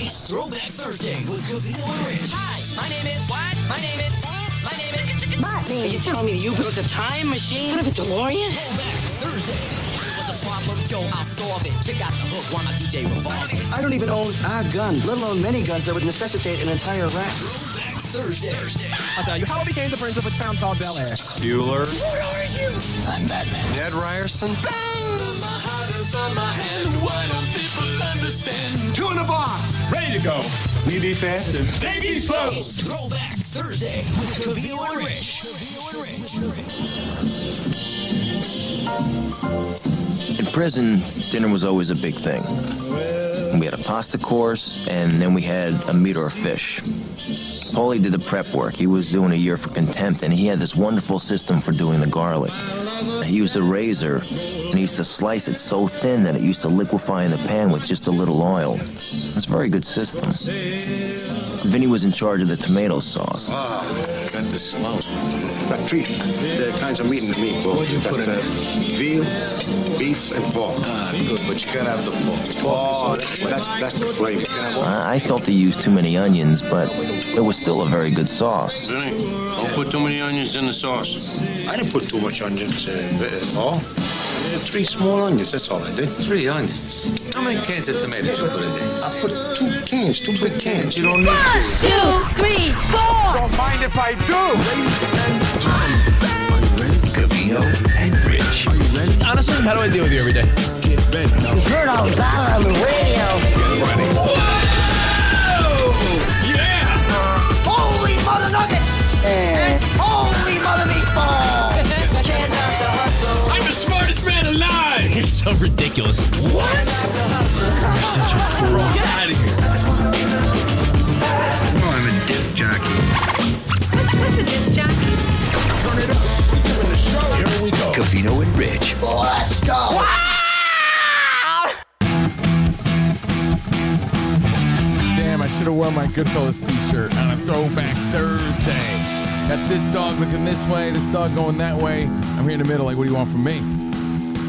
It's Throwback Thursday with Covino and Rich. Hi, my name is... What? My name is... Are you telling me you built a time machine out of a DeLorean? Throwback Thursday. What's the problem? Yo, I'll solve it. Check out the hook while my DJ revolves it. I don't even own a gun, let alone many guns that would necessitate an entire rack. Throwback Thursday. I'll tell you how I became the prince of a town called Bel Air. Bueller. What are you? I'm Batman. Ned Ryerson. Two in the box. Ready to go. We be fast and they be slow. It's Throwback Thursday with Covino and Rich. In prison, dinner was always a big thing. We had a pasta course, and then we had a meat or a fish. Paulie did the prep work. He was doing a year for contempt, and he had this wonderful system for doing the garlic. He used a razor, and he used to slice it so thin that it used to liquefy in the pan with just a little oil. It's a very good system. Vinny was in charge of the tomato sauce. Ah, got the smell. Got three kinds of meat in the meatballs. What'd you put in there? Veal, beef, and pork. Ah, good, but you gotta have the pork. Oh, that's the flavor. I felt he used too many onions, but it was still a very good sauce. Vinny, don't put too many onions in the sauce. I didn't put too much onions, Paul. Three small onions, that's all I did. 3 onions. How many cans of tomatoes you put in there? I put 2 cans, 2 big cans. You don't need 1, 2, 3, 4. Don't mind if I do. Covino and Rich. Honestly, how do I deal with you every day? Get ready. Heard all about it on the radio. Holy mother nugget! And holy mother meatball! I'm the smartest man alive. You're so ridiculous. What? You're such a fool. Get out of here. Oh, I'm a disc jockey. What's a disc jockey? Here we go. Covino and Rich. Let's go! Damn, I should have worn my Goodfellas t-shirt on a Throwback Thursday. Got this dog looking this way, this dog going that way. I'm here in the middle, like, what do you want from me?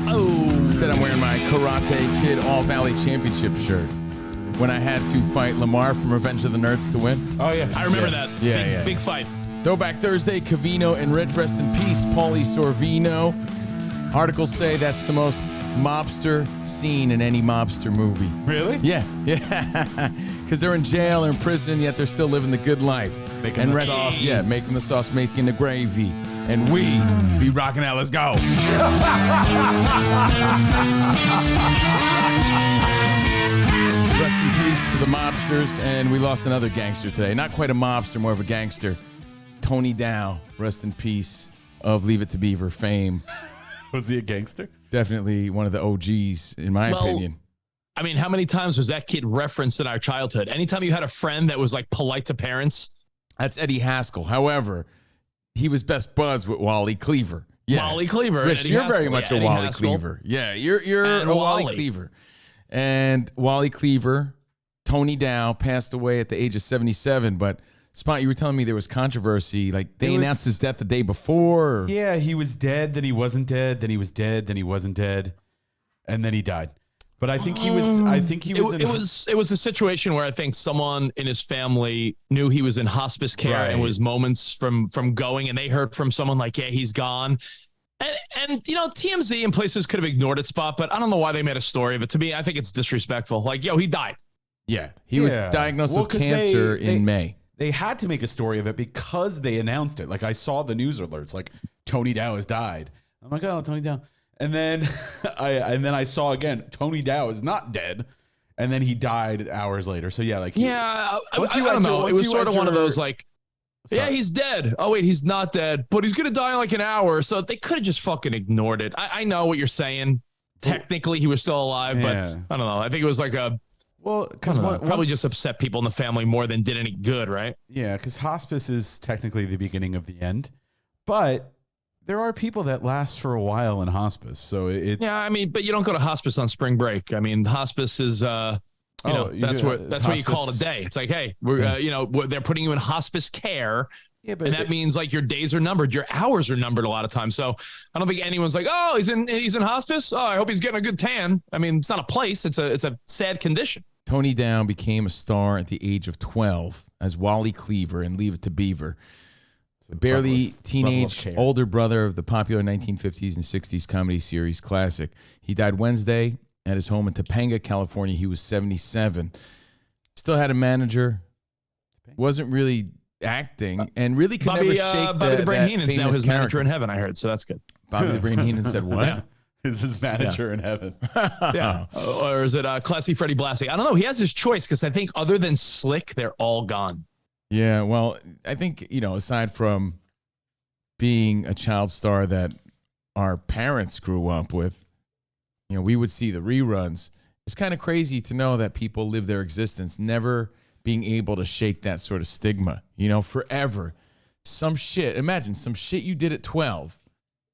Oh. Instead, I'm wearing my Karate Kid All-Valley Championship shirt. When I had to fight Lamar from Revenge of the Nerds to win. Oh, yeah. I remember that. Yeah, Big fight. Throwback Thursday, Covino and Rich, rest in peace, Paulie Sorvino. Articles say that's the most mobster scene in any mobster movie. Really? Yeah. Because they're in jail or in prison, yet they're still living the good life. Making the sauce. Yeah, making the sauce, making the gravy. And we be rocking out. Let's go. Rest in peace to the mobsters. And we lost another gangster today. Not quite a mobster, more of a gangster. Tony Dow, rest in peace, of Leave It to Beaver fame. Was he a gangster? Definitely one of the OGs, in my opinion. I mean, how many times was that kid referenced in our childhood? Anytime you had a friend that was like polite to parents. That's Eddie Haskell. However, he was best buds with Wally Cleaver. Yeah. Wally Cleaver. Rich, Eddie you're Haskell. very much Yeah, a Eddie Wally Haskell. Cleaver. Yeah, you're And a Wally Wally. Cleaver. And Wally Cleaver, Tony Dow, passed away at the age of 77. But Spot, you were telling me there was controversy. Like they announced his death the day before. Yeah, he was dead, then he wasn't dead, then he was dead, then he wasn't dead, and then he died. But I think he was. It was a situation where I think someone in his family knew he was in hospice care and was moments from going, and they heard from someone like, "Yeah, he's gone." And you know, TMZ and places could have ignored it, Spot, but I don't know why they made a story of it. To me, I think it's disrespectful. Like, yo, he died. Yeah, he was diagnosed with cancer in May. They had to make a story of it because they announced it. Like I saw the news alerts, like Tony Dow has died. I'm like, oh, Tony Dow. And then I saw again, Tony Dow is not dead. And then he died hours later. So yeah, like I don't know. It was sort of one of those like, yeah, he's dead. Oh wait, he's not dead, but he's gonna die in like an hour. So they could have just fucking ignored it. I know what you're saying. Technically, he was still alive, but I don't know. I think it was like a. Well, because probably just upset people in the family more than did any good, right? Yeah, because hospice is technically the beginning of the end, but there are people that last for a while in hospice. So yeah, I mean, but you don't go to hospice on spring break. I mean, hospice is that's what you call it a day. It's like, hey, we're they're putting you in hospice care. Yeah, but that means like your days are numbered, your hours are numbered a lot of times. So I don't think anyone's like, oh, he's in hospice. Oh, I hope he's getting a good tan. I mean, it's not a place. It's a sad condition. Tony Dow became a star at the age of 12 as Wally Cleaver in Leave It to Beaver. The barely teenage older brother of the popular 1950s and 60s comedy series classic. He died Wednesday at his home in Topanga, California. He was 77. Still had a manager. Wasn't really acting and really could never shake Bobby the Brain that Heenan's now famous his character. manager in heaven, I heard, so that's good. Bobby the Brain Heenan said what? Yeah. Is his manager in heaven? Yeah. Or is it Classy Freddie Blassie? I don't know. He has his choice because I think other than Slick, they're all gone. Yeah, well, I think, aside from being a child star that our parents grew up with, we would see the reruns. It's kind of crazy to know that people live their existence never being able to shake that sort of stigma, forever. Imagine some shit you did at 12.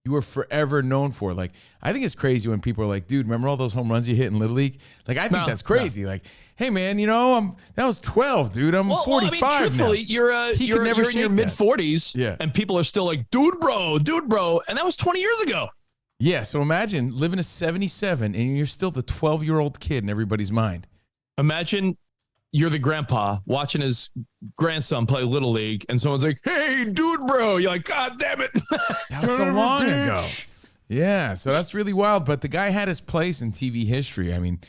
You were forever known for. Like, I think it's crazy when people are like, dude, remember all those home runs you hit in Little League? Like, I think that's crazy. Like, hey, man, that was 12, dude. I'm 45 I mean, truthfully, now. you're in your mid-40s, and people are still like, dude, bro. And that was 20 years ago. Yeah, so imagine living to 77, and you're still the 12-year-old kid in everybody's mind. Imagine you're the grandpa watching his grandson play Little League, and someone's like, hey, dude, bro. You're like, God damn it. That was so long ago. Yeah, so that's really wild. But the guy had his place in TV history. I mean,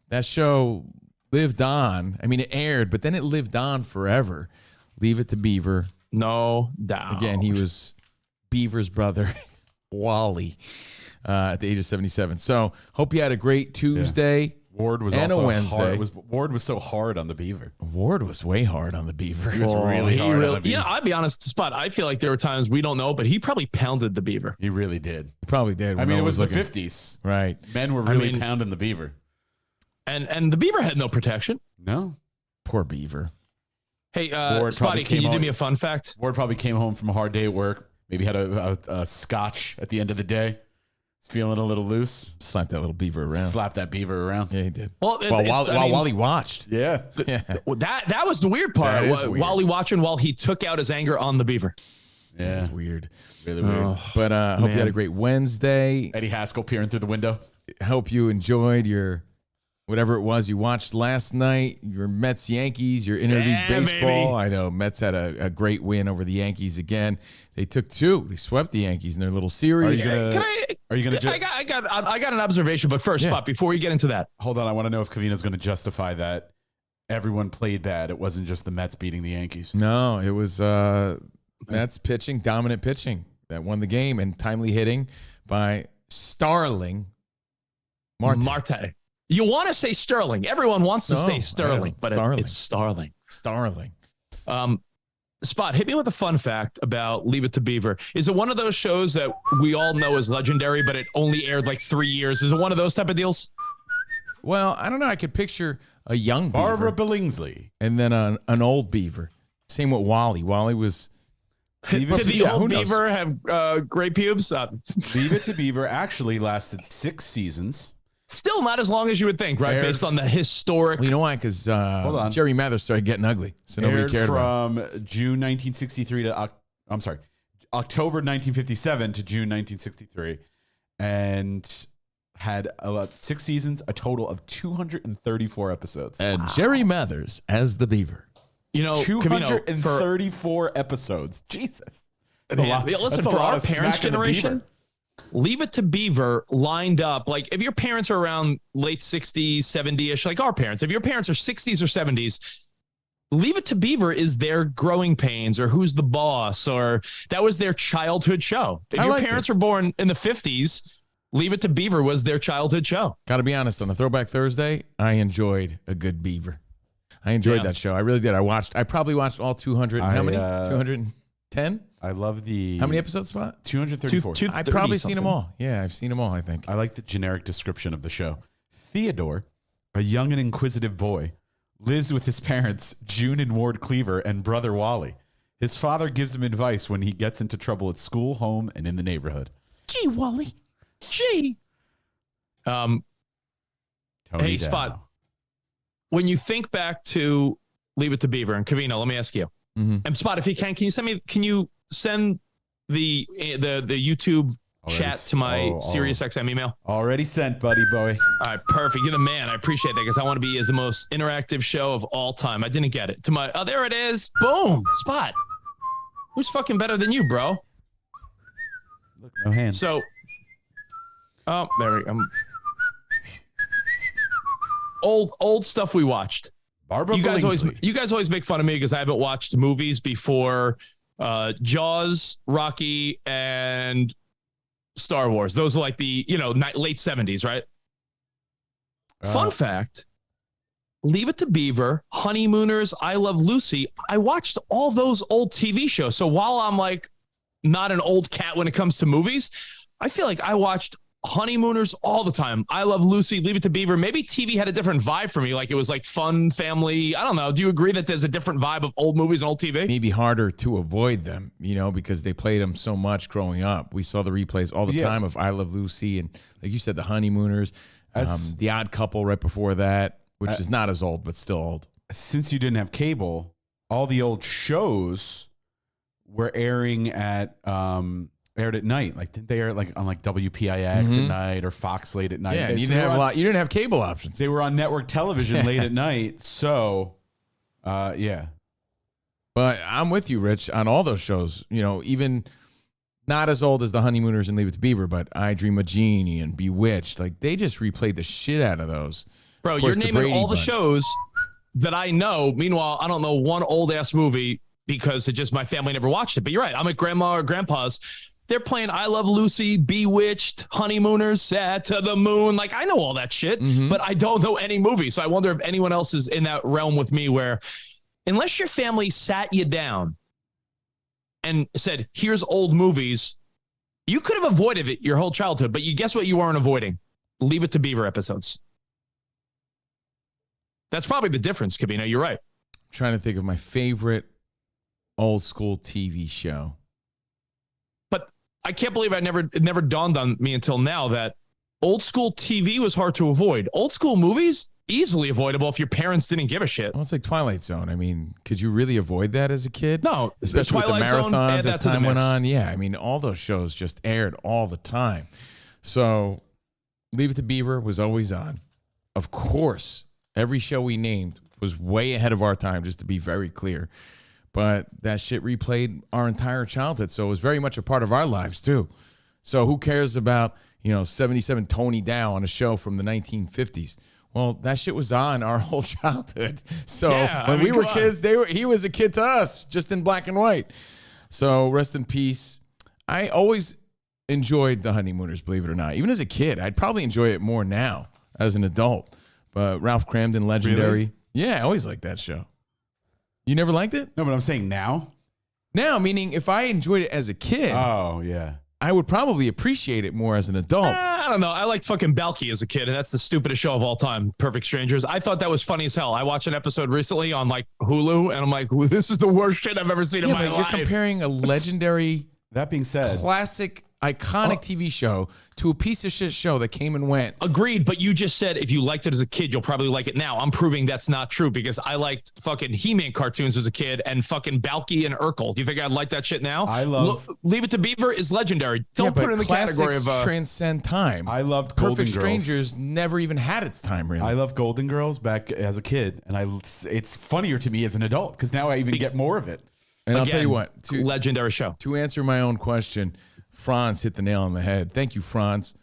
that show lived on. I mean, it aired, but then it lived on forever. Leave It to Beaver. No doubt. Again, he was Beaver's brother, Wally, at the age of 77. So hope you had a great Tuesday. Yeah. Ward was and also a Wednesday. Ward was so hard on the Beaver. Ward was way hard on the Beaver. He was really hard on the Beaver. I'll be honest, Spot, I feel like there were times we don't know, but he probably pounded the Beaver. He really did. He probably did. I mean, it was the 50s. Right. Men were really pounding the Beaver. And the Beaver had no protection. No. Poor Beaver. Hey, Spotty, can you do me a fun fact? Ward probably came home from a hard day at work. Maybe had a scotch at the end of the day. Feeling a little loose. Slap that little beaver around. Slap that beaver around. Yeah, he did. Well, while Wally watched. Yeah. That was the weird part. Weird. Wally watching while he took out his anger on the Beaver. Yeah. It's weird. Really weird. But hope you had a great Wednesday. Eddie Haskell peering through the window. Hope you enjoyed your whatever it was you watched last night, your Mets Yankees, your interleague baseball. Baby. I know Mets had a great win over the Yankees again. They took two. They swept the Yankees in their little series. Are you gonna? I got an observation, but first, Spot, before we get into that, hold on. I want to know if Covino's going to justify that everyone played bad. It wasn't just the Mets beating the Yankees. No, it was Mets pitching, dominant pitching that won the game, and timely hitting by Starling Marte. You want to say Sterling. Everyone wants to say Sterling, but it's Starling. Starling. Spot, hit me with a fun fact about Leave It to Beaver. Is it one of those shows that we all know is legendary, but it only aired like 3 years? Is it one of those type of deals? Well, I don't know. I could picture a young Barbara Beaver. Billingsley. And then an old Beaver. Same with Wally. Wally was... Did the old Beaver have great pubes? Leave It to Beaver actually lasted 6 seasons. Still not as long as you would think, right? Based on the historic... Well, you know why? Because Jerry Mathers started getting ugly, so nobody cared about it. From June 1963 to... October 1957 to June 1963. And had 6 seasons, a total of 234 episodes. And Jerry Mathers as the Beaver. 234 episodes. Jesus. Listen, for our parents' generation... Leave It to Beaver lined up, like if your parents are around late 60s, 70-ish, like our parents, if your parents are 60s or 70s, Leave It to Beaver is their growing pains or Who's the Boss, or that was their childhood show. If your parents were born in the 50s, Leave It to Beaver was their childhood show. Got to be honest, on the Throwback Thursday, I enjoyed a good Beaver. I enjoyed that show. I really did. I probably watched all 200. How many? 210? I love the... How many episodes, Spot? 234. I've probably seen them all. Yeah, I've seen them all, I think. I like the generic description of the show. Theodore, a young and inquisitive boy, lives with his parents, June and Ward Cleaver, and brother Wally. His father gives him advice when he gets into trouble at school, home, and in the neighborhood. Gee, Wally. Gee. Tony Hey, Dow. Spot, when you think back to Leave It to Beaver, and Covino, let me ask you. Mm-hmm. And Spot, if you can you send the YouTube chat to my Sirius XM email? Already sent, buddy boy. All right, perfect. You're the man. I appreciate that because I want to be as the most interactive show of all time. I didn't get it. There it is. Boom. Spot. Who's fucking better than you, bro? Look, no hands. So, there we go. Old stuff we watched. Barbara you guys Billingsley. always make fun of me because I haven't watched movies before Jaws, Rocky, and Star Wars. Those are like the late 70s, right? Fun fact: Leave It to Beaver, Honeymooners, I Love Lucy. I watched all those old TV shows. So while I'm like not an old cat when it comes to movies, I feel like I watched Honeymooners all the time. I Love Lucy, Leave It to Beaver. Maybe TV had a different vibe for me. Like it was like fun, family. I don't know. Do you agree that there's a different vibe of old movies and old TV? Maybe harder to avoid them, because they played them so much growing up. We saw the replays all the time of I Love Lucy and, like you said, the Honeymooners, The Odd Couple right before that, which is not as old, but still old. Since you didn't have cable, all the old shows were airing aired at night. Like, didn't they air like on like WPIX at night or Fox late at night? Yeah, you didn't have cable options. They were on network television late at night. So, yeah. But I'm with you, Rich, on all those shows. Even not as old as the Honeymooners and Leave It to Beaver, but I Dream of Jeannie and Bewitched. Like, they just replayed the shit out of those. Bro, you're naming all the shows that I know. Meanwhile, I don't know one old ass movie because my family never watched it. But you're right. I'm at grandma or grandpa's. They're playing I Love Lucy, Bewitched, Honeymooners, Sad to the Moon. Like, I know all that shit, but I don't know any movie. So I wonder if anyone else is in that realm with me where unless your family sat you down and said, here's old movies, you could have avoided it your whole childhood. But guess what you weren't avoiding? Leave It to Beaver episodes. That's probably the difference, Covino. You're right. I'm trying to think of my favorite old school TV show. But I can't believe it never dawned on me until now that old school TV was hard to avoid. Old school movies, easily avoidable if your parents didn't give a shit. Well, it's like Twilight Zone. I mean, could you really avoid that as a kid? No. Especially with the marathons as time went on. Yeah, I mean, all those shows just aired all the time. So Leave It to Beaver was always on. Of course, every show we named was way ahead of our time, just to be very clear. But that shit replayed our entire childhood, so it was very much a part of our lives, too. So who cares about, 77 Tony Dow on a show from the 1950s? Well, that shit was on our whole childhood. So when we were kids, he was a kid to us, just in black and white. So rest in peace. I always enjoyed the Honeymooners, believe it or not. Even as a kid, I'd probably enjoy it more now as an adult. But Ralph Cramden, legendary. Really? Yeah, I always liked that show. You never liked it? No, but I'm saying now. Now, meaning if I enjoyed it as a kid. Oh, yeah. I would probably appreciate it more as an adult. I don't know. I liked fucking Balky as a kid, and that's the stupidest show of all time, Perfect Strangers. I thought that was funny as hell. I watched an episode recently on like Hulu, and I'm like, this is the worst shit I've ever seen in my life. You're comparing a legendary, that being said, classic, iconic TV show to a piece of shit show that came and went. Agreed, but you just said if you liked it as a kid, you'll probably like it now. I'm proving that's not true because I liked fucking He-Man cartoons as a kid and fucking Balky and Urkel. Do you think I'd like that shit now? I love Leave It to Beaver is legendary. Don't put it in the category of transcend time. I loved Golden Perfect Girls. Strangers never even had its time, really. I loved Golden Girls back as a kid, and it's funnier to me as an adult because now I even get more of it. And I'll tell you what, legendary show. To answer my own question, Franz hit the nail on the head. Thank you, Franz.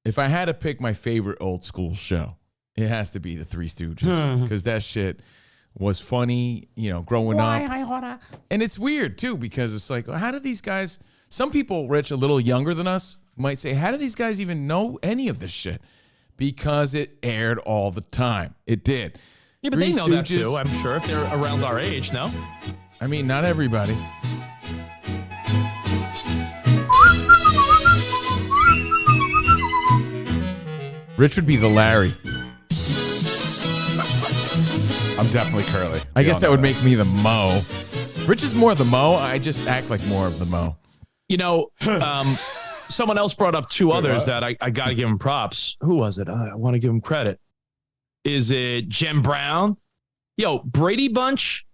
If I had to pick my favorite old school show, it has to be the Three Stooges because that shit was funny, growing up. And it's weird, too, because it's like, how do these guys, some people, Rich, a little younger than us, might say, how do these guys even know any of this shit? Because it aired all the time. It did. Yeah, but they know that, too, I'm sure, if they're around our age, no? I mean, not everybody. Rich would be the Larry. I'm definitely Curly. I guess that would make me the Mo. Rich is more the Mo. I just act like more of the Mo. Someone else brought up two others that I got to give him props. Who was it? I want to give him credit. Is it Jim Brown? Yo, Brady Bunch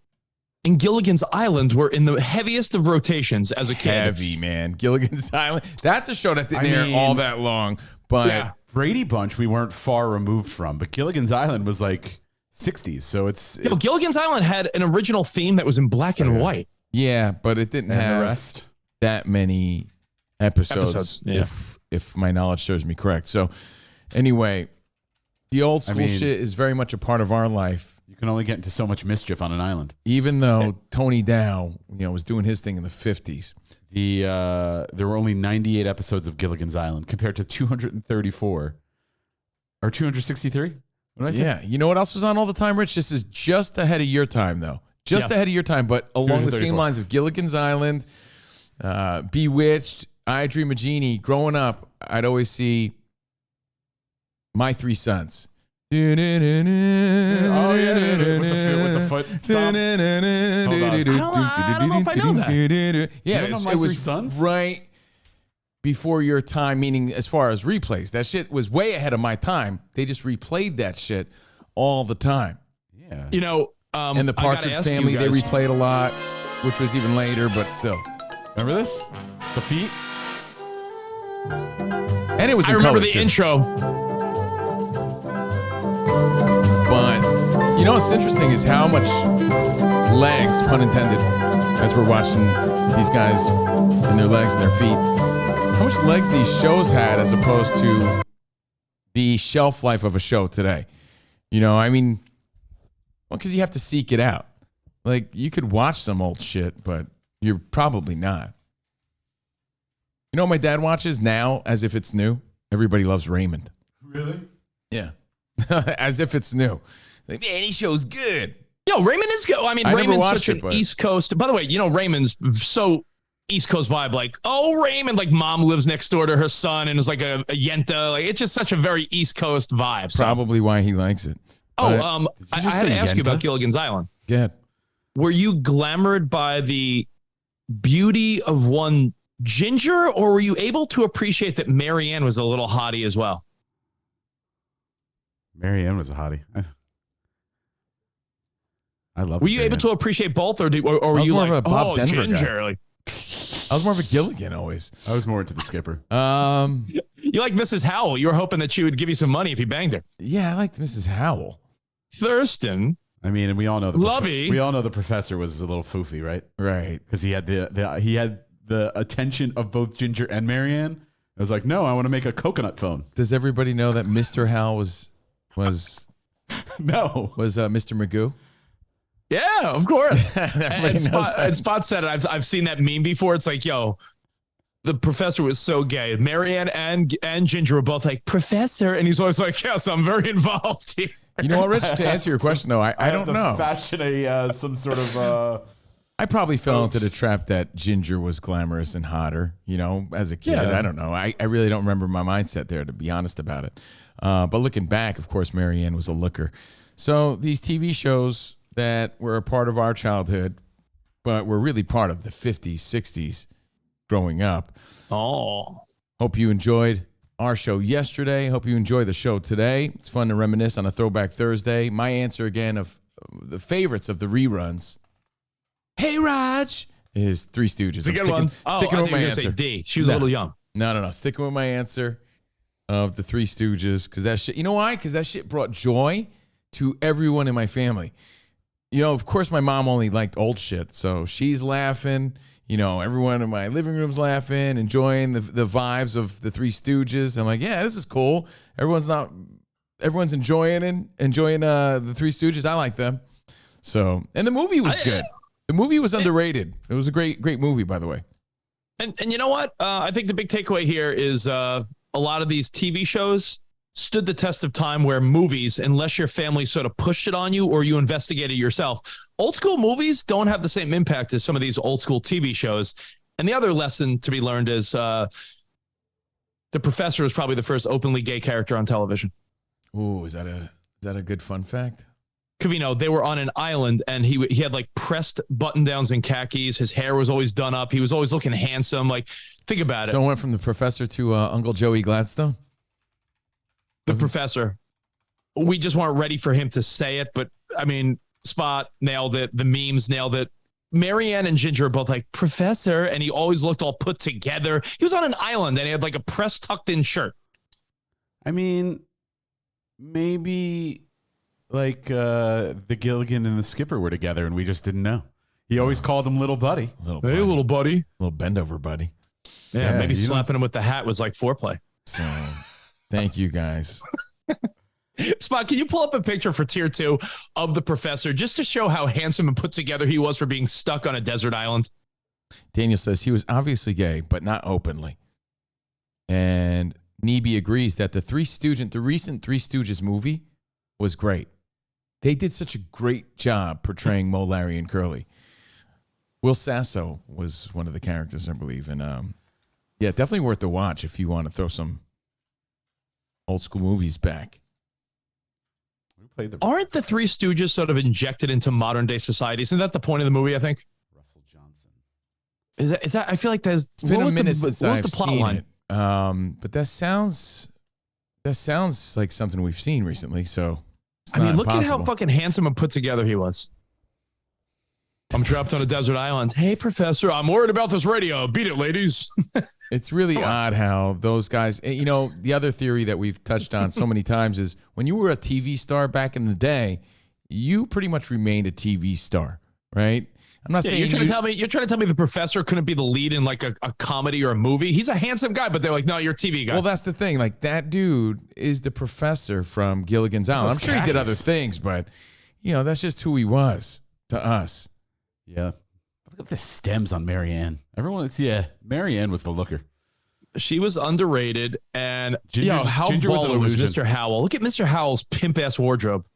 and Gilligan's Island were in the heaviest of rotations as a kid. Heavy, man. Gilligan's Island. That's a show that didn't air all that long, but Yeah. Brady Bunch we weren't far removed from, but Gilligan's Island was like 60s, so it's Gilligan's Island had an original theme that was in black and white. yeah, but it didn't and have the rest. that many episodes, yeah. if my knowledge serves me correct. So anyway, the old school mean- shit is very much a part of our life. You can only get into so much mischief on an island. Even though Tony Dow, was doing his thing in the 50s. There were only 98 episodes of Gilligan's Island compared to 234 or 263. What did I say? Yeah, you know what else was on all the time, Rich? This is just ahead of your time, though. Just ahead of your time, but along the same 234. lines of Gilligan's Island, Bewitched, I Dream of Jeannie. Growing up, I'd always see My Three Sons. Oh yeah, with the foot stomp. I don't know if I know that. Yeah, You don't know My it was Three Sons? right before your time, meaning as far as replays. That shit was way ahead of my time. They just replayed that shit all the time. Yeah. And the Partridge Family, they replayed a lot, which was even later, but still. Remember this? The feet? And it was in I remember color, the too. intro. But what's interesting is how much legs, pun intended, as we're watching these guys and their legs and their feet, how much legs these shows had as opposed to the shelf life of a show today. Because you have to seek it out. Like, you could watch some old shit, but you're probably not. You know what my dad watches now as if it's new? Everybody Loves Raymond. Really? Yeah. As if it's new. Like, man, he show's good. Raymond is good. I mean, never Raymond's watched such it, an but- East Coast. By the way, Raymond's so East Coast vibe. Like, oh, Raymond, like mom lives next door to her son and is like a yenta. Like, it's just such a very East Coast vibe. So. Probably why he likes it. I just had say to ask you yenta? about Gilligan's Island. Good. Were you glamored by the beauty of one Ginger, or were you able to appreciate that Marianne was a little hottie as well? Marianne was a hottie. I love. Were you able to appreciate both, or were you more like, of a Bob oh, Denver Ginger? guy. Like, I was more of a Gilligan always. I was more into the skipper. you like Mrs. Howell. You were hoping that she would give you some money if you banged her. Yeah, I liked Mrs. Howell. Thurston. I mean, and we all know Lovey. we all know the professor was a little foofy, right? Right. Because he had the attention of both Ginger and Marianne. I was like, no, I want to make a coconut phone. Does everybody know that Mr. Howell was No. Mr. Magoo? Yeah, of course. Everybody and knows Spot, that. and Spot said it. I've seen that meme before. It's like, yo, the professor was so gay. Marianne and Ginger were both like, Professor. And he's always like, yes, I'm very involved here. You know what, Rich? To answer your question, though, I don't know. Fashion a some sort of. I probably fell into the trap that Ginger was glamorous and hotter, as a kid. Yeah. I don't know. I really don't remember my mindset there, to be honest about it. But looking back, of course, Marianne was a looker. So these TV shows that were a part of our childhood, but were really part of the 50s, 60s growing up. Oh. Hope you enjoyed our show yesterday. Hope you enjoy the show today. It's fun to reminisce on a Throwback Thursday. My answer again of the favorites of the reruns. Hey, Raj, is Three Stooges. It's a I'm good sticking, one. Oh, sticking I with thought my you were going to say answer. D. She was a little young. No. Sticking with my answer of the Three Stooges, because that shit, you know why? Because that shit brought joy to everyone in my family. Of course, my mom only liked old shit, so she's laughing. Everyone in my living room's laughing, enjoying the vibes of the Three Stooges. I'm like, yeah, this is cool. Everyone's enjoying the Three Stooges. I like them. So, and the movie was good. The movie was underrated. It was a great movie, by the way. And you know what? I think the big takeaway here is a lot of these TV shows stood the test of time, where movies, unless your family sort of pushed it on you or you investigated yourself, old school movies don't have the same impact as some of these old school TV shows. And the other lesson to be learned is the professor was probably the first openly gay character on television. Ooh, is that a good fun fact? Covino, they were on an island, and he had like pressed button downs and khakis. His hair was always done up. He was always looking handsome. Like, think about it. So it went from the professor to Uncle Joey Gladstone? The professor. We just weren't ready for him to say it, but I mean, Spot nailed it. The memes nailed it. Marianne and Ginger are both like, Professor, and he always looked all put together. He was on an island and he had like a press tucked in shirt. I mean, maybe like the Gilligan and the Skipper were together and we just didn't know. He always called him little buddy. Hey, little buddy. Little bend over buddy. Yeah, maybe slapping him with the hat was like foreplay. So thank you guys. Spot, can you pull up a picture for tier 2 of the Professor just to show how handsome and put together he was for being stuck on a desert island? Daniel says he was obviously gay, but not openly. And Neeby agrees that the recent Three Stooges movie was great. They did such a great job portraying Moe, Larry, and Curly. Will Sasso was one of the characters, I believe. And yeah, definitely worth the watch if you want to throw some old school movies back. Aren't the Three Stooges sort of injected into modern day society? Isn't that the point of the movie, I think? Russell Johnson. Is that I feel like there's It's been a minute since what was I've the plot seen line? it. But that sounds like something we've seen recently. So I mean, look at how impossible. fucking handsome and put together he was. I'm trapped on a desert island. Hey, Professor, I'm worried about this radio. Beat it, ladies. It's really odd how those guys, you know, the other theory that we've touched on so many times is when you were a TV star back in the day, you pretty much remained a TV star, right? I'm not saying you're trying to tell me the Professor couldn't be the lead in like a comedy or a movie. He's a handsome guy, but they're like, no, you're a TV guy. Well, that's the thing. Like that dude is the Professor from Gilligan's Island. I'm sure he did other things, but you know, that's just who he was to us. Yeah. Look at the stems on Marianne. Marianne was the looker. She was underrated, and Ginger was an baller was illusion. Mr. Howell. Look at Mr. Howell's pimp-ass wardrobe.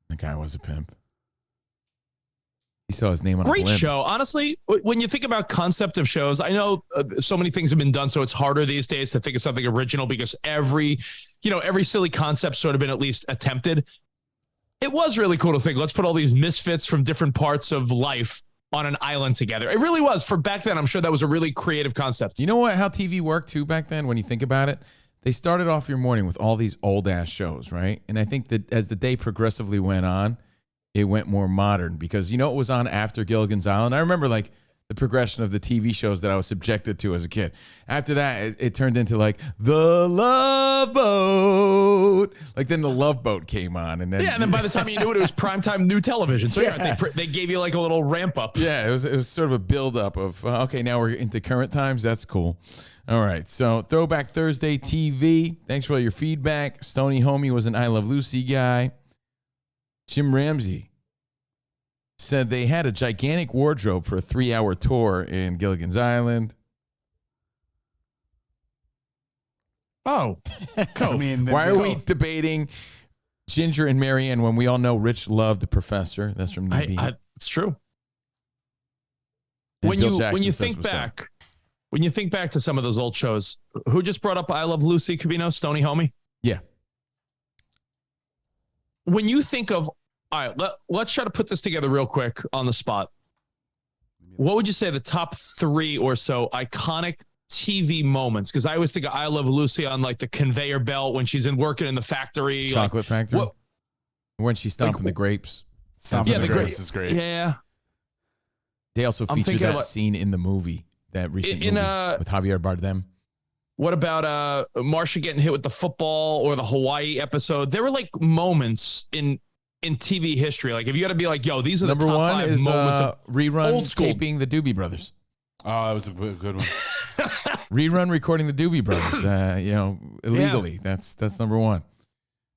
That guy was a pimp. He saw his name on Great a blimp. show. Honestly, when you think about concept of shows, I know so many things have been done, so it's harder these days to think of something original because every silly concept's sort of been at least attempted. It was really cool to think, let's put all these misfits from different parts of life on an island together. It really was. For back then, I'm sure that was a really creative concept. You know what? How TV worked too back then, when you think about it? They started off your morning with all these old-ass shows, right? And I think that as the day progressively went on, it went more modern because, you know, it was on after Gilligan's Island. I remember, like, the progression of the TV shows that I was subjected to as a kid. After that, it turned into, like, The Love Boat. Like, then The Love Boat came on. And then by the time you knew it was primetime new television. So they gave you, like, a little ramp-up. Yeah, it was sort of a build-up of, okay, now we're into current times. That's cool. All right, so Throwback Thursday TV. Thanks for all your feedback. Stony Homie was an I Love Lucy guy. Jim Ramsey said they had a gigantic wardrobe for a 3-hour tour in Gilligan's Island. Oh, cool. I mean, Why are we debating Ginger and Marianne when we all know Rich loved the Professor? That's from Neeby. It's true. And When Bill you Jackson says think what's up. back, when you think back to some of those old shows, who just brought up I Love Lucy, Covino, Stony Homie? Yeah. When you think of, all right, let's try to put this together real quick on the spot. What would you say the top 3 or so iconic TV moments? Because I always think of I Love Lucy on like the conveyor belt when she's working in the factory. Chocolate factory? What, When she's stomping the grapes. Stomping the grapes is great. Yeah. They also I'm featured thinking that of scene in the movie, that recent in, movie with Javier Bardem. What about Marsha getting hit with the football or the Hawaii episode? There were like moments in TV history. Like if you got to be like, yo, these are Number the top 1 5 is moments of rerun old school. taping the Doobie Brothers. Oh, that was a good one. Rerun recording the Doobie Brothers, illegally. Yeah. That's number 1.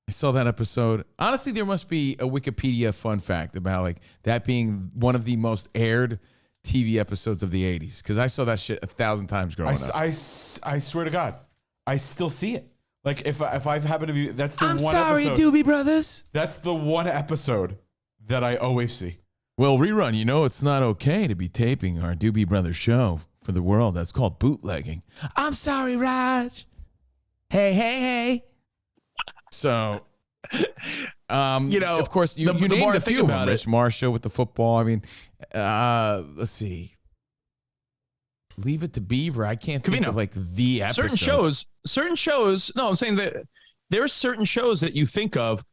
I saw that episode. Honestly, there must be a Wikipedia fun fact about like that being one of the most aired TV episodes of the 80s because I saw that shit 1,000 times growing up. I swear to God, I still see it. Like if I happen to be, that's the I'm one sorry, episode. Doobie Brothers. That's the one episode that I always see. Well, Rerun, you know it's not okay to be taping our Doobie Brothers show for the world. That's called bootlegging. I'm sorry, Raj. Hey. So, of course, you the named more I a think few of them. about it- Rich Marshall with the football. I mean, let's see. Leave It to Beaver. I can't think Covino. of like the episode. certain shows. No, I'm saying that there are certain shows that you think of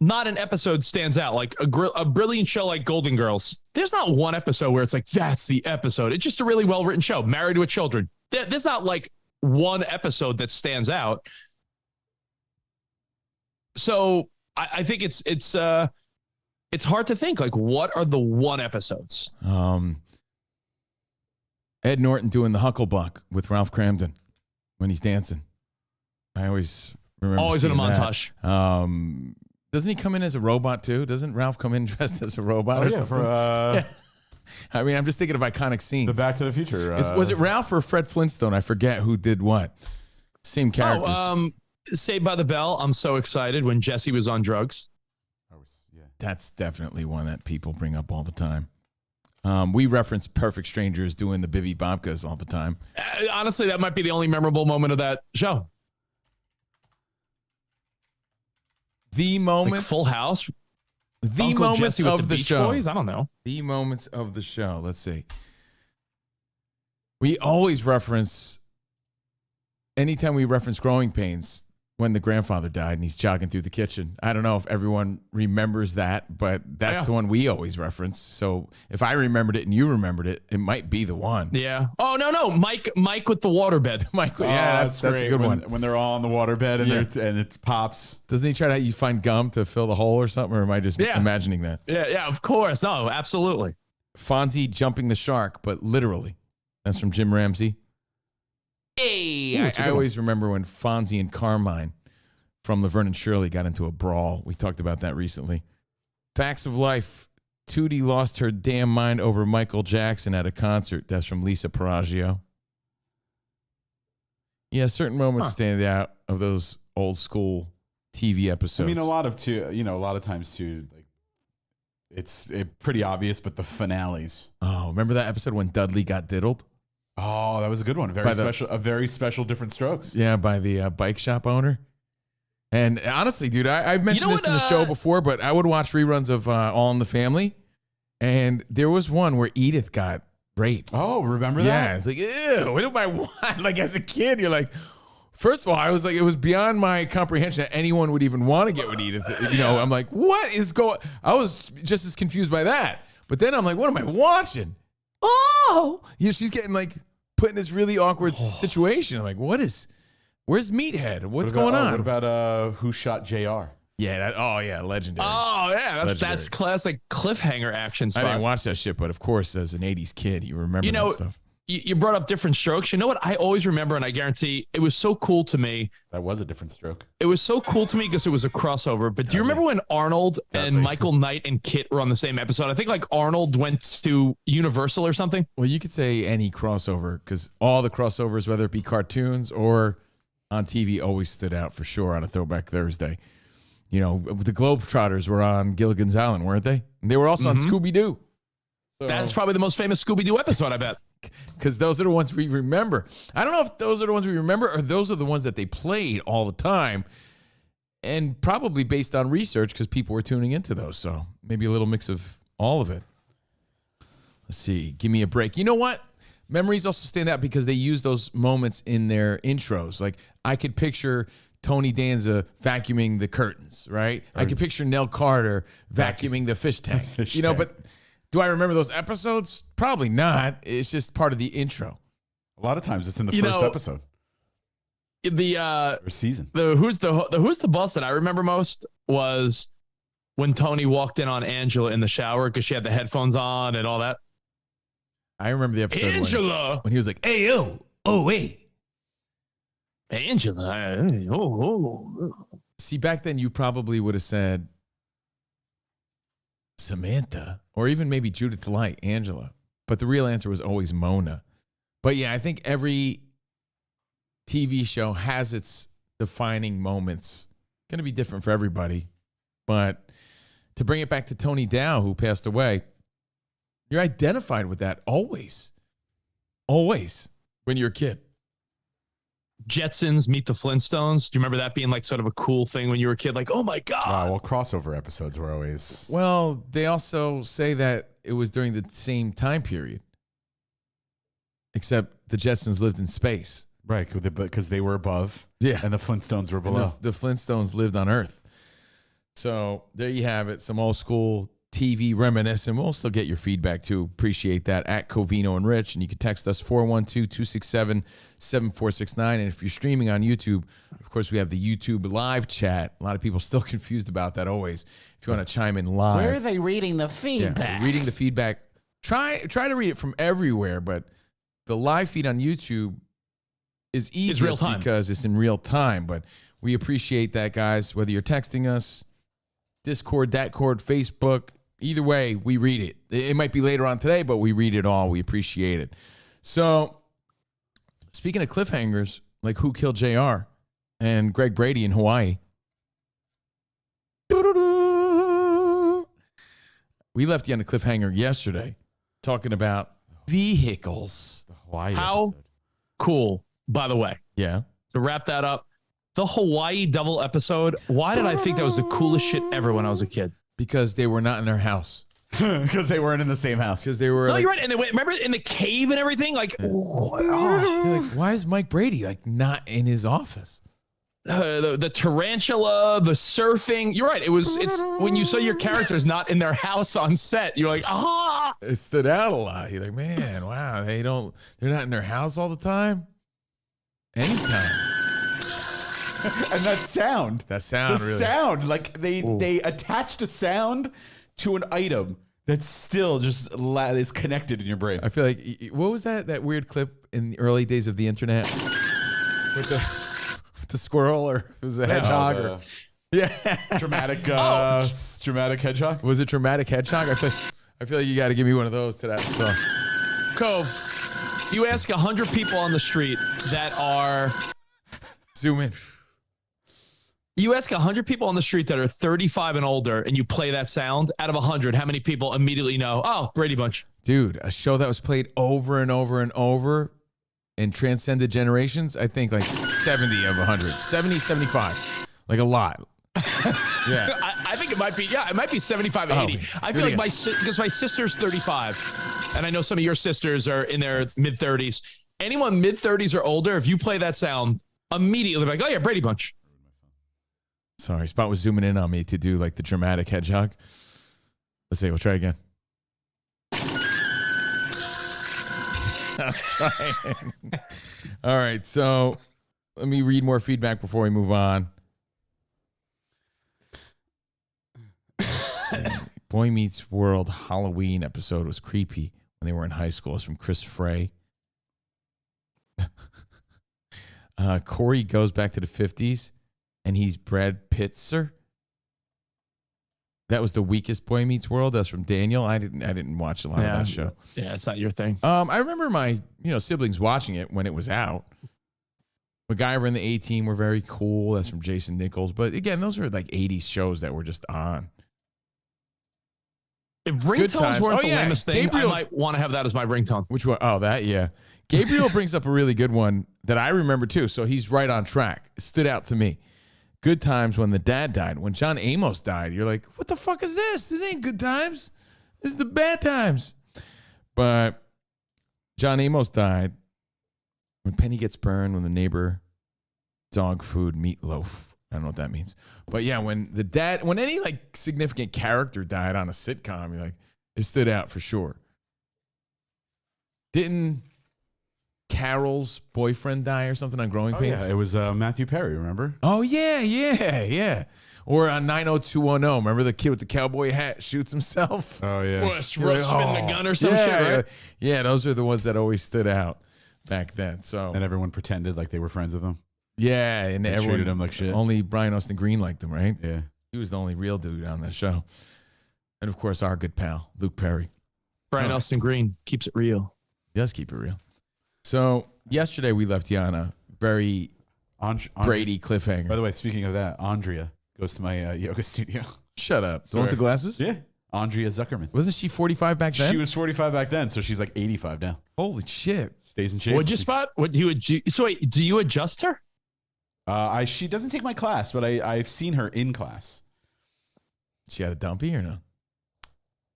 not an episode stands out. Like a brilliant show like Golden Girls, there's not one episode where it's like, that's the episode. It's just a really well-written show. Married with Children. There's not like one episode that stands out. So I think it's hard to think, like, what are the one episodes? Ed Norton doing the Hucklebuck with Ralph Cramden when he's dancing. I always remember always in a seeing that. montage. Doesn't he come in as a robot too? Doesn't Ralph come in dressed as a robot or something? Yeah. I mean, I'm just thinking of iconic scenes. The Back to the Future. Was it Ralph or Fred Flintstone? I forget who did what. Same characters. Saved by the Bell. I'm so excited when Jesse was on drugs. That's definitely one that people bring up all the time. We reference Perfect Strangers doing the Bibby Bobkas all the time. Honestly, that might be the only memorable moment of that show. The moments, like Full House. The Uncle moments Jesse with of the Beach show. Boys? I don't know. The moments of the show. Let's see. We always reference, anytime we reference Growing Pains, when the grandfather died and he's jogging through the kitchen. I don't know if everyone remembers that, but that's the one we always reference. So if I remembered it and you remembered it, it might be the one. Yeah. Oh, no. Mike with the waterbed. Mike. Yeah, that's a good one. When they're all on the waterbed and it pops. Doesn't he try to, you find gum to fill the hole or something? Or am I just imagining that? Yeah, of course. No, absolutely. Fonzie jumping the shark, but literally. That's from Jim Ramsey. Hey, I always remember when Fonzie and Carmine from Laverne and Shirley got into a brawl. We talked about that recently. Facts of Life. Tootie lost her damn mind over Michael Jackson at a concert. That's from Lisa Paraggio. Yeah, certain moments stand out of those old school TV episodes. I mean, a lot of times too, like it's pretty obvious, but the finales. Oh, remember that episode when Dudley got diddled? Oh, that was a good one. A very special Different Strokes. Yeah, by the bike shop owner. And honestly, dude, I've mentioned this in the show before, but I would watch reruns of All in the Family, and there was one where Edith got raped. Oh, remember that? Yeah, it's like, ew, what do I want? Like, as a kid, you're like, first of all, I was like, it was beyond my comprehension that anyone would even want to get with Edith. You know, I'm like, what is going? I was just as confused by that. But then I'm like, what am I watching? Oh, she's getting like put in this really awkward situation. I'm like, where's Meathead? What's going on? What about Who Shot JR? Yeah, legendary. Oh, yeah, that's classic cliffhanger action stuff. I didn't watch that shit, but of course, as an 80s kid, you remember that stuff. You brought up Different Strokes. You know what I always remember, and I guarantee it was so cool to me. That was a different stroke. It was so cool to me because it was a crossover. But do you remember when Arnold and Michael Knight and Kit were on the same episode? I think like Arnold went to Universal or something. Well, you could say any crossover because all the crossovers, whether it be cartoons or on TV, always stood out for sure on a Throwback Thursday. You know, the Globetrotters were on Gilligan's Island, weren't they? And they were also on Scooby-Doo. So, that's probably the most famous Scooby-Doo episode, I bet. Because those are the ones we remember. I don't know if those are the ones we remember or those are the ones that they played all the time. And probably based on research because people were tuning into those. So maybe a little mix of all of it. Let's see. Give me a break. You know what? Memories also stand out because they use those moments in their intros. Like I could picture Tony Danza vacuuming the curtains, right? I could picture Nell Carter vacuuming the fish tank. But do I remember those episodes? Probably not. It's just part of the intro. A lot of times it's in the first episode. Or season. Who's the boss that I remember most was when Tony walked in on Angela in the shower because she had the headphones on and all that. I remember the episode Angela when he was like, "Hey yo, oh wait, Angela." See, back then you probably would have said Samantha or even maybe Judith Light, Angela. But the real answer was always Mona. But yeah, I think every TV show has its defining moments. Going to be different for everybody. But to bring it back to Tony Dow, who passed away, you're identified with that always. Always when you're a kid. Jetsons Meet the Flintstones. Do you remember that being like sort of a cool thing when you were a kid? Like, oh my God. Well, crossover episodes were always. Well, they also say that it was during the same time period. Except the Jetsons lived in space. Right, because they were above. Yeah. And the Flintstones were below. The Flintstones lived on Earth. So there you have it. Some old school TV reminiscing. We'll still get your feedback too. Appreciate that at Covino and Rich. And you can text us 412-267-7469. And if you're streaming on YouTube, of course, we have the YouTube live chat. A lot of people still confused about that always. If you want to chime in live. Where are they reading the feedback? Yeah, reading the feedback. Try to read it from everywhere, but the live feed on YouTube is easy because it's in real time. But we appreciate that, guys. Whether you're texting us, Discord, Facebook, either way, we read it. It might be later on today, but we read it all. We appreciate it. So, speaking of cliffhangers, like Who Killed JR and Greg Brady in Hawaii. We left you on a cliffhanger yesterday talking about vehicles. The Hawaii How episode. cool, by the way. Yeah. To wrap that up, the Hawaii double episode, why did I think that was the coolest shit ever when I was a kid? Because they were not in their house. Because they weren't in the same house. Because they were. No, you're right. And they went, remember in the cave and everything? Like, You're like, why is Mike Brady like not in his office? The tarantula, the surfing. You're right. It's when you saw your characters not in their house on set, you're like, ah. It stood out a lot. You're like, man, wow, they're not in their house all the time. Anytime. And that sound. The Sound. Like they attached a sound to an item that still just is connected in your brain. I feel like, what was that weird clip in the early days of the internet with the squirrel, or it was a hedgehog? Dramatic hedgehog. Was it dramatic hedgehog? I feel like you got to give me one of those to that song. Cove, you ask 100 people on the street that are zoom in. You ask 100 people on the street that are 35 and older, and you play that sound. Out of 100, how many people immediately know? Oh, Brady Bunch. Dude, a show that was played over and over and over and transcended generations. I think like 70 of 100, 70, 75, like a lot. Yeah, I think it might be. Yeah, it might be 75, 80. I feel like because my sister's 35, and I know some of your sisters are in their mid 30s. Anyone mid 30s or older, if you play that sound, immediately like, oh yeah, Brady Bunch. Sorry, Spot was zooming in on me to do like the dramatic hedgehog. Let's see, we'll try again. I'm trying. All right, so let me read more feedback before we move on. Boy Meets World Halloween episode was creepy when they were in high school. It's from Chris Frey. Corey goes back to the 50s. And he's Brad Pitzer. That was the weakest Boy Meets World. That's from Daniel. I didn't watch a lot of that show. Yeah, it's not your thing. I remember my siblings watching it when it was out. MacGyver and the A-Team were very cool. That's from Jason Nichols. But again, those were like 80s shows that were just on. If ringtones weren't the lamest thing, Gabriel, I might want to have that as my ringtone. Which one? Oh, that, yeah. Gabriel brings up a really good one that I remember too. So he's right on track. It stood out to me. Good Times when the dad died. When John Amos died, you're like, what the fuck is this? This ain't good times. This is the bad times. But John Amos died when Penny gets burned, when the neighbor dog food meatloaf. I don't know what that means. But yeah, when any like significant character died on a sitcom, you're like, it stood out for sure. Didn't Carol's boyfriend die or something on Growing Pains? Yeah, it was Matthew Perry, remember? Oh, yeah. Or on 90210, remember the kid with the cowboy hat shoots himself? Oh, yeah. Russ spinning the gun or some shit, right? Yeah, those are the ones that always stood out back then. So and everyone pretended like they were friends with him. Yeah, and they everyone treated him like shit. Only Brian Austin Green liked him, right? Yeah. He was the only real dude on that show. And, of course, our good pal, Luke Perry. Brian Austin Green keeps it real. He does keep it real. So yesterday we left you on a very Brady cliffhanger. By the way, speaking of that, Andrea goes to my yoga studio. Shut up. The one with the glasses? Yeah. Andrea Zuckerman. Wasn't she 45 back then? She was 45 back then, so she's like 85 now. Holy shit. Stays in shape. What'd you spot? So wait, do you adjust her? She doesn't take my class, but I've seen her in class. She had a dumpy or no?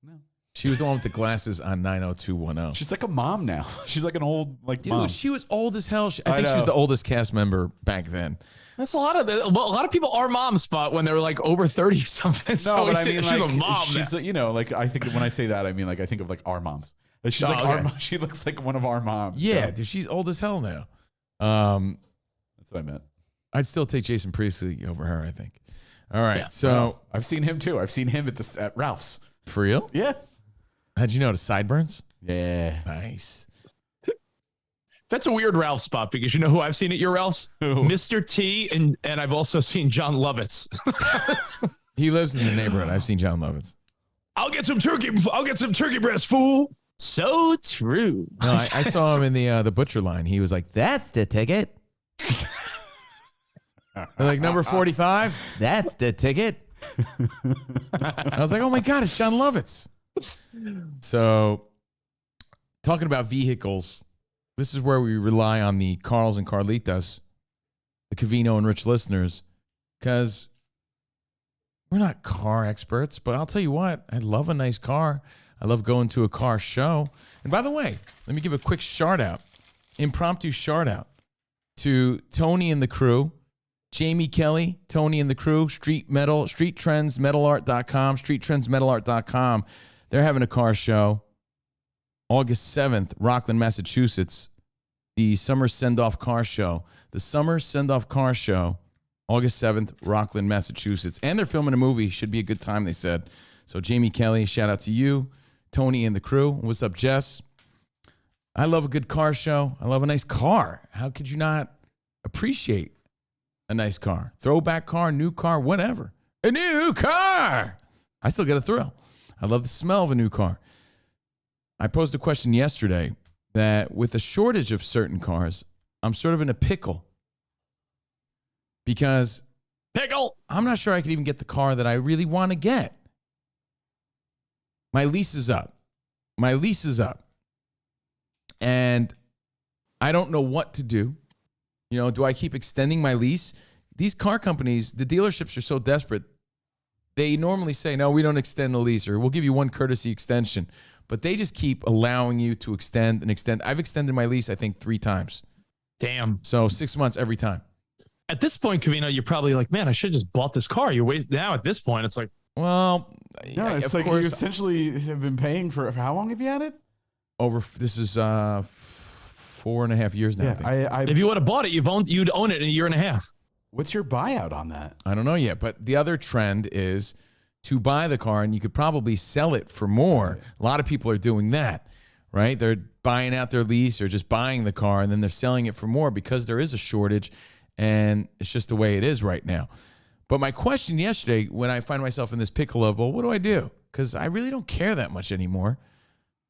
No. She was the one with the glasses on 90210. She's like a mom now. She's like an old Dude, mom. she was old as hell. I think she was the oldest cast member back then. That's a lot of people are moms spot when they're like over 30 something. No, So but I mean, she's like, a mom. she's now. you know, like I think when I say that, I mean like I think of like our moms. Like, she's like our mom. She looks like one of our moms. Yeah, dude, she's old as hell now. That's what I meant. I'd still take Jason Priestley over her, I think. All right, Yeah. so I've seen him too. I've seen him at Ralph's. for real? Yeah. How'd you know the sideburns? Yeah. Nice. That's a weird Ralph spot because you know who I've seen at your Ralph's? Who? Mr. T, and I've also seen John Lovitz. He lives in the neighborhood. I've seen John Lovitz. I'll get some turkey breast, fool. So true. No, I saw him in the butcher line. He was like, "That's the ticket." They're like, number 45. That's the ticket. I was like, "Oh my god, it's John Lovitz." So, talking about vehicles, this is where we rely on the Carls and Carlitas, the Covino and Rich listeners, because we're not car experts. But I'll tell you what, I love a nice car. I love going to a car show. And by the way, let me give a quick impromptu shout out to Tony and the crew, Jamie Kelly, Tony and the crew, StreetTrendsMetalArt.com. They're having a car show August 7th, Rockland, Massachusetts. The Summer Send-Off Car Show. The Summer Send-Off Car Show, August 7th, Rockland, Massachusetts. And they're filming a movie. Should be a good time, they said. So Jamie Kelly, shout out to you. Tony and the crew. What's up, Jess? I love a good car show. I love a nice car. How could you not appreciate a nice car? Throwback car, new car, whatever. A new car! I still get a thrill. I love the smell of a new car. I posed a question yesterday that with a shortage of certain cars, I'm sort of in a pickle. Because I'm not sure I could even get the car that I really want to get. My lease is up. And I don't know what to do. You know, do I keep extending my lease? These car companies, the dealerships are so desperate. They normally say, no, we don't extend the lease, or we'll give you one courtesy extension. But they just keep allowing you to extend and extend. I've extended my lease, I think, 3 times. Damn. So 6 months every time. At this point, Covino, you're probably like, man, I should have just bought this car. Now at this point, it's like, well, no, it's like you essentially have been paying for how long have you had it? This is 4.5 years now. Yeah, I think. if you would have bought it, you'd own it in a year and a half. What's your buyout on that? I don't know yet, but the other trend is to buy the car and you could probably sell it for more. A lot of people are doing that, right? They're buying out their lease or just buying the car and then they're selling it for more because there is a shortage and it's just the way it is right now. But my question yesterday, when I find myself in this pickle of, well, what do I do? Because I really don't care that much anymore.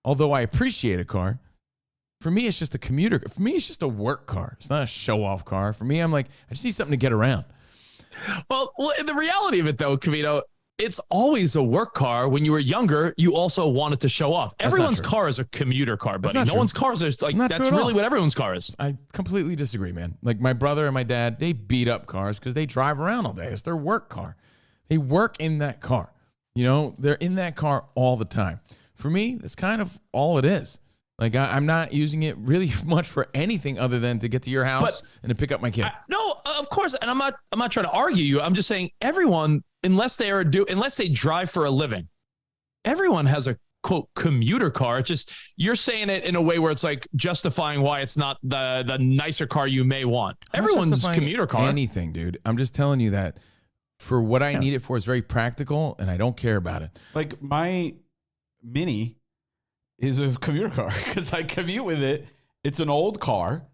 Although I appreciate a car. For me, it's just a commuter. For me, it's just a work car. It's not a show-off car. For me, I'm like, I just need something to get around. Well, the reality of it, though, Covino, it's always a work car. When you were younger, you also wanted to show off. Everyone's car is a commuter car, buddy. No one's cars are like, that's really what everyone's car is. I completely disagree, man. Like my brother and my dad, they beat up cars because they drive around all day. It's their work car. They work in that car. You know, they're in that car all the time. For me, that's kind of all it is. Like I'm not using it really much for anything other than to get to your house and to pick up my kid. No, of course, and I'm not trying to argue you. I'm just saying everyone, unless they drive for a living, everyone has a quote commuter car. It's just you're saying it in a way where it's like justifying why it's not the nicer car you may want. Everyone's commuter car. Anything, dude. I'm just telling you that for what I need it for, it's very practical, and I don't care about it. Like my Mini is a commuter car because I commute with it. It's an old car,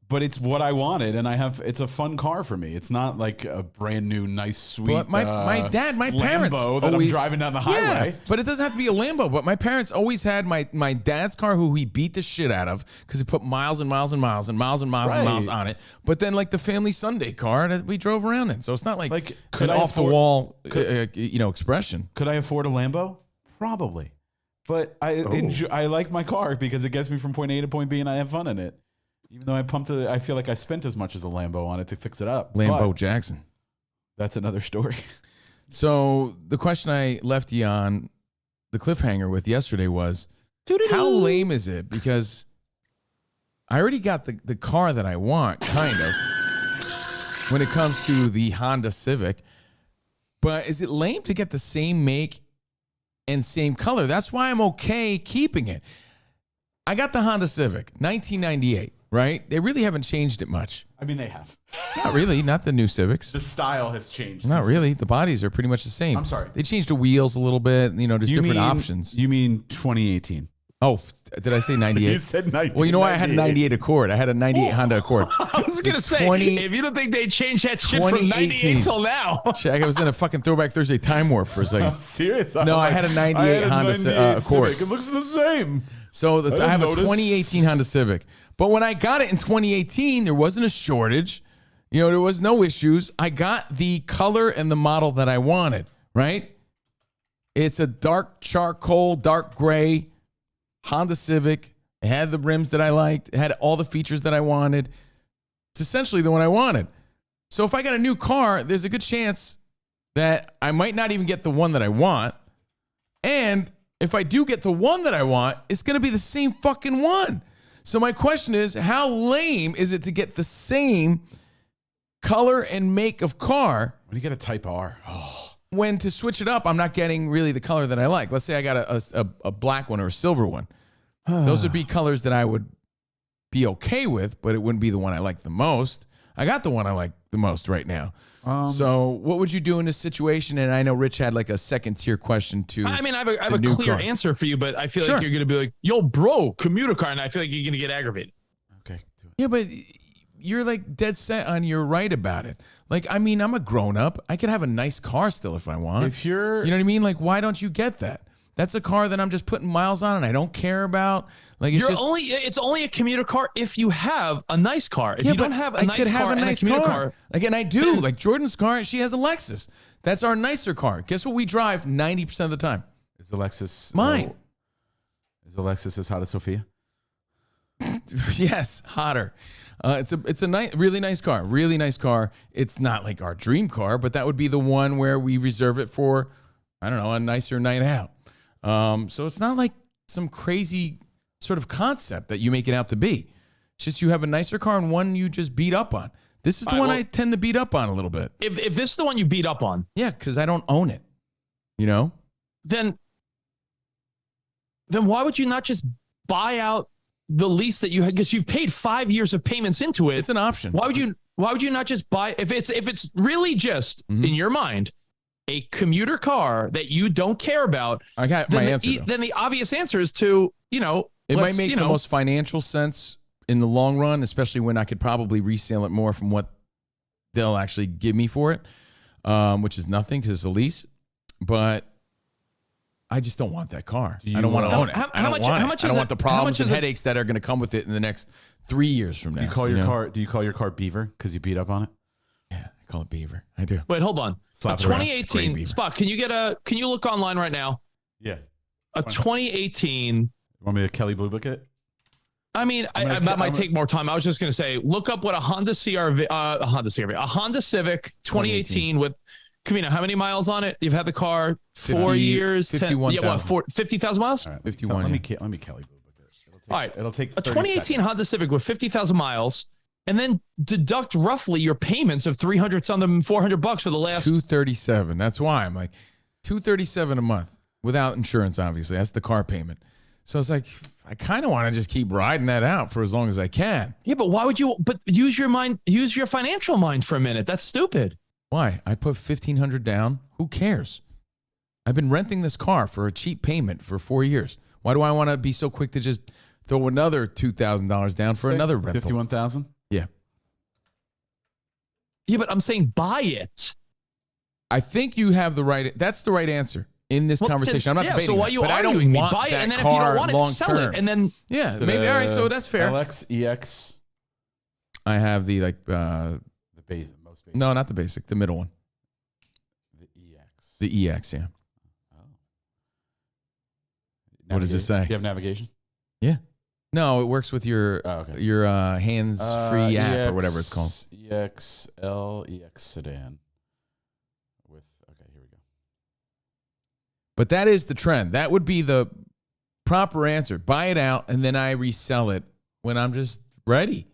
but it's what I wanted, and it's a fun car for me. It's not like a brand new, nice, sweet. But my parents Lambo that I'm driving down the highway. Yeah, but it doesn't have to be a Lambo. But my parents always had my dad's car, who he beat the shit out of because he put miles and miles and miles and miles and miles and miles on it. But then like the family Sunday car that we drove around in, so it's not like an off the wall, expression. Could I afford a Lambo? Probably. But I like my car because it gets me from point A to point B and I have fun in it. Even though I feel like I spent as much as a Lambo on it to fix it up. Lambo Jackson. That's another story. So the question I left you on the cliffhanger with yesterday was, how lame is it? Because I already got the car that I want, kind of, when it comes to the Honda Civic. But is it lame to get the same make and same color? That's why I'm okay keeping it. I got the Honda Civic, 1998, right? They really haven't changed it much. I mean, they have. Not really. Not the new Civics. The style has changed. Not really. The bodies are pretty much the same. I'm sorry. They changed the wheels a little bit. You know, there's different options. You mean 2018? Oh, did I say 98? You said 1998. Well, you know why I had a 98 Accord? I had a 98 Honda Accord. I was going to say, if you don't think they changed that shit from 98 until now. I was in a fucking Throwback Thursday time warp for a second. I'm serious? No, I had a 98 Honda Accord. Civic. It looks the same. So I have a 2018 Honda Civic. But when I got it in 2018, there wasn't a shortage. You know, there was no issues. I got the color and the model that I wanted, right? It's a dark charcoal, dark gray Honda Civic. It had the rims that I liked. It had all the features that I wanted. It's essentially the one I wanted. So if I got a new car, there's a good chance that I might not even get the one that I want. And if I do get the one that I want, it's going to be the same fucking one. So my question is, how lame is it to get the same color and make of car? When you get a Type R. Oh. When to switch it up, I'm not getting really the color that I like. Let's say I got a black one or a silver one. Those would be colors that I would be okay with, but it wouldn't be the one I like the most. I got the one I like the most right now. So what would you do in this situation? And I know Rich had like a second tier question to. I mean, I have a clear answer for you, but I feel like you're going to be like, yo, bro, commuter car. And I feel like you're going to get aggravated. Okay. Yeah, but you're like dead set on you're right about it. Like, I mean, I'm a grown up. I could have a nice car still if I want. If you're, you know what I mean? Like, why don't you get that? That's a car that I'm just putting miles on and I don't care about. Like, it's only a commuter car if you have a nice car. If you don't have a nice car and a commuter car. Like, and I do. Like Jordan's car, she has a Lexus. That's our nicer car. Guess what we drive 90% of the time? Is the Lexus mine? Is the Lexus as hot as Sophia? Yes, hotter. It's a nice, really nice car. Really nice car. It's not like our dream car, but that would be the one where we reserve it for, I don't know, a nicer night out. So it's not like some crazy sort of concept that you make it out to be. It's just you have a nicer car and one you just beat up on. This is the one I tend to beat up on a little bit. If this is the one you beat up on. Yeah, because I don't own it. You know? Then why would you not just buy out the lease that you had? Because you've paid 5 years of payments into it. It's an option. Why would you not just buy if it's really just in your mind a commuter car that you don't care about? I got my answer. Then the obvious answer is to, it might make the most financial sense in the long run, especially when I could probably resell it more from what they'll actually give me for it, which is nothing because it's a lease. But I just don't want that car. I don't want to own it. I don't want the problems and headaches that are going to come with it in the next 3 years from now. Do you call your car Beaver because you beat up on it? Yeah, I call it Beaver. I do. Wait, hold on. A 2018 Spock. Can you look online right now? Yeah. A 2018. You want me to Kelly Blue Book it? I mean, that might take more time. I was just going to say, look up what a Honda CRV, a Honda Civic 2018 with Covino. How many miles on it? You've had the car 4 years, 51,000. 50,000 miles. All right, 51. Let me Kelly Blue Book it. All right, it'll take a 2018 seconds. Honda Civic with 50,000 miles, and then deduct roughly your payments of $300 $400 for the last $237. That's why I'm like $237 a month without insurance. Obviously, that's the car payment. So it's like, I kind of want to just keep riding that out for as long as I can. Yeah, but why would you? But use your financial mind for a minute. That's stupid. Why? I put $1,500 down. Who cares? I've been renting this car for a cheap payment for 4 years. Why do I want to be so quick to just throw another $2,000 down for another rental? 51,000. Yeah. Yeah, but I'm saying buy it. I think you have the right. That's the right answer in this conversation. I'm not debating. So why that, you but I arguing? don't want buy it, that and then if you don't want it, sell term. it, and then maybe. All right, so that's fair. LX, EX. I have the the basic, most basic. No, not the basic. The middle one. The EX. The EX. Yeah. Oh. What does it say? Do you have navigation? Yeah. No, it works with your hands-free app or whatever it's called. EXL, EX sedan. Here we go. But that is the trend. That would be the proper answer. Buy it out, and then I resell it when I'm just ready.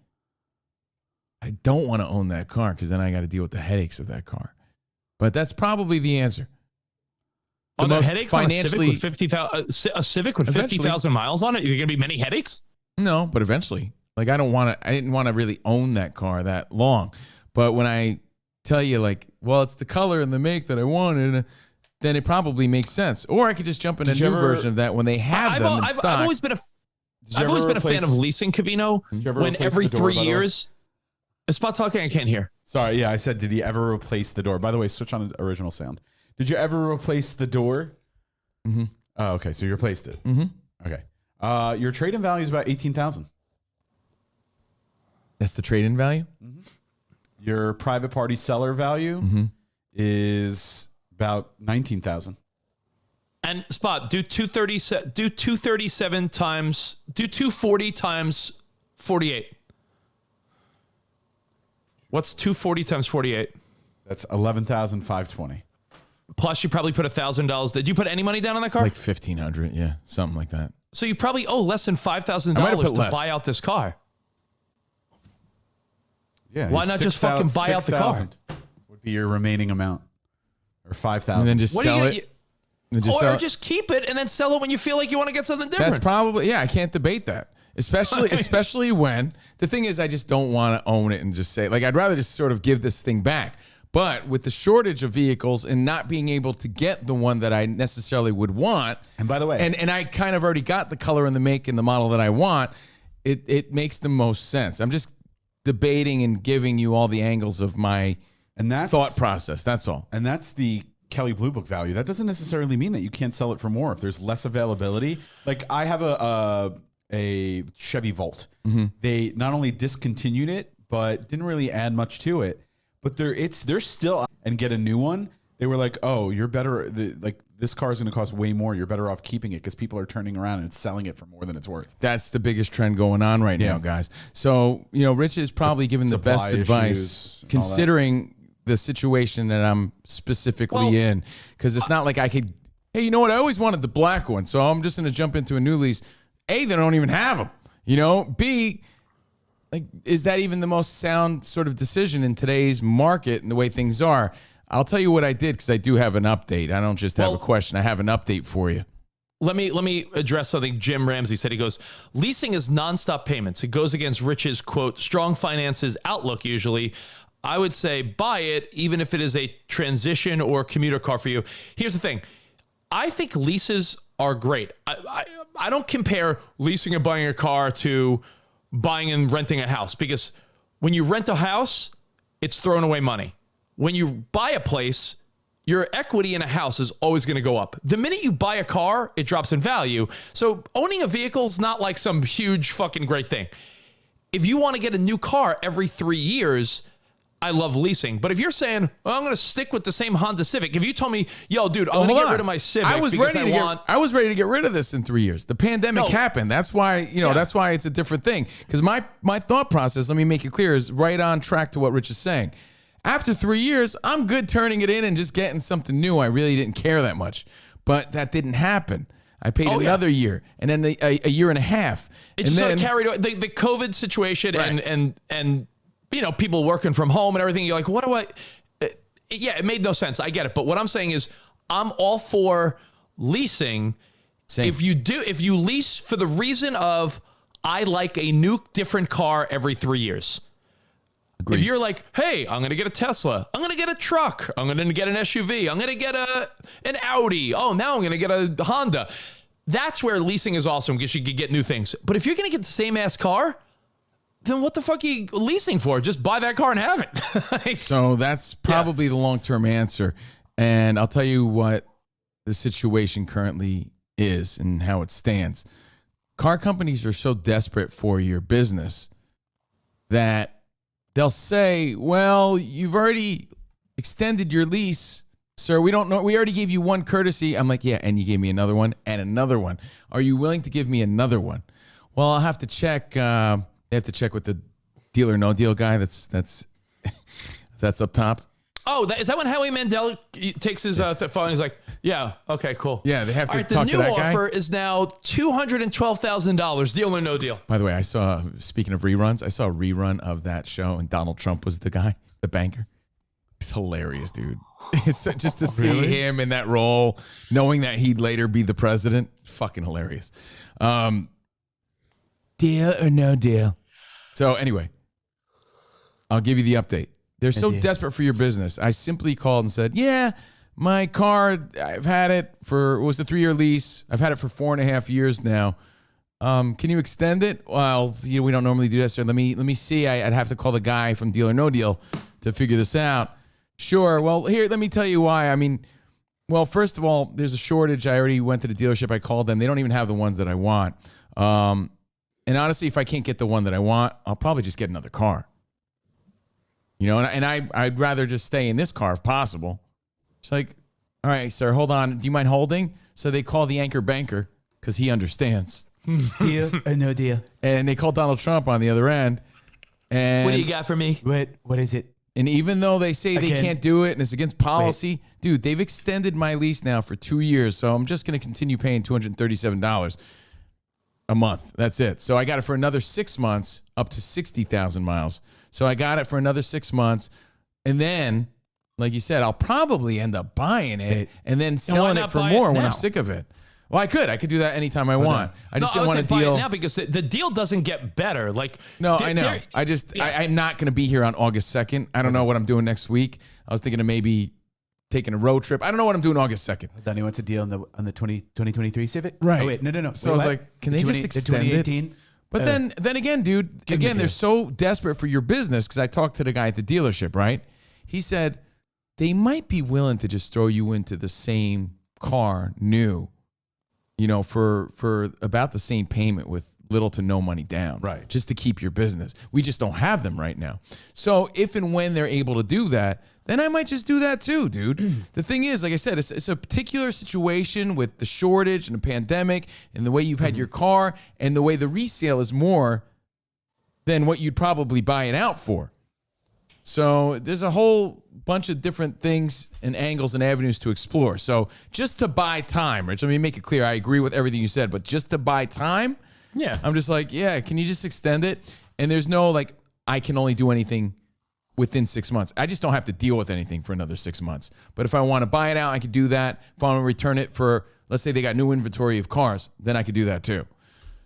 I don't want to own that car because then I got to deal with the headaches of that car. But that's probably the answer. The headaches financially, on a Civic with 50,000 miles on it? You're going to be many headaches? No, but eventually. Like, I didn't want to really own that car that long. But when I tell you, like, well, it's the color and the make that I wanted, then it probably makes sense. Or I could just jump in a new version of that when they have them in stock. I've always been a fan of leasing, Covino. When every 3 years, Spot talking, I can't hear. Sorry, yeah, I said, did he ever replace the door? By the way, switch on the original sound. Did you ever replace the door? Mm-hmm. Oh, okay, so you replaced it. Mm-hmm. Okay. Your trade-in value is about $18,000. That's the trade-in value? Mm-hmm. Your private party seller value is about $19,000. And Spot, do 237 times, do 240 times 48. What's 240 times 48? That's $11,520. Plus, you probably put $1,000. Did you put any money down on that car? Like $1,500, yeah, something like that. So you probably owe less than $5,000 to buy out this car. Yeah. Why not just fucking buy out the car? Would be your remaining amount, or $5,000, and then just sell it. Or just keep it and then sell it when you feel like you want to get something different. That's probably, I can't debate that. Especially when the thing is, I just don't want to own it and just say, like, I'd rather just sort of give this thing back. But with the shortage of vehicles and not being able to get the one that I necessarily would want, and by the way, and I kind of already got the color and the make and the model that I want, it makes the most sense. I'm just debating and giving you all the angles of my thought process. That's all. And that's the Kelley Blue Book value. That doesn't necessarily mean that you can't sell it for more if there's less availability. Like, I have a Chevy Volt. Mm-hmm. They not only discontinued it, but didn't really add much to it. But they're still, and get a new one. They were like, oh, you're better. This car is going to cost way more. You're better off keeping it because people are turning around and selling it for more than it's worth. That's the biggest trend going on right now, guys. So, Rich is probably giving the best advice considering the situation that I'm specifically in. Because it's not like I could, hey, you know what? I always wanted the black one. So I'm just going to jump into a new lease. A, they don't even have them. B, like, is that even the most sound sort of decision in today's market and the way things are? I'll tell you what I did because I do have an update. I don't just have a question. I have an update for you. Let me address something Jim Ramsey said. He goes, leasing is nonstop payments. It goes against Rich's, quote, strong finances outlook usually. I would say buy it, even if it is a transition or commuter car for you. Here's the thing. I think leases are great. I don't compare leasing and buying a car to buying and renting a house, because when you rent a house, it's throwing away money. When you buy a place, your equity in a house is always going to go up. The minute you buy a car, it drops in value. So owning a vehicle is not like some huge fucking great thing. If you want to get a new car every 3 years, I love leasing. But if you're saying, well, I'm going to stick with the same Honda Civic. If you told me, yo, dude, I'm going to get rid of my Civic I was ready to get rid of this in 3 years. The pandemic happened. That's why, that's why it's a different thing. Because my thought process, let me make it clear, is right on track to what Rich is saying. After 3 years, I'm good turning it in and just getting something new. I really didn't care that much. But that didn't happen. I paid another year and then a year and a half. It just sort of carried away. The COVID situation and people working from home and everything. You're like, what do I? It made no sense. I get it. But what I'm saying is, I'm all for leasing. Same. If you lease for the reason of, I like a new, different car every 3 years. Agreed. If you're like, hey, I'm going to get a Tesla. I'm going to get a truck. I'm going to get an SUV. I'm going to get an Audi. Oh, now I'm going to get a Honda. That's where leasing is awesome, because you could get new things. But if you're going to get the same ass car, then what the fuck are you leasing for? Just buy that car and have it. So that's probably the long-term answer. And I'll tell you what the situation currently is and how it stands. Car companies are so desperate for your business that they'll say, well, you've already extended your lease, sir. We don't know. We already gave you one courtesy. I'm like, yeah, and you gave me another one and another one. Are you willing to give me another one? Well, I'll have to check. They have to check with the deal or no deal guy that's up top. Oh, is that when Howie Mandel takes his phone? He's like, "Yeah, okay, cool." Yeah, they have to All right, talk to the new that guy. offer is now $212,000. Deal or no deal? By the way, speaking of reruns, I saw a rerun of that show, and Donald Trump was the guy, the banker. It's hilarious, dude. It's just to see him in that role, knowing that he'd later be the president. Fucking hilarious. Deal or no deal? So anyway, I'll give you the update. They're so desperate for your business. I simply called and said, yeah, my car, I've had it it was a 3-year lease. I've had it for 4.5 years now. Can you extend it? Well, we don't normally do that, sir. Let me see. I'd have to call the guy from Deal or No Deal to figure this out. Sure. Well, here, let me tell you why. I mean, well, first of all, there's a shortage. I already went to the dealership. I called them. They don't even have the ones that I want. And honestly, if I can't get the one that I want, I'll probably just get another car. And I'd rather just stay in this car if possible. It's like, all right, sir, hold on. Do you mind holding? So they call the anchor banker because he understands. Deal or no deal? And they call Donald Trump on the other end. And What do you got for me? What is it? And even though they say they can't do it and it's against policy, dude, they've extended my lease now for 2 years. So I'm just going to continue paying $237 a month. That's it. So I got it for another 6 months, up to 60,000 miles. So I got it for another 6 months. And then, like you said, I'll probably end up buying it and then selling it for more when I'm sick of it. Well, I could do that anytime I want. I just didn't want to deal. Buy it now because the deal doesn't get better. No, I know. I'm not going to be here on August 2nd. I don't know what I'm doing next week. I was thinking of maybe taking a road trip. I don't know what I'm doing August 2nd. Then he wants a deal on the 2023 Civic? Right. Oh, wait, no. So I was like, can they just extend it? 2018? But then again, dude, they're so desperate for your business because I talked to the guy at the dealership, right? He said they might be willing to just throw you into the same car new, for about the same payment with little to no money down. Right. Just to keep your business. We just don't have them right now. So if and when they're able to do that, then I might just do that too, dude. The thing is, like I said, it's a particular situation with the shortage and the pandemic and the way you've had your car and the way the resale is more than what you'd probably buy it out for. So there's a whole bunch of different things and angles and avenues to explore. So just to buy time, Rich, let me make it clear. I agree with everything you said, but just to buy time, I'm just like, can you just extend it? And there's no I can only do anything within 6 months. I just don't have to deal with anything for another 6 months. But if I want to buy it out, I could do that. If I want to return it for, let's say they got new inventory of cars, then I could do that too.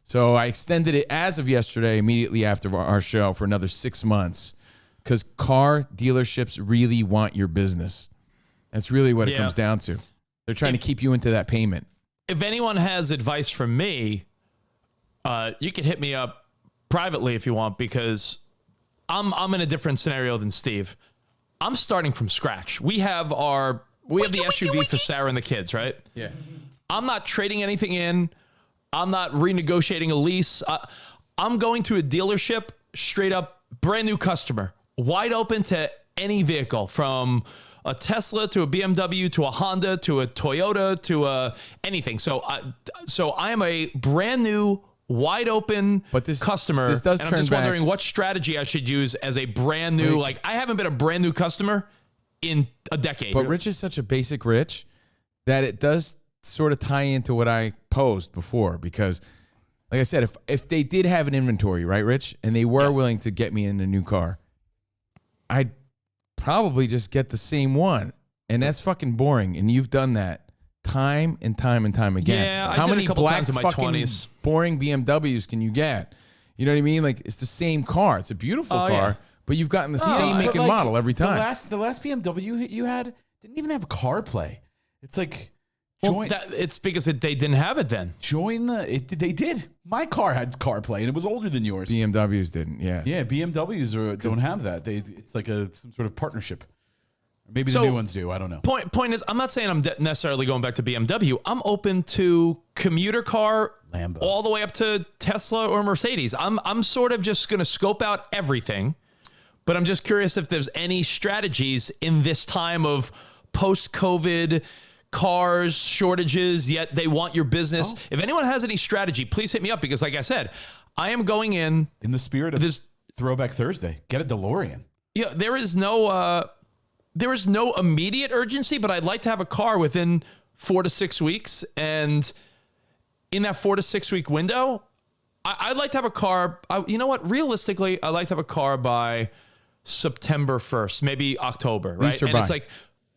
So I extended it as of yesterday, immediately after our show, for another 6 months. Because car dealerships really want your business. That's really what it comes down to. They're trying to keep you into that payment. If anyone has advice from me, you can hit me up privately if you want, because I'm in a different scenario than Steve. I'm starting from scratch. We have the SUV for Sarah and the kids, right? Yeah. I'm not trading anything in. I'm not renegotiating a lease. I'm going to a dealership, straight up, brand new customer. Wide open to any vehicle, from a Tesla to a BMW to a Honda to a Toyota to anything. So I am a brand new, wide open customer. This does and turn I'm just back. wondering what strategy I should use as a brand new. I haven't been a brand new customer in a decade. But Rich is such a basic Rich that it does sort of tie into what I posed before, because like I said, if they did have an inventory, right, Rich, and they were willing to get me in a new car, I'd probably just get the same one. And that's fucking boring. And you've done that time and time and time again. Yeah, How I did many a couple black times in my fucking 20s. boring BMWs can you get? You know what I mean? It's the same car. It's a beautiful car, but you've gotten the same make and model every time. The last BMW you had didn't even have CarPlay. It's like... it's because they didn't have it then. They did. My car had CarPlay, and it was older than yours. BMWs didn't, yeah. Yeah, BMWs don't have that. It's like some sort of partnership. Maybe the new ones do. I don't know. Point is, I'm not saying I'm necessarily going back to BMW. I'm open to commuter car, Lambo, all the way up to Tesla or Mercedes. I'm sort of just going to scope out everything, but I'm just curious if there's any strategies in this time of post-COVID cars, shortages, yet they want your business. If anyone has any strategy, please hit me up, because like I said, I am going in the spirit of this Throwback Thursday. Get a DeLorean. Yeah, there is no there is no immediate urgency, but I'd like to have a car within 4 to 6 weeks. And in that 4 to 6 week window, I'd like to have a car. You know what? Realistically, I'd like to have a car by September 1st, maybe October, right? Lease or and buy? it's like,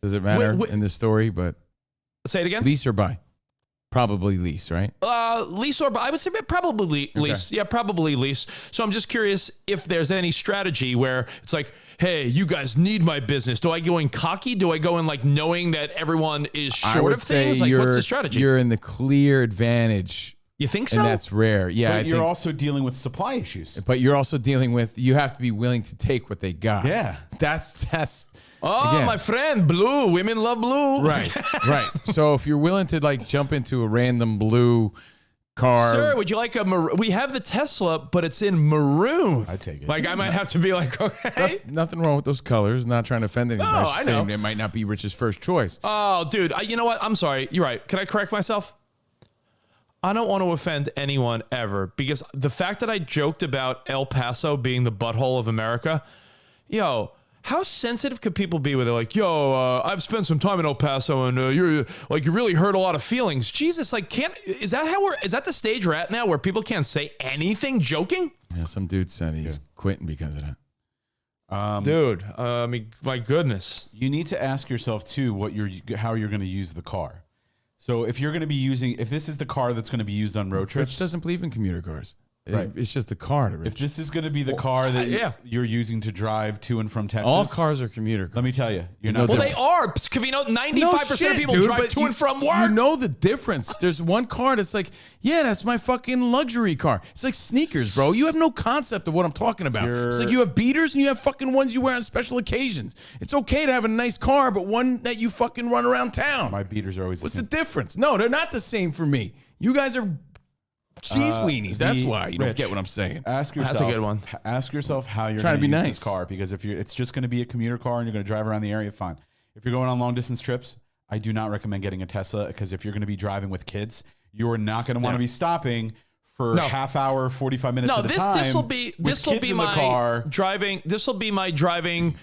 Does it matter in this story? But say it again. Lease or buy? Probably lease, right? Lease or buy? I would say probably lease. Okay. Yeah, probably lease. So I'm just curious if there's any strategy where it's like, hey, you guys need my business. Do I go in cocky? Do I go in like knowing that everyone is I short would of things? say Like, what's the strategy? You're in the clear advantage. You think so? And that's rare. Yeah, But I you're think, also dealing with supply issues. but you're also dealing with, you have to be willing to take what they got. Yeah. That's Oh, again. my friend, blue. Women love blue. Right, right. So if you're willing to like jump into a random blue car, Sir, would you like a maroon? We have the Tesla, but it's in maroon. I take it. Like, I might have to be like, okay. nothing wrong with those colors. Not trying to offend anybody. No, Just I saying know. It might not be Rich's first choice. Oh, dude, you know what? I'm sorry. You're right. Can I correct myself? I don't want to offend anyone ever, because the fact that I joked about El Paso being the butthole of America, yo, how sensitive could people be where they're like, yo, I've spent some time in El Paso and you're like, you really hurt a lot of feelings. Jesus, like, is that the stage we're at now where people can't say anything joking? Yeah, some dude said he's quitting because of that. Dude, I mean, my goodness. You need to ask yourself too how you're going to use the car. So if you're going to be if this is the car that's going to be used on road trips, Rich doesn't believe in commuter cars. Right. It's just a car to Rich. if this is going to be the car that you're using to drive to and from Texas, All cars are commuter cars. let me tell you, you're There's not. no Well, they are. Covino, 95% of people drive to and from work. You know the difference. There's one car that's like, yeah, that's my fucking luxury car. It's like sneakers, bro. You have no concept of what I'm talking about. It's like you have beaters and you have fucking ones you wear on special occasions. It's okay to have a nice car, but one that you fucking run around town. My beaters are always the What's same. the difference? No, they're not the same for me. You guys are cheese weenies. That's why you don't Rich, get what I'm saying. Ask yourself. That's a good one. Ask yourself how you're Trying going to to be use nice. this car, because if it's just going to be a commuter car and you're going to drive around the area, fine. If you're going on long distance trips, I do not recommend getting a Tesla, because if you're going to be driving with kids, you are not going to want to be stopping for half hour, 45 minutes at a time. This will be my car. driving. This will be my driving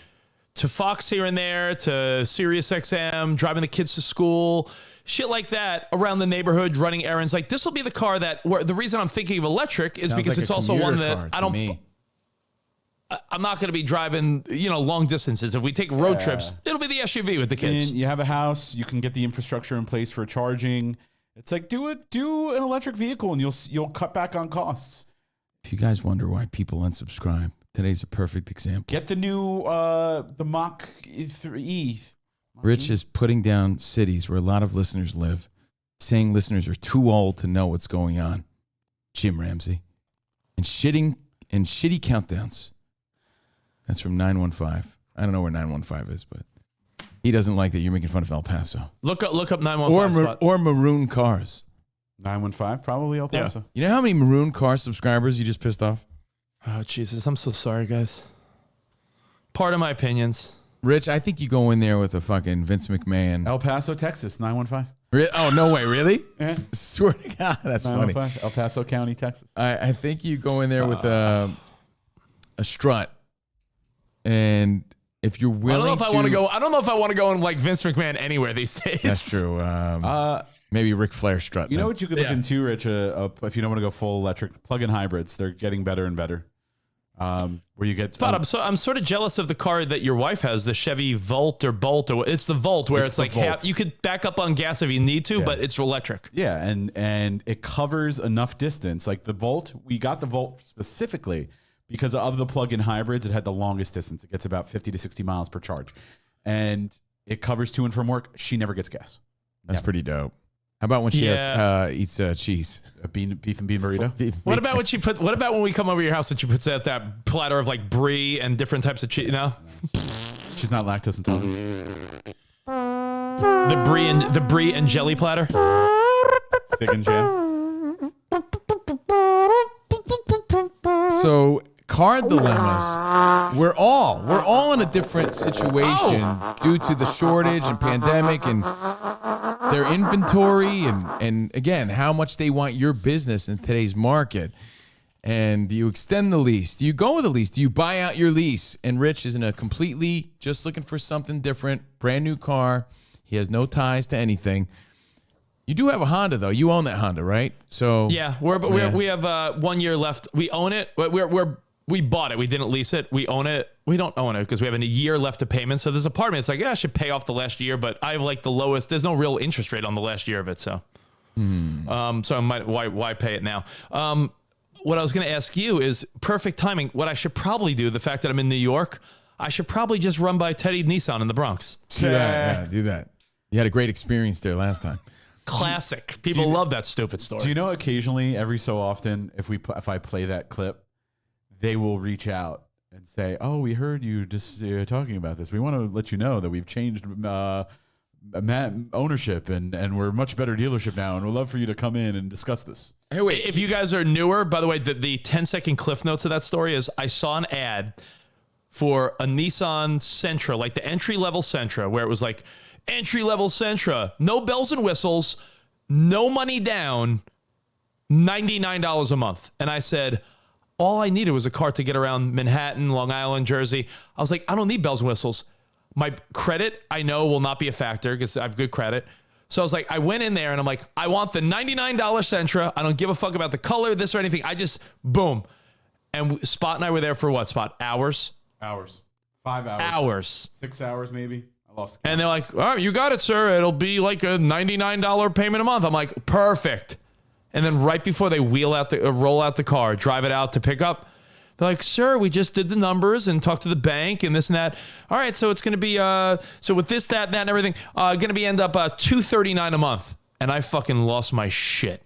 to Fox here and there, to Sirius XM, driving the kids to school, shit like that, around the neighborhood, running errands. Like, this will be the car the reason I'm thinking of electric is Sounds because like it's a also commuter one that car I to me. I'm not going to be driving, long distances. If we take road trips, it'll be the SUV with the kids. And you have a house, you can get the infrastructure in place for charging. It's like do an electric vehicle and you'll cut back on costs. If you guys wonder why people unsubscribe, today's a perfect example. Get the new the Mach 3. Rich is putting down cities where a lot of listeners live, saying listeners are too old to know what's going on. Jim Ramsey. And shitty countdowns. That's from 915. I don't know where 915 is, but he doesn't like that you're making fun of El Paso. Look up 915. Or maroon cars. 915, probably El Paso. You know how many maroon car subscribers you just pissed off? Oh, Jesus. I'm so sorry, guys. Pardon my opinions. Rich, I think you go in there with a fucking Vince McMahon. El Paso, Texas, 915. Oh, no way, really? Yeah. Swear to God, that's funny. 915, El Paso County, Texas. I think you go in there with a strut, and if you're willing, I don't know if I want to go in like Vince McMahon anywhere these days. That's true. Maybe Ric Flair strut. You then. know what you could look into, Rich? If you don't want to go full electric, plug-in hybrids. They're getting better and better. Where you get Spot. I'm sort of jealous of the car that your wife has, the Chevy Volt or Bolt, or it's the Volt, where it's like half, you could back up on gas if you need to, but it's electric. Yeah, and it covers enough distance. Like the Volt, we got the Volt specifically because of the plug-in hybrids. It had the longest distance. It gets about 50 to 60 miles per charge, and it covers to and from work. She never gets gas. That's pretty dope. How about when she eats cheese? A beef and bean burrito. What about when What about when we come over to your house and she puts out that platter of like brie and different types of cheese? You know, she's not lactose intolerant. The brie and jelly platter. Fig and jam. So car dilemmas. We're all in a different situation due to the shortage and pandemic and their inventory and again how much they want your business in today's market. And do you extend the lease? Do you go with a lease? Do you buy out your lease? And Rich is in a completely just looking for something different, brand new car. He has no ties to anything. You do have a Honda though. You own that Honda, right? So yeah, we have 1 year left. We own it. We bought it. We didn't lease it. We own it. We don't own it because we have a year left of payment. So there's a part of me. It's like, yeah, I should pay off the last year, but I have like the lowest. There's no real interest rate on the last year of it. So, so I might why pay it now? What I was going to ask you is perfect timing. What I should probably do, the fact that I'm in New York, I should probably just run by Teddy Nissan in the Bronx. Do that. Yeah, do that. You had a great experience there last time. Classic. People love that stupid story. Do you know occasionally, every so often, if I play that clip, they will reach out and say, "Oh, we heard you just talking about this. We want to let you know that we've changed ownership and we're a much better dealership now, and we'd love for you to come in and discuss this." Hey, wait, if you guys are newer, by the way, the 10-second cliff notes of that story is I saw an ad for a Nissan Sentra, like the entry-level Sentra, where it was like, entry-level Sentra, no bells and whistles, no money down, $99 a month. And I said, all I needed was a car to get around Manhattan, Long Island, Jersey. I was like, I don't need bells and whistles. My credit, I know, will not be a factor because I have good credit. So I was like, I went in there and I'm like, I want the $99 Sentra. I don't give a fuck about the color, this or anything. I just, boom. And Spot and I were there for what, Spot? Hours? 5 hours. 6 hours, maybe. I lost count. And they're like, all right, you got it, sir. It'll be like a $99 payment a month. I'm like, perfect. And then right before they roll out the car, drive it out to pick up, they're like, sir, we just did the numbers and talked to the bank and this and that. All right, so it's going to be, so with this, that, and everything, going to be end up $239 a month. And I fucking lost my shit.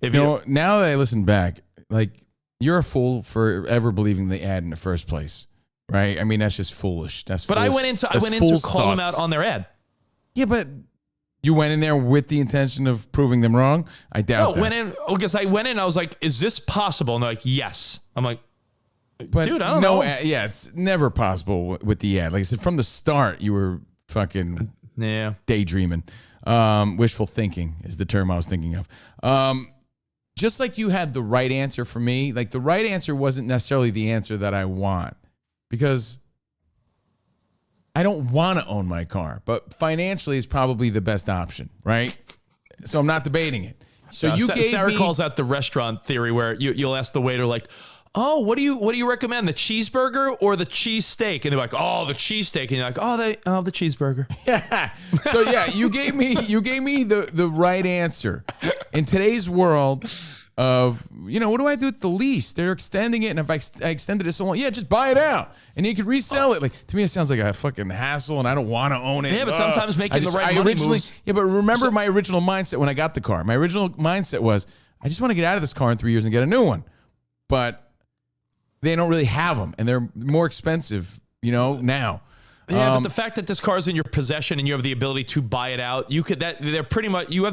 Now that I listen back, like, you're a fool for ever believing the ad in the first place, right? I mean, that's just foolish. But I went in to call them out on their ad. Yeah, but you went in there with the intention of proving them wrong? I doubt that. Because I went in, I was like, is this possible? And they're like, yes. I'm like, but dude, I don't know. Yeah, it's never possible with the ad. Like I said, from the start, you were fucking daydreaming. Wishful thinking is the term I was thinking of. Just like you had the right answer for me, like the right answer wasn't necessarily the answer that I want, because I don't want to own my car, but financially is probably the best option, right? So I'm not debating it. So Sarah calls that the restaurant theory, where you'll ask the waiter, like, oh, what do you recommend, the cheeseburger or the cheese steak? And they're like, oh, the cheese steak. And you're like, the cheeseburger. Yeah. So yeah, you gave me the right answer. In today's world of, what do I do with the lease? They're extending it, and if I extended it so long, just buy it out, and you could resell it. Like, to me, it sounds like a fucking hassle, and I don't want to own it. Yeah, but sometimes making the right money moves. Yeah, but remember my original mindset when I got the car. My original mindset was, I just want to get out of this car in 3 years and get a new one. But they don't really have them, and they're more expensive, now. Yeah, but the fact that this car is in your possession and you have the ability to buy it out, you have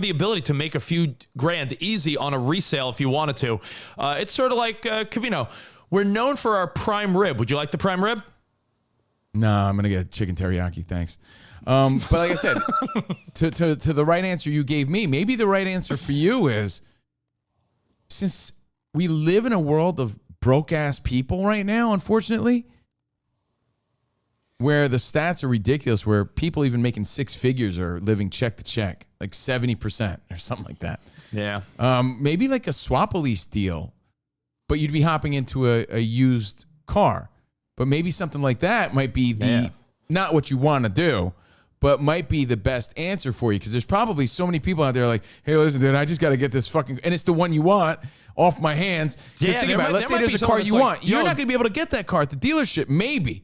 the ability to make a few grand easy on a resale if you wanted to. It's sort of like Covino. We're known for our prime rib. Would you like the prime rib? No, I'm gonna get chicken teriyaki, thanks. But like I said, to the right answer you gave me, maybe the right answer for you is, since we live in a world of broke ass people right now, unfortunately, where the stats are ridiculous, where people even making six figures are living check to check, like 70% or something like that. Yeah. Maybe like a swap a lease deal, but you'd be hopping into a used car. But maybe something like that might be not what you want to do, but might be the best answer for you, because there's probably so many people out there like, hey, listen, dude, I just got to get this fucking, and it's the one you want off my hands. Just think about it. Let's say there's a car you want. You're not going to be able to get that car at the dealership, maybe.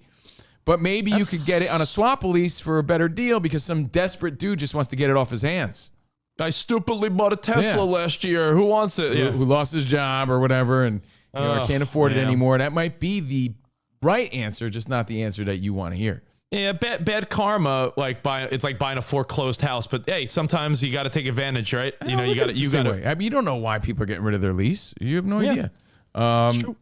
But maybe you could get it on a swap lease for a better deal because some desperate dude just wants to get it off his hands. I stupidly bought a Tesla last year. Who wants it? Who lost his job or whatever and can't afford it anymore. That might be the right answer, just not the answer that you want to hear. Yeah, bad karma. It's like buying a foreclosed house. But hey, sometimes you got to take advantage, right? You got to. I mean, you don't know why people are getting rid of their lease. You have no idea. It's true.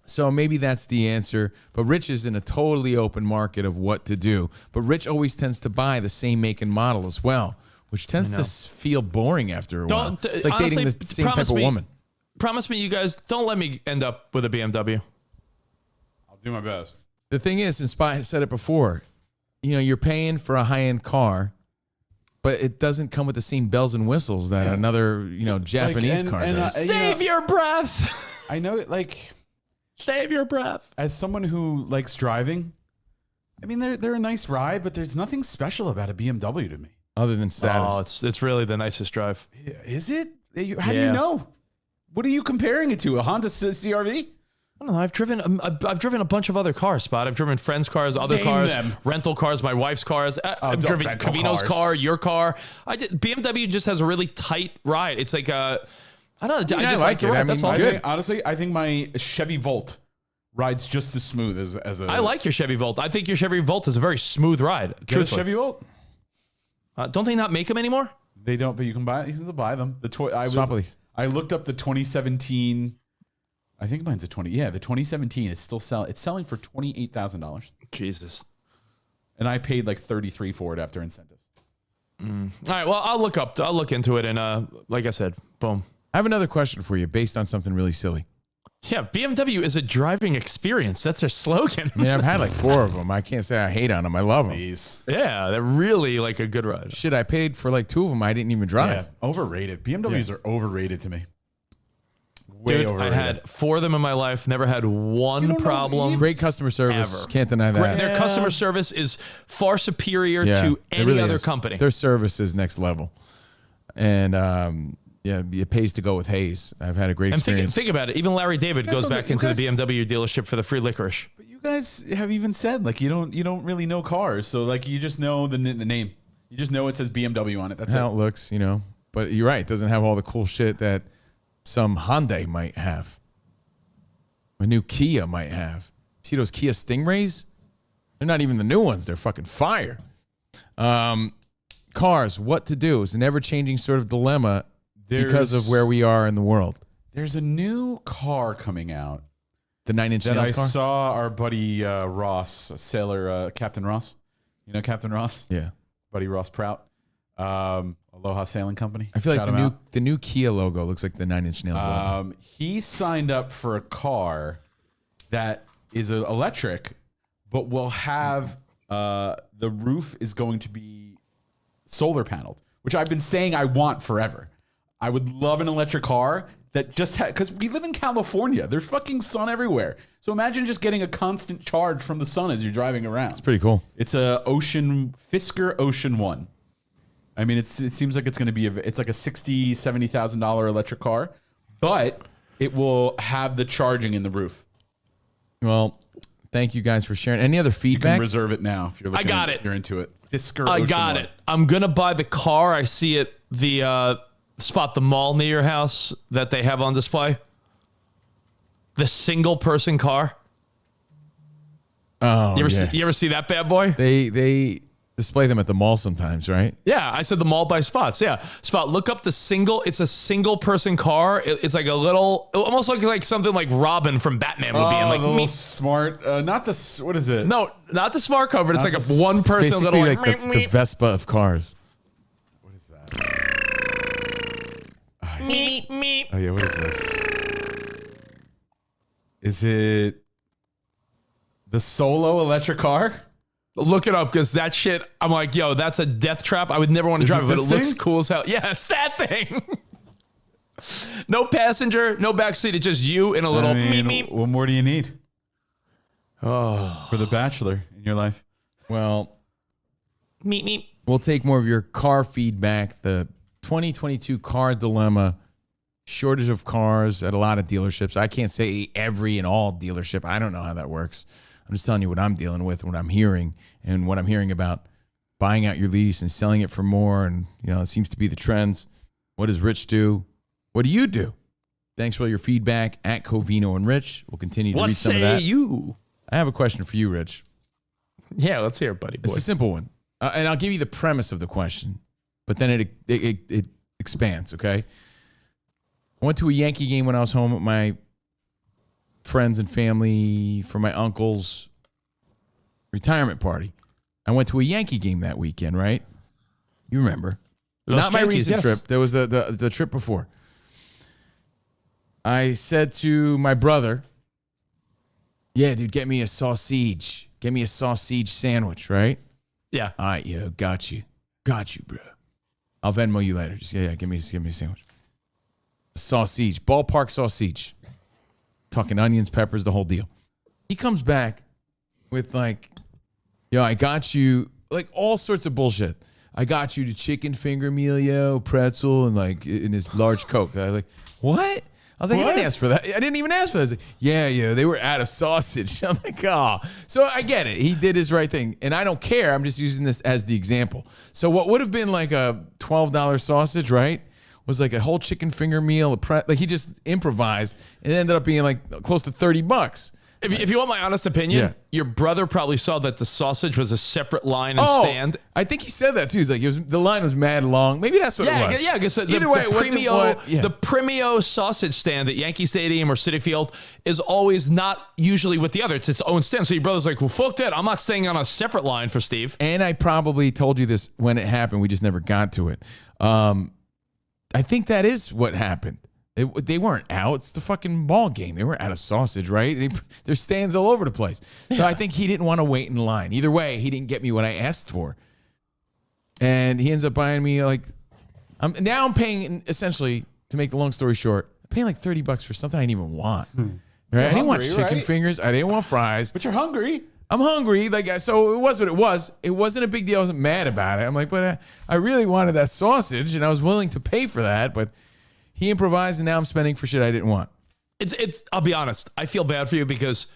So maybe that's the answer. But Rich is in a totally open market of what to do. But Rich always tends to buy the same make and model as well, which tends to feel boring after a while. It's like dating the same type of woman. promise me you guys don't let me end up with a BMW. I'll do my best. The thing is, and Spot has said it before, you know, you're paying for a high-end car, but it doesn't come with the same bells and whistles that another, you know, Japanese car does. Save your breath. I know it, like, save your breath. As someone who likes driving, I mean, they're a nice ride, but there's nothing special about a BMW to me. Other than status. Oh, it's really the nicest drive. Is it? How do you know? What are you comparing it to? A Honda CR-V? I don't know. I've driven a bunch of other cars, Spot. I've driven friends' cars, other Name cars, them. rental cars, my wife's cars. I've driven Covino's car, your car. BMW just has a really tight ride. It's like I don't know. I just like it. That's all. Honestly, I think my Chevy Volt rides just as smooth as a. I like your Chevy Volt. I think your Chevy Volt is a very smooth ride. Get a Chevy Volt? Don't they not make them anymore? They don't, but you can buy them. I looked up the 2017. I think mine's a 20. Yeah, the 2017 is still selling. It's selling for $28,000. Jesus. And I paid like $33,000 for it after incentives. All right. Well, I'll look into it, and like I said, boom. I have another question for you based on something really silly. Yeah, BMW is a driving experience. That's their slogan. I mean, I've had like 4 of them. I can't say I hate on them. I love them. Yeah, they're really like a good ride. Shit, I paid for like 2 of them. I didn't even drive. Yeah, overrated. BMWs are overrated to me. Way Dude, overrated. I had 4 of them in my life. Never had one problem. Great customer service. Ever. Can't deny that. Their customer service is far superior Yeah, to it any really other is. company. Their service is next level. And yeah, it pays to go with Hayes. I've had a great And experience. think about it. Even Larry David Guys, goes look, back you into guys- the BMW dealership for the free licorice. But you guys have even said like you don't really know cars, so like you just know the name. You just know it says BMW on it. That's how it. it looks, you know. But you're right. It doesn't have all the cool shit that some Hyundai might have. A new Kia might have. See those Kia Stingrays? They're not even the new ones. They're fucking fire. Cars, what to do? It's an ever-changing sort of dilemma because of where we are in the world. There's a new car coming out. The 9-inch that nails I car? saw our buddy Ross, sailor Captain Ross. You know Captain Ross? Yeah. Buddy Ross Prout. Aloha Sailing Company. I feel like Shout him out. the new Kia logo looks like the 9-inch nails logo. He signed up for a car that is electric, but will have the roof is going to be solar paneled, which I've been saying I want forever. I would love an electric car that just had, because we live in California. There's fucking sun everywhere. So imagine just getting a constant charge from the sun as you're driving around. It's pretty cool. It's a Fisker Ocean 1. I mean, it seems like it's going to be it's like a $60,000, $70,000 electric car, but it will have the charging in the roof. Well, thank you guys for sharing. Any other You feedback? can reserve it now if you're looking. I got it. You're into it. Fisker I Ocean got 1. it. I'm gonna buy the car. I see it. The spot, the mall near your house that they have on display. The single person car. Oh, you ever see that bad boy? They display them at the mall sometimes, right? Yeah, I said the mall by Spots. Yeah, Spot. Look up the single. It's a single person car. It's like a little, almost like something like Robin from Batman would be in. Like the little smart, not the, what is it? No, not the smart car, but it's Not like the a one person Basically little like the Vespa of cars. What is that? Oh yeah, what is this? Is it the Solo electric car? Look it up because that shit, I'm like, yo, that's a death trap. I would never want to drive it, but it looks cool as hell. Yes, that thing. No passenger, no backseat. It's just you in a little meep, meep. What more do you need? Oh, for the bachelor in your life? Well, meep, meep. We'll take more of your car feedback. The 2022 car dilemma. Shortage of cars at a lot of dealerships. I can't say every and all dealership. I don't know how that works. I'm just telling you what I'm dealing with, what I'm hearing, and what I'm hearing about buying out your lease and selling it for more. And, you know, it seems to be the trends. What does Rich do? What do you do? Thanks for all your feedback at Covino and Rich. We'll continue to read some of that. What say you? I have a question for you, Rich. Yeah, let's hear it, buddy boy. It's a simple one. And I'll give you the premise of the question, but then it expands, okay? I went to a Yankee game when I was home with my friends and family for my uncle's retirement party. I went to a Yankee game that weekend, right? You remember. Los Not my Yankees, recent yes. trip. There was the trip before. I said to my brother, yeah, dude, get me a sausage. Get me a sausage sandwich, right? Yeah. All right, yo, got you. Got you, bro. I'll Venmo you later. Just give me a sandwich. Sausage, ballpark sausage. Talking onions, peppers, the whole deal. He comes back with like, yo, I got you, like all sorts of bullshit. I got you the chicken finger meal, yo, pretzel, and like in this large Coke. I was like, what? I was like, I didn't ask for that. I didn't even ask for that. I was like, yeah, they were out of sausage. I'm like, oh. So I get it. He did his right thing. And I don't care. I'm just using this as the example. So what would have been like a $12 sausage, right? Was like a whole chicken finger meal. Like he just improvised and it ended up being like close to $30. If you want my honest opinion, your brother probably saw that the sausage was a separate line and stand. I think he said that too. He's like, the line was mad long. Maybe that's what it was. Yeah, because Either way, it wasn't the Premio sausage stand at Yankee Stadium or Citi Field is always not usually with the other. It's its own stand. So your brother's like, well, fuck that. I'm not staying on a separate line for Steve. And I probably told you this when it happened. We just never got to it. I think that is what happened. They weren't out. It's the fucking ball game. They weren't out of sausage, right? There's stands all over the place. So I think he didn't want to wait in line. Either way, he didn't get me what I asked for. And he ends up buying me like, I'm paying, essentially, to make the long story short, I'm paying like $30 for something I didn't even want. Right? I didn't want chicken fingers. I didn't want fries. But you're hungry. I'm hungry. So it was what it was. It wasn't a big deal. I wasn't mad about it. I'm like, but I really wanted that sausage and I was willing to pay for that, but he improvised, and now I'm spending for shit I didn't want. It's. I'll be honest. I feel bad for you because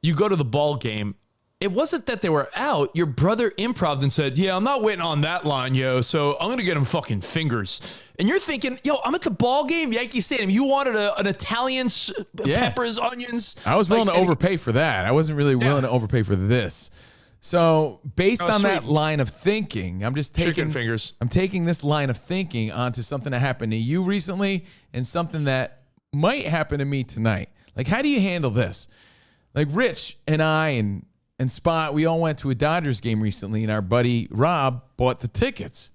you go to the ball game. It wasn't that they were out. Your brother improv'd and said, yeah, I'm not waiting on that line, yo, so I'm going to get him fucking fingers. And you're thinking, yo, I'm at the ball game, Yankee Stadium. You wanted an Italian peppers, onions. I was willing to overpay for that. I wasn't really willing to overpay for this. So based on that line of thinking, I'm just taking chicken fingers. I'm taking this line of thinking onto something that happened to you recently and something that might happen to me tonight. Like, how do you handle this? Like Rich and I and Spot, we all went to a Dodgers game recently, and our buddy Rob bought the tickets.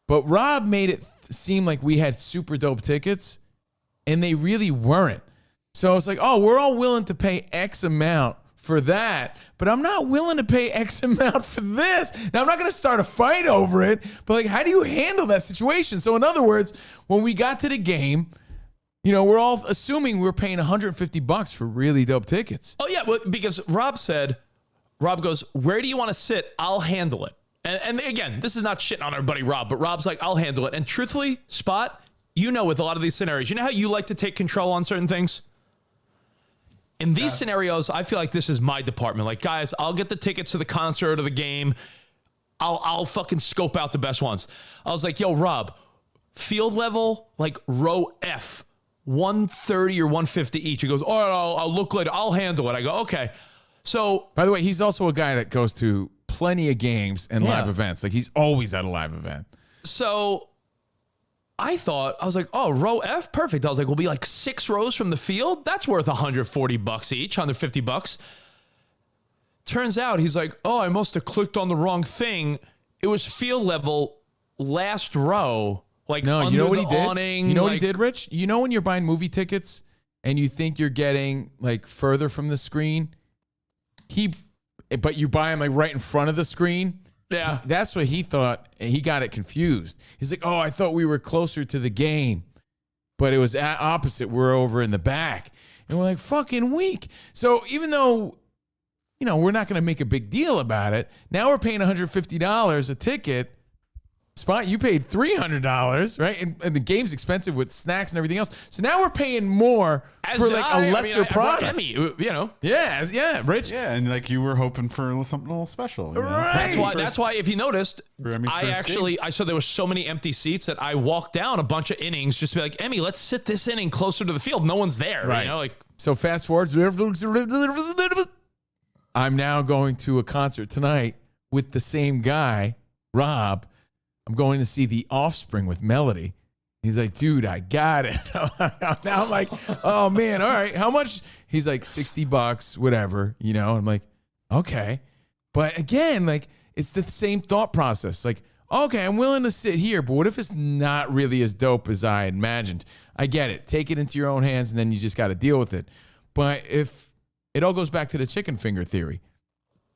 But Rob made it seem like we had super dope tickets, and they really weren't. So it's like, oh, we're all willing to pay X amount for that, but I'm not willing to pay X amount for this. Now, I'm not going to start a fight over it, but like, how do you handle that situation? So in other words, when we got to the game, we're all assuming we're paying $150 for really dope tickets. Oh, yeah, well, because Rob goes, where do you want to sit? I'll handle it. And again, this is not shitting on our buddy Rob, but Rob's like, I'll handle it. And truthfully, Spot, with a lot of these scenarios, you know how you like to take control on certain things? In these scenarios, I feel like this is my department. Like, guys, I'll get the tickets to the concert or the game. I'll fucking scope out the best ones. I was like, yo, Rob, field level, like row F, 130 or 150 each. He goes, all right, I'll look later. I'll handle it. I go, okay. So, by the way, he's also a guy that goes to plenty of games and live events. Like, he's always at a live event. So I was like, oh, row F, perfect. I was like, we'll be like 6 rows from the field. That's worth $140 each, $150. Turns out he's like, oh, I must have clicked on the wrong thing. It was field level, last row, like no, under you know what the he did? awning. You know what he did, Rich? You know when you're buying movie tickets and you think you're getting like further from the screen, but you buy them like right in front of the screen. Yeah. That's what he thought. He got it confused. He's like, oh, I thought we were closer to the game, but it was opposite. We're over in the back. And we're like, fucking weak. So even though, we're not going to make a big deal about it, now we're paying $150 a ticket. Spot, you paid $300, right? And the game's expensive with snacks and everything else. So now we're paying more for like a lesser product. Emmy, Yeah, Rich. Yeah, and like you were hoping for something a little special. Right. That's why if you noticed, I saw there were so many empty seats that I walked down a bunch of innings just to be like, Emmy, let's sit this inning closer to the field. No one's there. Right. So fast forward. I'm now going to a concert tonight with the same guy, Rob. I'm going to see The Offspring with Melody. He's like, dude, I got it. Now I'm like, oh man, all right, how much? He's like, $60, whatever, I'm like, okay. But again, like, it's the same thought process. Like, Okay, I'm willing to sit here, but what if it's not really as dope as I imagined? I get it. Take it into your own hands, and then you just got to deal with it. But if it all goes back to the chicken finger theory,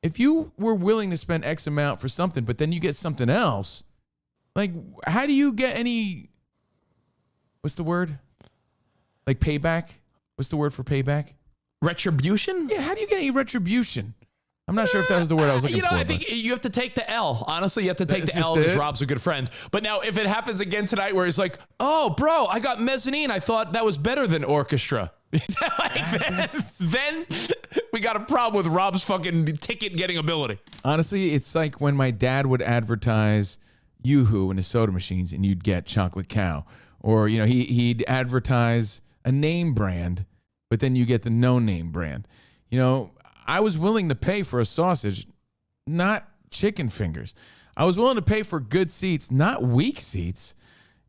if you were willing to spend X amount for something, but then you get something else, like, how do you get any, what's the word? Like payback? What's the word for payback? Retribution? Yeah, how do you get any retribution? I'm not sure if that was the word I was looking for. I think you have to take the L. Honestly, you have to take the L because Rob's a good friend. But now, if it happens again tonight where he's like, oh, bro, I got mezzanine. I thought that was better than orchestra. Then we got a problem with Rob's fucking ticket getting ability. Honestly, it's like when my dad would advertise Yoo-Hoo in his soda machines and you'd get Chocolate Cow. Or, you know, he'd advertise a name brand, but then you get the no-name brand. You know, I was willing to pay for a sausage, not chicken fingers. I was willing to pay for good seats, not weak seats,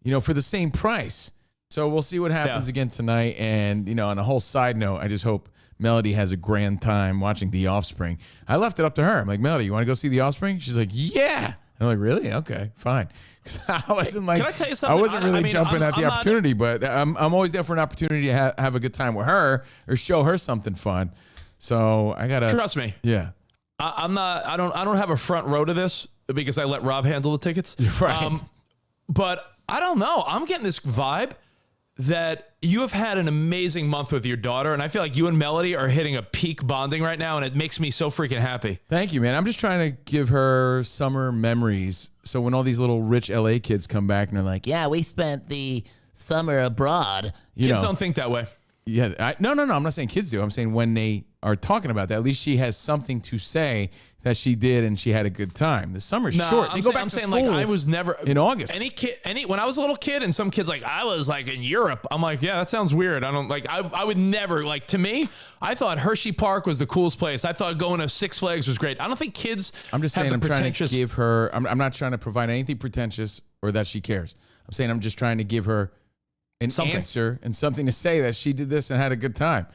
you know, for the same price. So we'll see what happens again tonight. And, you know, on a whole side note, I just hope Melody has a grand time watching The Offspring. I left it up to her. I'm like, Melody, you want to go see The Offspring? She's like, yeah. And I'm like, really? Okay, fine. I wasn't like, can I tell you something? I wasn't really jumping at the opportunity, but I'm always there for an opportunity to have a good time with her or show her something fun. So I gotta trust me. Yeah, I'm not. I don't have a front row to this because I let Rob handle the tickets. Right. But I don't know. I'm getting this vibe that you have had an amazing month with your daughter, and I feel like you and Melody are hitting a peak bonding right now, and it makes me so freaking happy. Thank you, man. I'm just trying to give her summer memories. So when all these little rich LA kids come back and they're like, "Yeah, we spent the summer abroad," Kids don't think that way. Yeah, no. I'm not saying kids do. I'm saying when they are talking about that, at least she has something to say that she did and she had a good time. The summer's short. They go back to school like I was never in August. When I was a little kid and some kids like I was like in Europe. I'm like, yeah, that sounds weird. I don't like. I would never like. To me, I thought Hershey Park was the coolest place. I thought going to Six Flags was great. I don't think kids. I'm just saying. I'm trying to give her. I'm not trying to provide anything pretentious or that she cares. I'm saying I'm just trying to give her an answer and something to say that she did this and had a good time.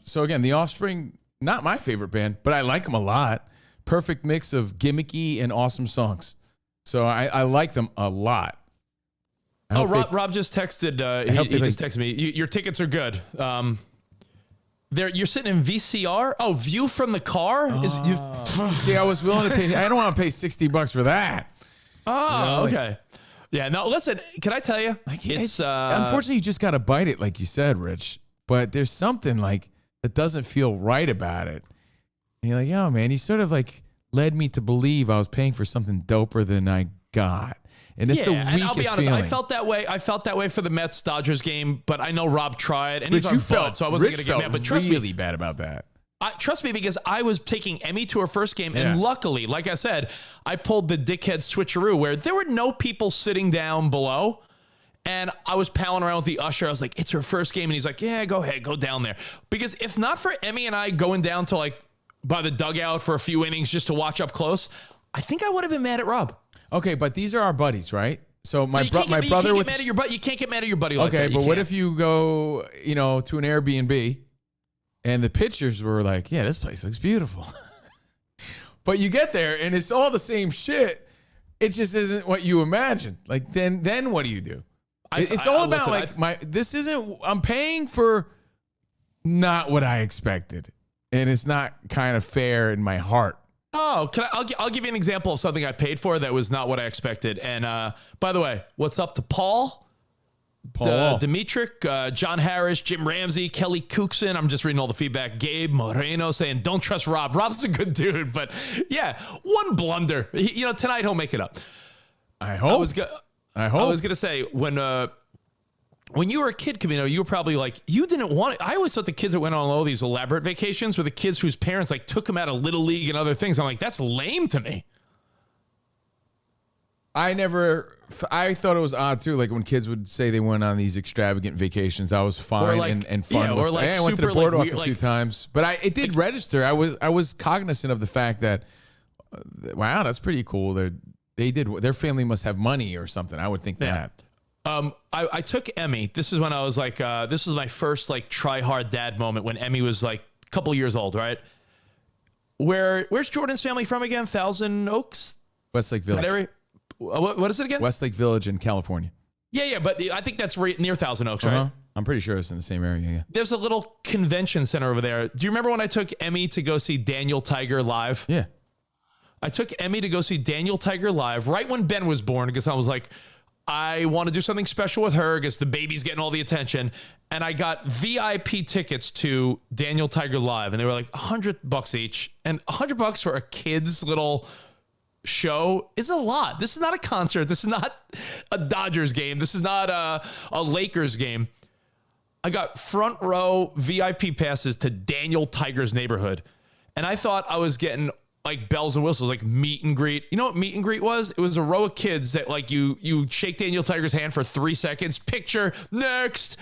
So again, The Offspring, not my favorite band, but I like them a lot. Perfect mix of gimmicky and awesome songs. So I like them a lot. Rob just texted. He just texted me. Your tickets are good. You're sitting in VCR. Oh, view from the car. See, I was willing to pay. I don't want to pay $60 for that. Oh, okay. Yeah, no, listen, can I tell you? It's unfortunately, you just got to bite it, like you said, Rich. But there's something like that doesn't feel right about it. And you're like, oh, man, you sort of like led me to believe I was paying for something doper than I got. And it's the weakest and I'll be honest, feeling. I felt that way for the Mets-Dodgers game, but I know Rob tried, and he's our bud, so I wasn't going to get mad. But trust really bad about that. Trust me, because I was taking Emmy to her first game, and luckily, like I said, I pulled the dickhead switcheroo where there were no people sitting down below, and I was palling around with the usher. I was like, it's her first game, and he's like, yeah, go ahead, go down there. Because if not for Emmy and I going down to like by the dugout for a few innings just to watch up close, I think I would have been mad at Rob. Okay, but these are our buddies, right? So my brother you can't get mad at your buddy like that. Okay, but what if you go, to an Airbnb and the pictures were like, yeah, this place looks beautiful. But you get there and it's all the same shit. It just isn't what you imagined. Like then what do you do? It's all about I'm paying for not what I expected. And it's not kind of fair in my heart. Oh, I'll give you an example of something I paid for that was not what I expected. And by the way, what's up to Paul? Dimitrik, John Harris, Jim Ramsey, Kelly Cookson. I'm just reading all the feedback. Gabe Moreno saying, don't trust Rob. Rob's a good dude, but yeah, one blunder. Tonight he'll make it up. I hope. I was going to say, when you were a kid, Covino, you were probably like, you didn't want it. I always thought the kids that went on all these elaborate vacations were the kids whose parents like took them out of Little League and other things. I'm like, that's lame to me. I thought it was odd too. Like when kids would say they went on these extravagant vacations, I was fine and fun. Yeah, I went to the boardwalk a few times, but it did register. I was cognizant of the fact that, wow, that's pretty cool. Their family must have money or something. I would think that. I took Emmy. This is when I was like, this was my first like try hard dad moment when Emmy was like a couple years old, right? Where's Jordan's family from again? Thousand Oaks? Westlake Village. What is it again? Westlake Village in California. Yeah, but I think that's right near Thousand Oaks, right? I'm pretty sure it's in the same area. Yeah. There's a little convention center over there. Do you remember when I took Emmy to go see Daniel Tiger live? Yeah. I took Emmy to go see Daniel Tiger live right when Ben was born because I was like, I want to do something special with her because the baby's getting all the attention. And I got VIP tickets to Daniel Tiger live, and they were like $100 each. And $100 for a kid's little show is a lot. This is not a concert. This is not a Dodgers game. This is not a Lakers game. I got front row VIP passes to Daniel Tiger's neighborhood. And I thought I was getting like bells and whistles, like meet and greet. You know what meet and greet was? It was a row of kids that like you shake Daniel Tiger's hand for 3 seconds, picture, next.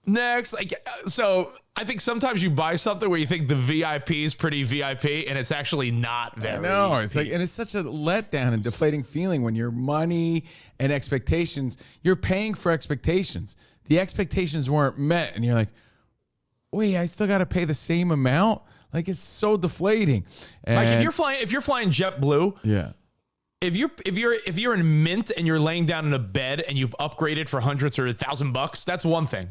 Like, so I think sometimes you buy something where you think the VIP is pretty VIP and it's actually not very. No, it's like, and it's such a letdown and deflating feeling when your money and expectations, you're paying for expectations. The expectations weren't met, and you're like, wait, I still got to pay the same amount? Like, it's so deflating. And like if you're flying JetBlue, yeah. If you're in Mint and you're laying down in a bed and you've upgraded for hundreds or $1,000, that's one thing.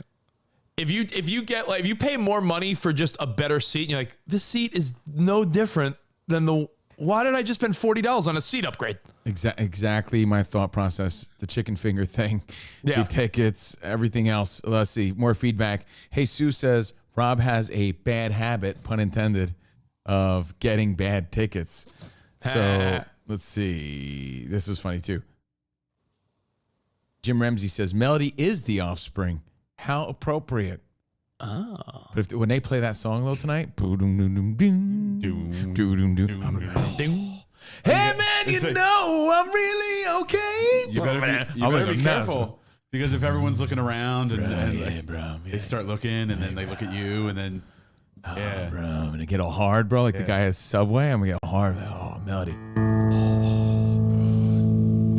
If you pay more money for just a better seat, and you're like, this seat is no different than why did I just spend $40 on a seat upgrade? Exactly my thought process. The chicken finger thing, the tickets, everything else. Let's see, more feedback. Hey, Sue says, Rob has a bad habit, pun intended, of getting bad tickets. So let's see. This was funny too. Jim Ramsey says, Melody is the offspring. How appropriate. Oh. But when they play that song though tonight, hey man, you know I'm really okay. You better be careful. Because if everyone's looking around and they start looking and then they look at you and then bro, I'm gonna get all hard, bro. Like the guy at Subway, I'm gonna get hard. Oh, Melody.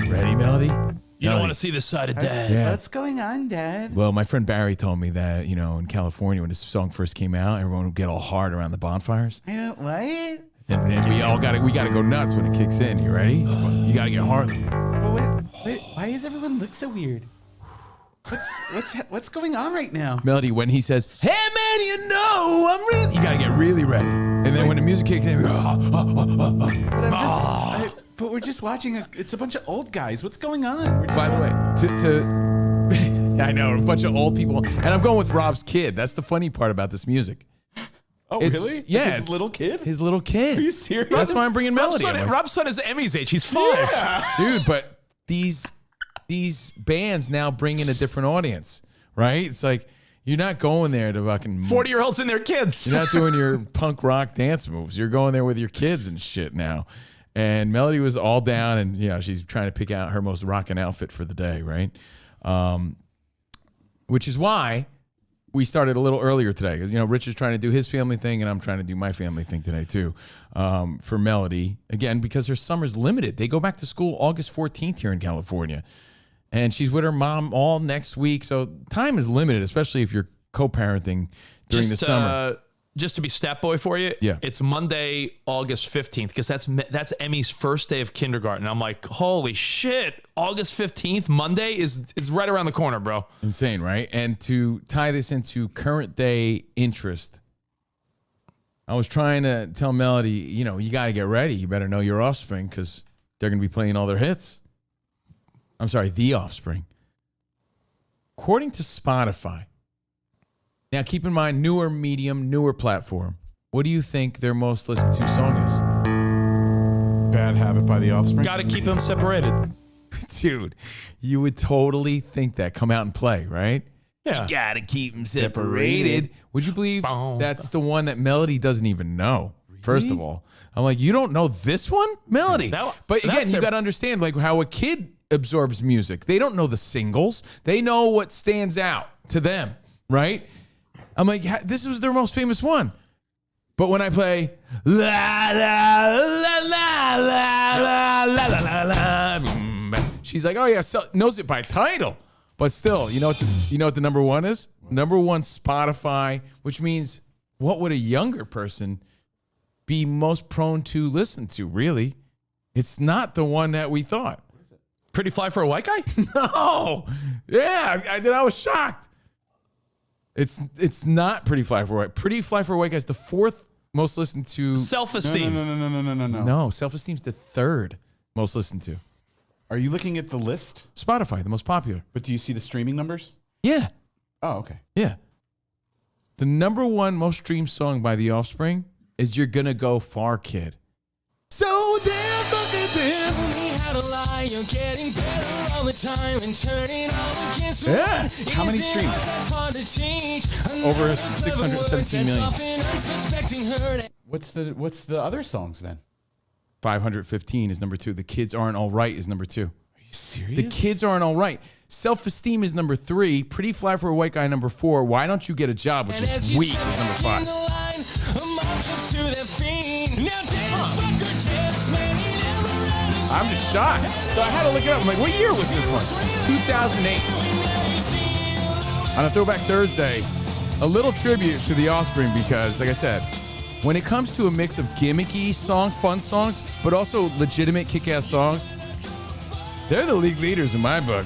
Ready, Melody? You don't want to see this side of Dad. Yeah. What's going on, Dad? Well, my friend Barry told me that, in California when this song first came out, everyone would get all hard around the bonfires. What? And we gotta go nuts when it kicks in. You ready? You gotta get hard. Wait, why does everyone look so weird? What's going on right now? Melody, when he says, hey man, I'm really, you gotta get really ready. And then when the music kicks in, we go, But we're just watching it's a bunch of old guys. What's going on? By the way, I know, a bunch of old people. And I'm going with Rob's kid. That's the funny part about this music. Oh, really? Yeah. His little kid? His little kid. Are you serious? That's why I'm bringing Melody. Rob's son is Emmy's age. He's 5. Yeah. Dude, but these bands now bring in a different audience, right? It's like, you're not going there to fucking 40-year-olds and their kids. You're not doing your punk rock dance moves. You're going there with your kids and shit now. And Melody was all down, and she's trying to pick out her most rockin' outfit for the day, right? Which is why we started a little earlier today. Rich is trying to do his family thing, and I'm trying to do my family thing today too. For Melody, again, because her summer's limited. They go back to school August 14th here in California, and she's with her mom all next week. So time is limited, especially if you're co-parenting during the summer. Just to be stat boy for you, it's Monday, August 15th, because that's Emmy's first day of kindergarten. I'm like, holy shit, August 15th, Monday is right around the corner, bro. Insane, right? And to tie this into current day interest, I was trying to tell Melody, you got to get ready. You better know your offspring because they're going to be playing all their hits. I'm sorry, the offspring. According to Spotify, now, keep in mind, newer medium, newer platform. What do you think their most listened to song is? Bad Habit by the Offspring. Got to keep them separated. Dude, you would totally think that. Come out and play, right? Yeah. You got to keep them separated. Would you believe that's the one that Melody doesn't even know? Really? First of all, I'm like, you don't know this one? Melody. But again, you got to understand like how a kid absorbs music. They don't know the singles. They know what stands out to them, right? I'm like, this was their most famous one. But when I play la la la la la la la la la, she's like, oh yeah, so knows it by title. But still, you know what the number one is? Number one, Spotify, which means what would a younger person be most prone to listen to, really? It's not the one that we thought. What is it? Pretty Fly for a White Guy? No. Yeah, I was shocked. It's not Pretty Fly for a White. Pretty Fly for a White Guy is the 4th most listened to. Self-Esteem. No. No, Self-Esteem's the 3rd most listened to. Are you looking at the list? Spotify, the most popular. But do you see the streaming numbers? Yeah. Oh, okay. Yeah. The number 1 most streamed song by The Offspring is You're Gonna Go Far, Kid. So dance, fucking dance. Show me how to lie, you're getting better all the time and turning all against me. Yeah. How many streams? Over 617 million. What's the other songs then? 515 is number 2. The Kids Aren't All Right is number 2. Are you serious? The Kids Aren't All Right. Self-Esteem is number 3. Pretty Fly for a White Guy number 4. Why Don't You Get a Job, which is weak, is number 5. I'm just shocked. So I had to look it up. I'm like, what year was this one? 2008. On a Throwback Thursday, a little tribute to The Offspring because, like I said, when it comes to a mix of gimmicky fun songs, but also legitimate kick-ass songs, they're the league leaders in my book.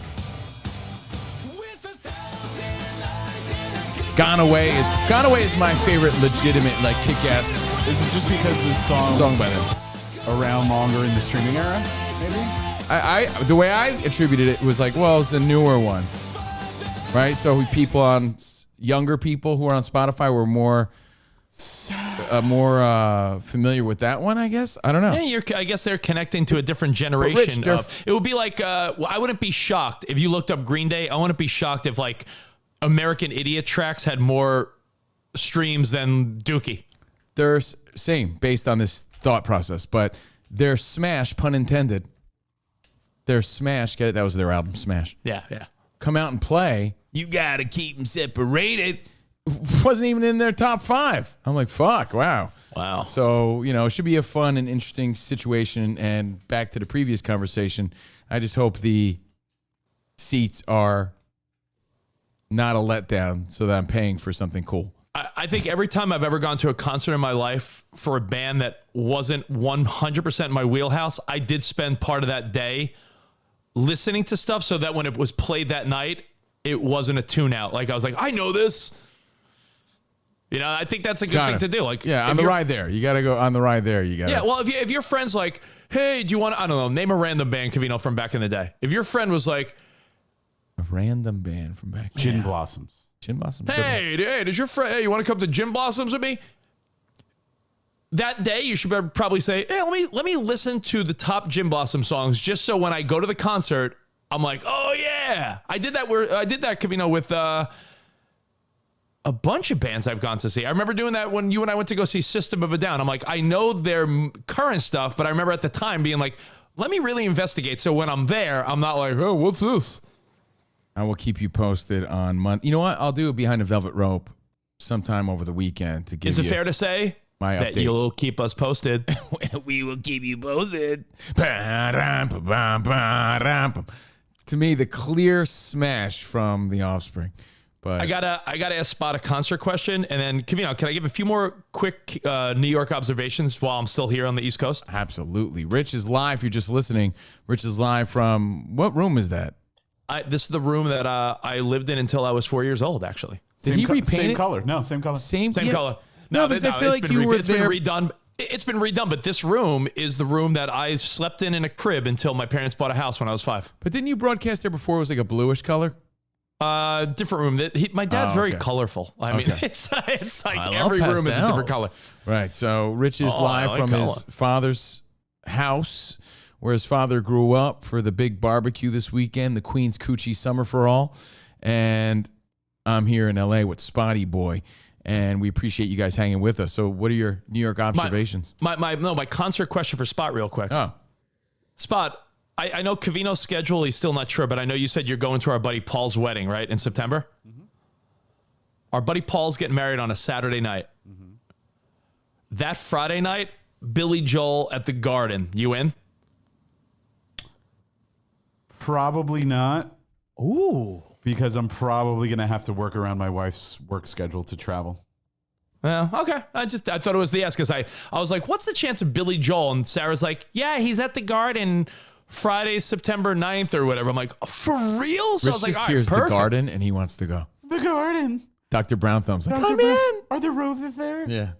Gone Away is my favorite legitimate like kick-ass. Is it just because this song by them around longer in the streaming era? Maybe. I the way I attributed it was like, well, it's a newer one, right? So younger people who are on Spotify were more familiar with that one, I guess. I don't know. Yeah, I guess they're connecting to a different generation. It would be like, I wouldn't be shocked if you looked up Green Day. I wouldn't be shocked if like American Idiot tracks had more streams than Dookie. They're same based on this thought process, but their Smash, pun intended, their Smash, get it? That was their album, Smash. Yeah. Come out and play. You got to keep them separated. Wasn't even in their top 5. I'm like, fuck, wow. So, it should be a fun and interesting situation. And back to the previous conversation, I just hope the seats are not a letdown so that I'm paying for something cool. I think every time I've ever gone to a concert in my life for a band that wasn't 100% in my wheelhouse, I did spend part of that day listening to stuff so that when it was played that night, it wasn't a tune out. Like I was like, I know this. I think that's a good thing to do. Like, on the ride there. You got to go on the ride there. You got. Yeah, well, if your friend's like, hey, do you want, I don't know, name a random band, Covino, from back in the day. If your friend was like, a random band from back. Gin Blossoms. Gin Blossoms. Hey, does your friend? Hey, you want to come to Gin Blossoms with me? That day, you should probably say, hey, let me listen to the top Gin Blossom songs, just so when I go to the concert, I'm like, oh yeah, I did that. Covino, with a bunch of bands I've gone to see. I remember doing that when you and I went to go see System of a Down. I'm like, I know their current stuff, but I remember at the time being like, let me really investigate. So when I'm there, I'm not like, oh, what's this? I will keep you posted on Monday. You know what? I'll do it behind a velvet rope sometime over the weekend to give you. Is it fair to say my that update. You'll keep us posted? We will keep you posted. To me, the clear smash from The Offspring. But I gotta ask Spot a concert question, and then Covino, can I give a few more quick New York observations while I'm still here on the East Coast? Absolutely. Rich is live. If you're just listening, Rich is live from what room is that? This is the room that I lived in until I was 4 years old, actually. Did he repaint same it? color? No, same color. Same color. No, because I feel like you were there. Been redone. It's been redone, but this room is the room that I slept in a crib until my parents bought a house when I was 5. But didn't you broadcast there before? It was like a bluish color. Different room. My dad's very colorful. I mean, it's like every room is a different color. Right. So Rich is live from his father's house, where his father grew up, for the big barbecue this weekend, the Queen's Coochie Summer for All. And I'm here in LA with Spotty Boy, and we appreciate you guys hanging with us. So what are your New York observations? My concert question for Spot real quick. Oh. Spot, I know Covino's schedule, he's still not sure, but I know you said you're going to our buddy Paul's wedding, right, in September? Mm-hmm. Our buddy Paul's getting married on a Saturday night. Mm-hmm. That Friday night, Billy Joel at the Garden. You in? Probably not. Ooh. Because I'm probably going to have to work around my wife's work schedule to travel. Well, okay. I thought it was the yes because I was like, what's the chance of Billy Joel? And Sarah's like, yeah, he's at the Garden Friday, September 9th or whatever. I'm like, for real? So Rich I was like, just all right, hears perfect. the Garden and he wants to go. The Garden. Dr. Brown Thumb's like, Dr. come Brown- in. Are there roses there? Yeah.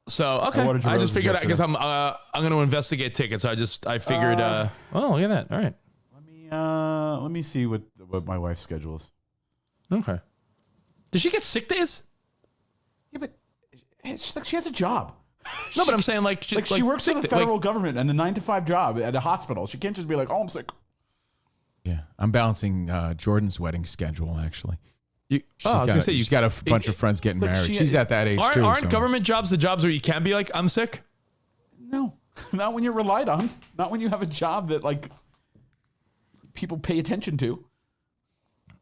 So okay, I just figured out because I'm going to investigate tickets. So I figured. Oh, look at that. All right. Let me see what my wife's schedule is. Okay. Does she get sick days? Yeah, but it's like she has a job. No, but I'm saying like she works for the federal government and a 9-to-5 job at a hospital. She can't just be like, oh, I'm sick. Yeah. I'm balancing Jordan's wedding schedule, actually. I was gonna say she's got a bunch of friends getting like married. she- She's at that age too. Aren't so- government jobs the jobs where you can be like, I'm sick? No, not when you're relied on. Not when you have a job that like people pay attention to.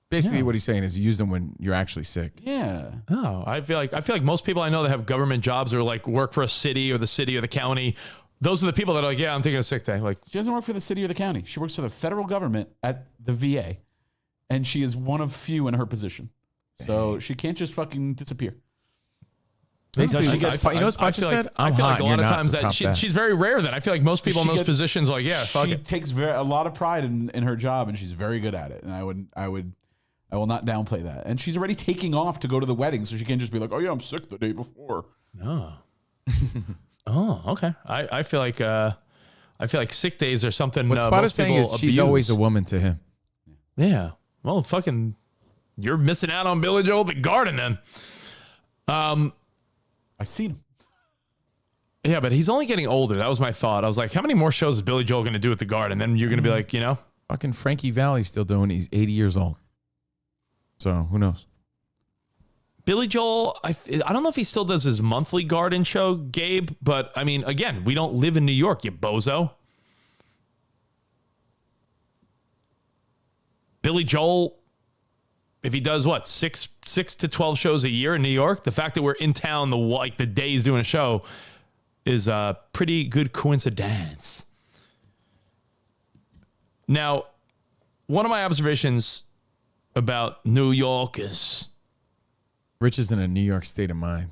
Basically, what he's saying is use them when you're actually sick. Yeah. Oh, I feel like most people I know that have government jobs or like work for a city or the county. Those are the people that are like, yeah, I'm taking a sick day. Like, She doesn't work for the city or the county. She works for the federal government at the VA, and she is one of few in her position. So she can't just fucking disappear. Basically, she you know what Sponge said? I I'm feel hot like a and lot you're of not, times so that top that. she's very rare. Then I feel like most people in those positions are like, yeah, fuck She it. takes a lot of pride in her job, and she's very good at it. And I will not downplay that. And she's already taking off to go to the wedding, so she can't just be like, oh yeah, I'm sick the day before. Oh. Oh, okay. I feel like sick days are something. What Spot is most saying people is she's abuse. always a woman to him. Yeah. Well, fucking, you're missing out on Billy Joel at the Garden then. I've seen him. Yeah, but he's only getting older. That was my thought. I was like, how many more shows is Billy Joel going to do at the Garden? Then you're going to be like, Fucking Frankie Valli's still doing it. He's 80 years old. So who knows? Billy Joel, I don't know if he still does his monthly Garden show, Gabe, but I mean, again, we don't live in New York, you bozo. Billy Joel, if he does what, 6 to 12 shows a year in New York, the fact that we're in town the day he's doing a show is a pretty good coincidence. Now, one of my observations about New York is Rich is in a New York state of mind.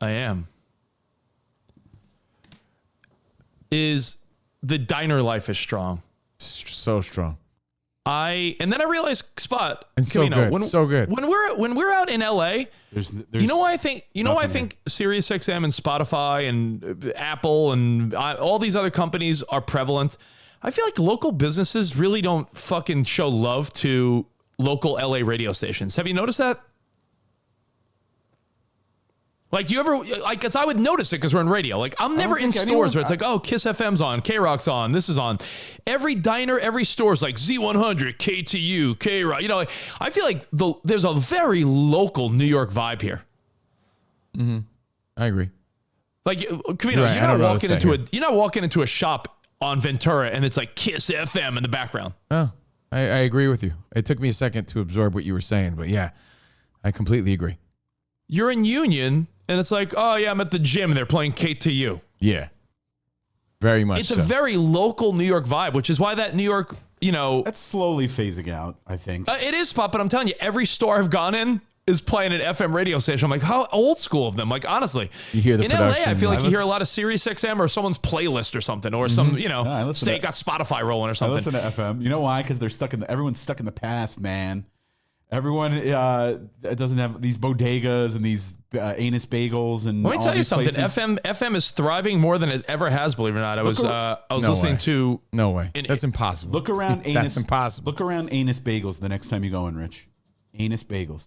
I am. Is the diner life is strong. So strong. And then I realized, Spot, And so Covino, good. So good. When we're out in LA, There's you know why I think nothing SiriusXM and Spotify and Apple and all these other companies are prevalent. I feel like local businesses really don't fucking show love to local LA radio stations. Have you noticed that? Like, do you ever, like, because I would notice it because we're in radio. Like, I'm never in stores where it's like, oh, Kiss FM's on, K Rock's on, this is on. Every diner, every store's like Z100, KTU, K Rock. You know, I feel like there's a very local New York vibe here. Mm-hmm. I agree. Like, Covino, Right, you're not walking into a shop on Ventura and it's like Kiss FM in the background. Oh, I agree with you. It took me a second to absorb what you were saying, but yeah, I completely agree. You're in Union and it's like, oh yeah, I'm at the gym and they're playing KTU. Yeah. Very much It's so. a very local New York vibe, which is why that New York, that's slowly phasing out, I think. It is, Pop, but I'm telling you, every store I've gone in is playing an FM radio station. I'm like, how old school of them? Like, honestly, You hear the in production. LA, I feel like you hear a lot of Sirius XM or someone's playlist or something, or some, state got Spotify rolling or I something. listen to FM. You know why? Because everyone's stuck in the past, man. Everyone doesn't have these bodegas and these anus bagels and. Let me all tell you these something. places. FM is thriving more than it ever has. Believe it or not, I was No listening way. to. No way. That's impossible. Look around anus. That's impossible. Look around anus bagels the next time you go in, Rich. Anus bagels.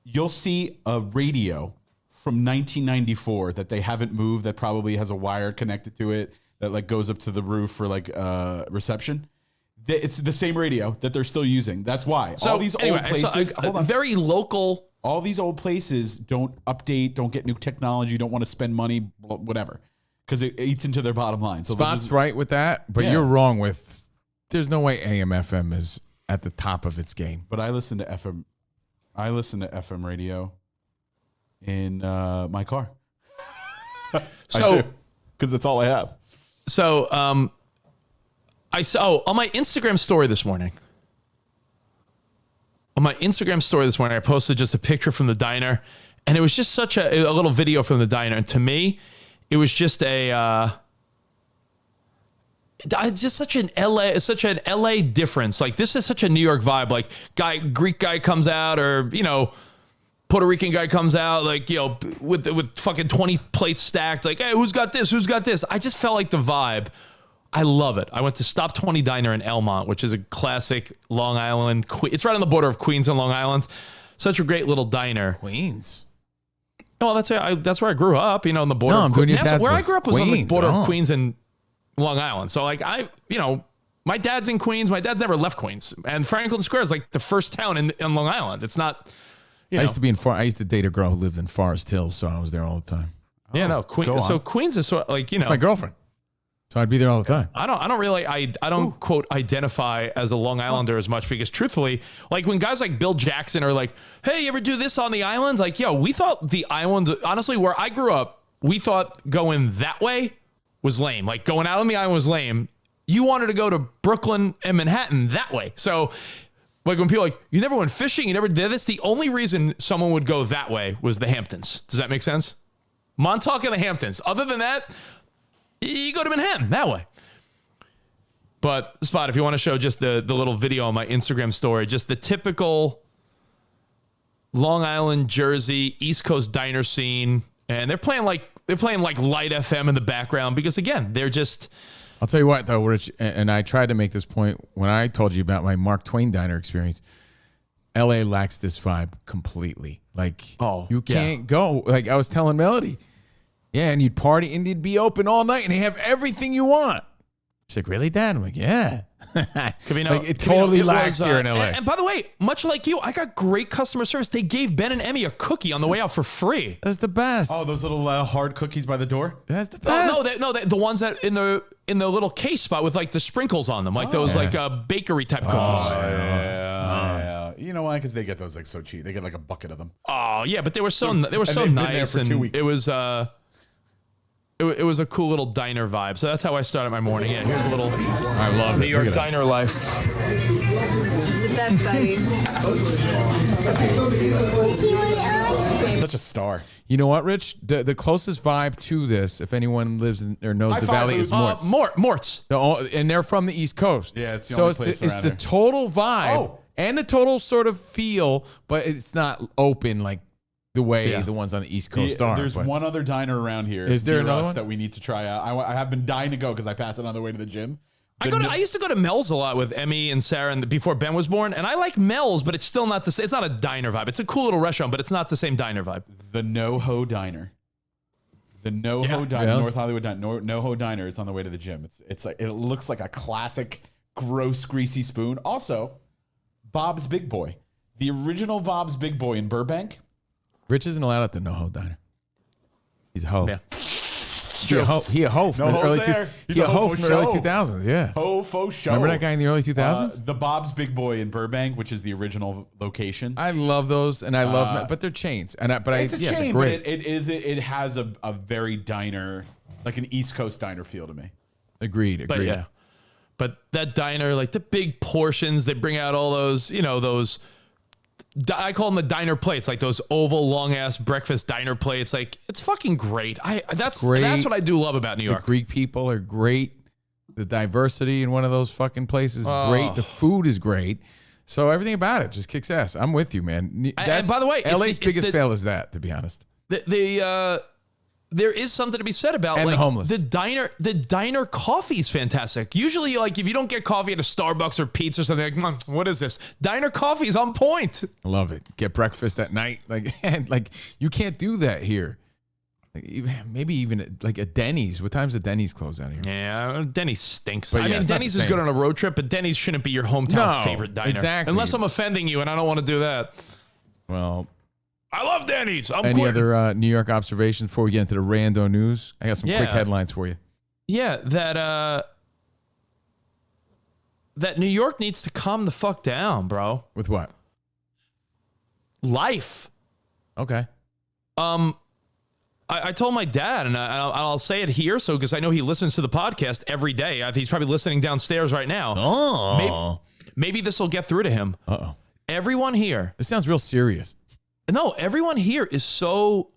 You'll see a radio from 1994 that they haven't moved. That probably has a wire connected to it that like goes up to the roof for like reception. It's the same radio that they're still using. That's why. So, all these anyway, old places, hold on. very local. All these old places don't update, don't get new technology, don't want to spend money, whatever, because it eats into their bottom line. So they'll Spot's just- right with that, but Yeah. you're wrong with. There's no way AM FM is at the top of its game. But I listen to FM. I listen to FM radio in my car. So, because that's all I have. So, I saw on my Instagram story this morning. I posted just a picture from the diner, And it was just such a little video from the diner. And to me, it was just just such an LA difference. Like, this is such a New York vibe. Like, Greek guy comes out, or, you know, Puerto Rican guy comes out, like, you know, with fucking 20 plates stacked. Like, hey, who's got this? Who's got this? I just felt like the vibe. I love it. I went to Stop 20 Diner in Elmont, which is a classic Long Island. It's right on the border of Queens and Long Island. Such a great little diner. Queens. Oh, that's where I grew up. You know, on the border. No, I'm doing your dad's where I voice. grew up was on the Queens, border oh. of Queens and Long Island. So, like, my dad's in Queens. My dad's never left Queens, and Franklin Square is like the first town in Long Island. It's not. I used to date a girl who lived in Forest Hills, so I was there all the time. Yeah, no, Queens. So Queens is sort of like, you know, my girlfriend. So I'd be there all the time. I don't quote identify as a Long Islander as much, because truthfully, like, when guys like Bill Jackson are like, hey, you ever do this on the islands? Like, yo, we thought the islands, honestly, where I grew up, we thought going that way was lame. Like, going out on the island was lame. You wanted to go to Brooklyn and Manhattan that way. So, like, when people are like, you never went fishing, you never did this, the only reason someone would go that way was the Hamptons. Does that make sense? Montauk and the Hamptons. Other than that, you go to Manhattan that way. But, Spot, if you want to show just the little video on my Instagram story, just the typical Long Island, Jersey, East Coast diner scene. And they're playing like Light FM in the background, because, again, they're just... I'll tell you what, though, Rich, and I tried to make this point when I told you about my Mark Twain diner experience. LA lacks this vibe completely. Like, you can't go. Like, I was telling Melody. Yeah, and you'd party and you'd be open all night and they have everything you want. She's like, really, Dad? I'm like, yeah. Covino, like, it totally lacks here in LA. And by the way, much like you, I got great customer service. They gave Ben and Emmy a cookie on the way out for free. That's the best. Oh, those little hard cookies by the door? That's the best. The ones that in the little case spot with, like, the sprinkles on them, like those like bakery type cookies. Yeah. You know why? Because they get those, like, so cheap. They get like a bucket of them. Oh yeah, but they were so nice. Been there for 2 weeks. It was it was a cool little diner vibe. So that's how I started my morning. Yeah, here's a little I love New York diner life. It's the best, buddy. Such a star. You know what, Rich? The closest vibe to this, if anyone lives in, or knows the valley, is Mort's. Mort's. And they're from the East Coast. Yeah, it's the so only it's place it's around the here. total vibe Oh. and the total sort of feel, but it's not open like the way the ones on the East Coast are. There's but one other diner around here. Is there near another us one? that we need to try out? I have been dying to go because I pass it on the way to the gym. I used to go to Mel's a lot with Emmy and Sarah, and before Ben was born, and I like Mel's, but it's still not the same. It's not a diner vibe. It's a cool little restaurant, but it's not the same diner vibe. The NoHo Diner. The NoHo Diner, Yeah. North Hollywood Diner. NoHo Diner is on the way to the gym. It's like, it looks like a classic gross greasy spoon. Also, Bob's Big Boy, the original Bob's Big Boy in Burbank. Rich isn't allowed at the NoHo diner. He's a hoe. Yeah. He a hoe from the early He's a hoe from for the early show. 2000s. Yeah. Ho fo show. Remember that guy in the early 2000s? The Bob's Big Boy in Burbank, which is the original location. I love those, and I love, but they're chains. And It's a they're chain, but great. it has a very diner, like an East Coast diner feel to me. Agreed. But yeah, but that diner, like the big portions, they bring out all those, those. I call them the diner plates, like those oval, long ass breakfast diner plates. Like, it's fucking great. That's what I do love about New York. The Greek people are great. The diversity in one of those fucking places is great. The food is great. So everything about it just kicks ass. I'm with you, man. And by the way, LA's biggest fail is that, to be honest. There is something to be said about And like the homeless. The diner coffee is fantastic. Usually, like, if you don't get coffee at a Starbucks or pizza or something, like, what is this? Diner coffee is on point. I love it. Get breakfast at night. Like you can't do that here. Maybe even like a Denny's. What time's the Denny's close out here? Yeah, Denny's stinks. But I yeah, mean, it's not Denny's the is same. good on a road trip, but Denny's shouldn't be your hometown favorite diner. Exactly. Unless I'm offending you, and I don't want to do that. Well, I love Denny's. any other New York observations before we get into the rando news? I got some quick headlines for you. Yeah, that New York needs to calm the fuck down, bro. With what? Life. Okay. I told my dad, and I'll say it here, so because I know he listens to the podcast every day. He's probably listening downstairs right now. Oh. Maybe this will get through to him. Uh-oh. Everyone here. This sounds real serious. No, everyone here is so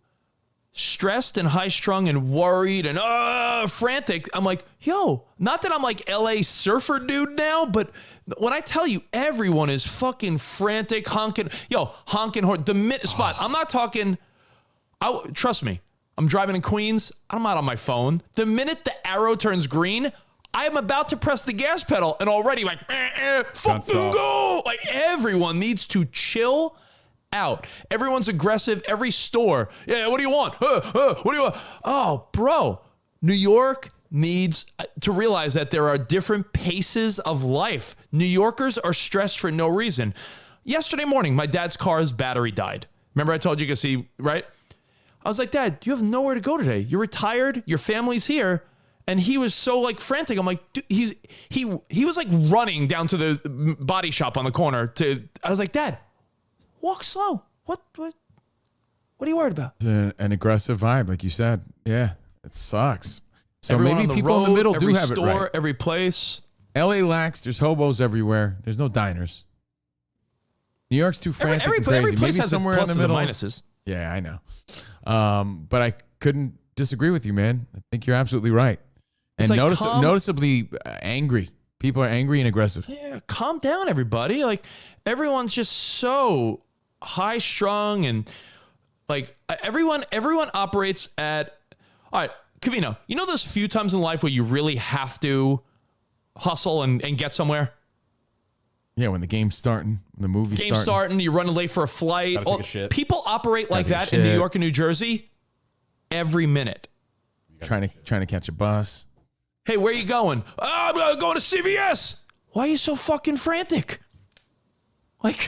stressed and high strung and worried and frantic. I'm like, yo, not that I'm like LA surfer dude now, but when I tell you everyone is fucking frantic, honking horn, the minute spot. I'm not talking, trust me, I'm driving in Queens. I'm not on my phone. The minute the arrow turns green, I am about to press the gas pedal and already like, fucking go. Like everyone needs to chill out. Everyone's aggressive. Every store. Yeah, what do you want? What do you want? Oh, bro. New York needs to realize that there are different paces of life. New Yorkers are stressed for no reason. Yesterday morning, my dad's car's battery died. Remember I told you could see, right? I was like, Dad, you have nowhere to go today. You're retired. Your family's here. And he was so like frantic. I'm like, dude, he was like running down to the body shop on the corner I was like, Dad, walk slow. What are you worried about? It's an aggressive vibe, like you said. Yeah, it sucks. So Everyone maybe on the people road, in the middle do every have store, it right. every place. LA lacks. There's hobos everywhere. There's no diners. New York's too frantic and crazy. Every place maybe has somewhere in the pluses middle. and minuses. Yeah, I know. But I couldn't disagree with you, man. I think you're absolutely right. And It's like noticeably angry. People are angry and aggressive. Yeah, calm down, everybody. Like everyone's just so high strung and like everyone operates at. All right, Covino, you know those few times in life where you really have to hustle and get somewhere? Yeah, when the game's starting, when the movie's starting, you're running late for a flight. Gotta take a shit. People operate like Gotta take that a in New shit. York and New Jersey every minute. trying to catch a bus. Hey, where are you going? I'm going to CVS. Why are you so fucking frantic? Like,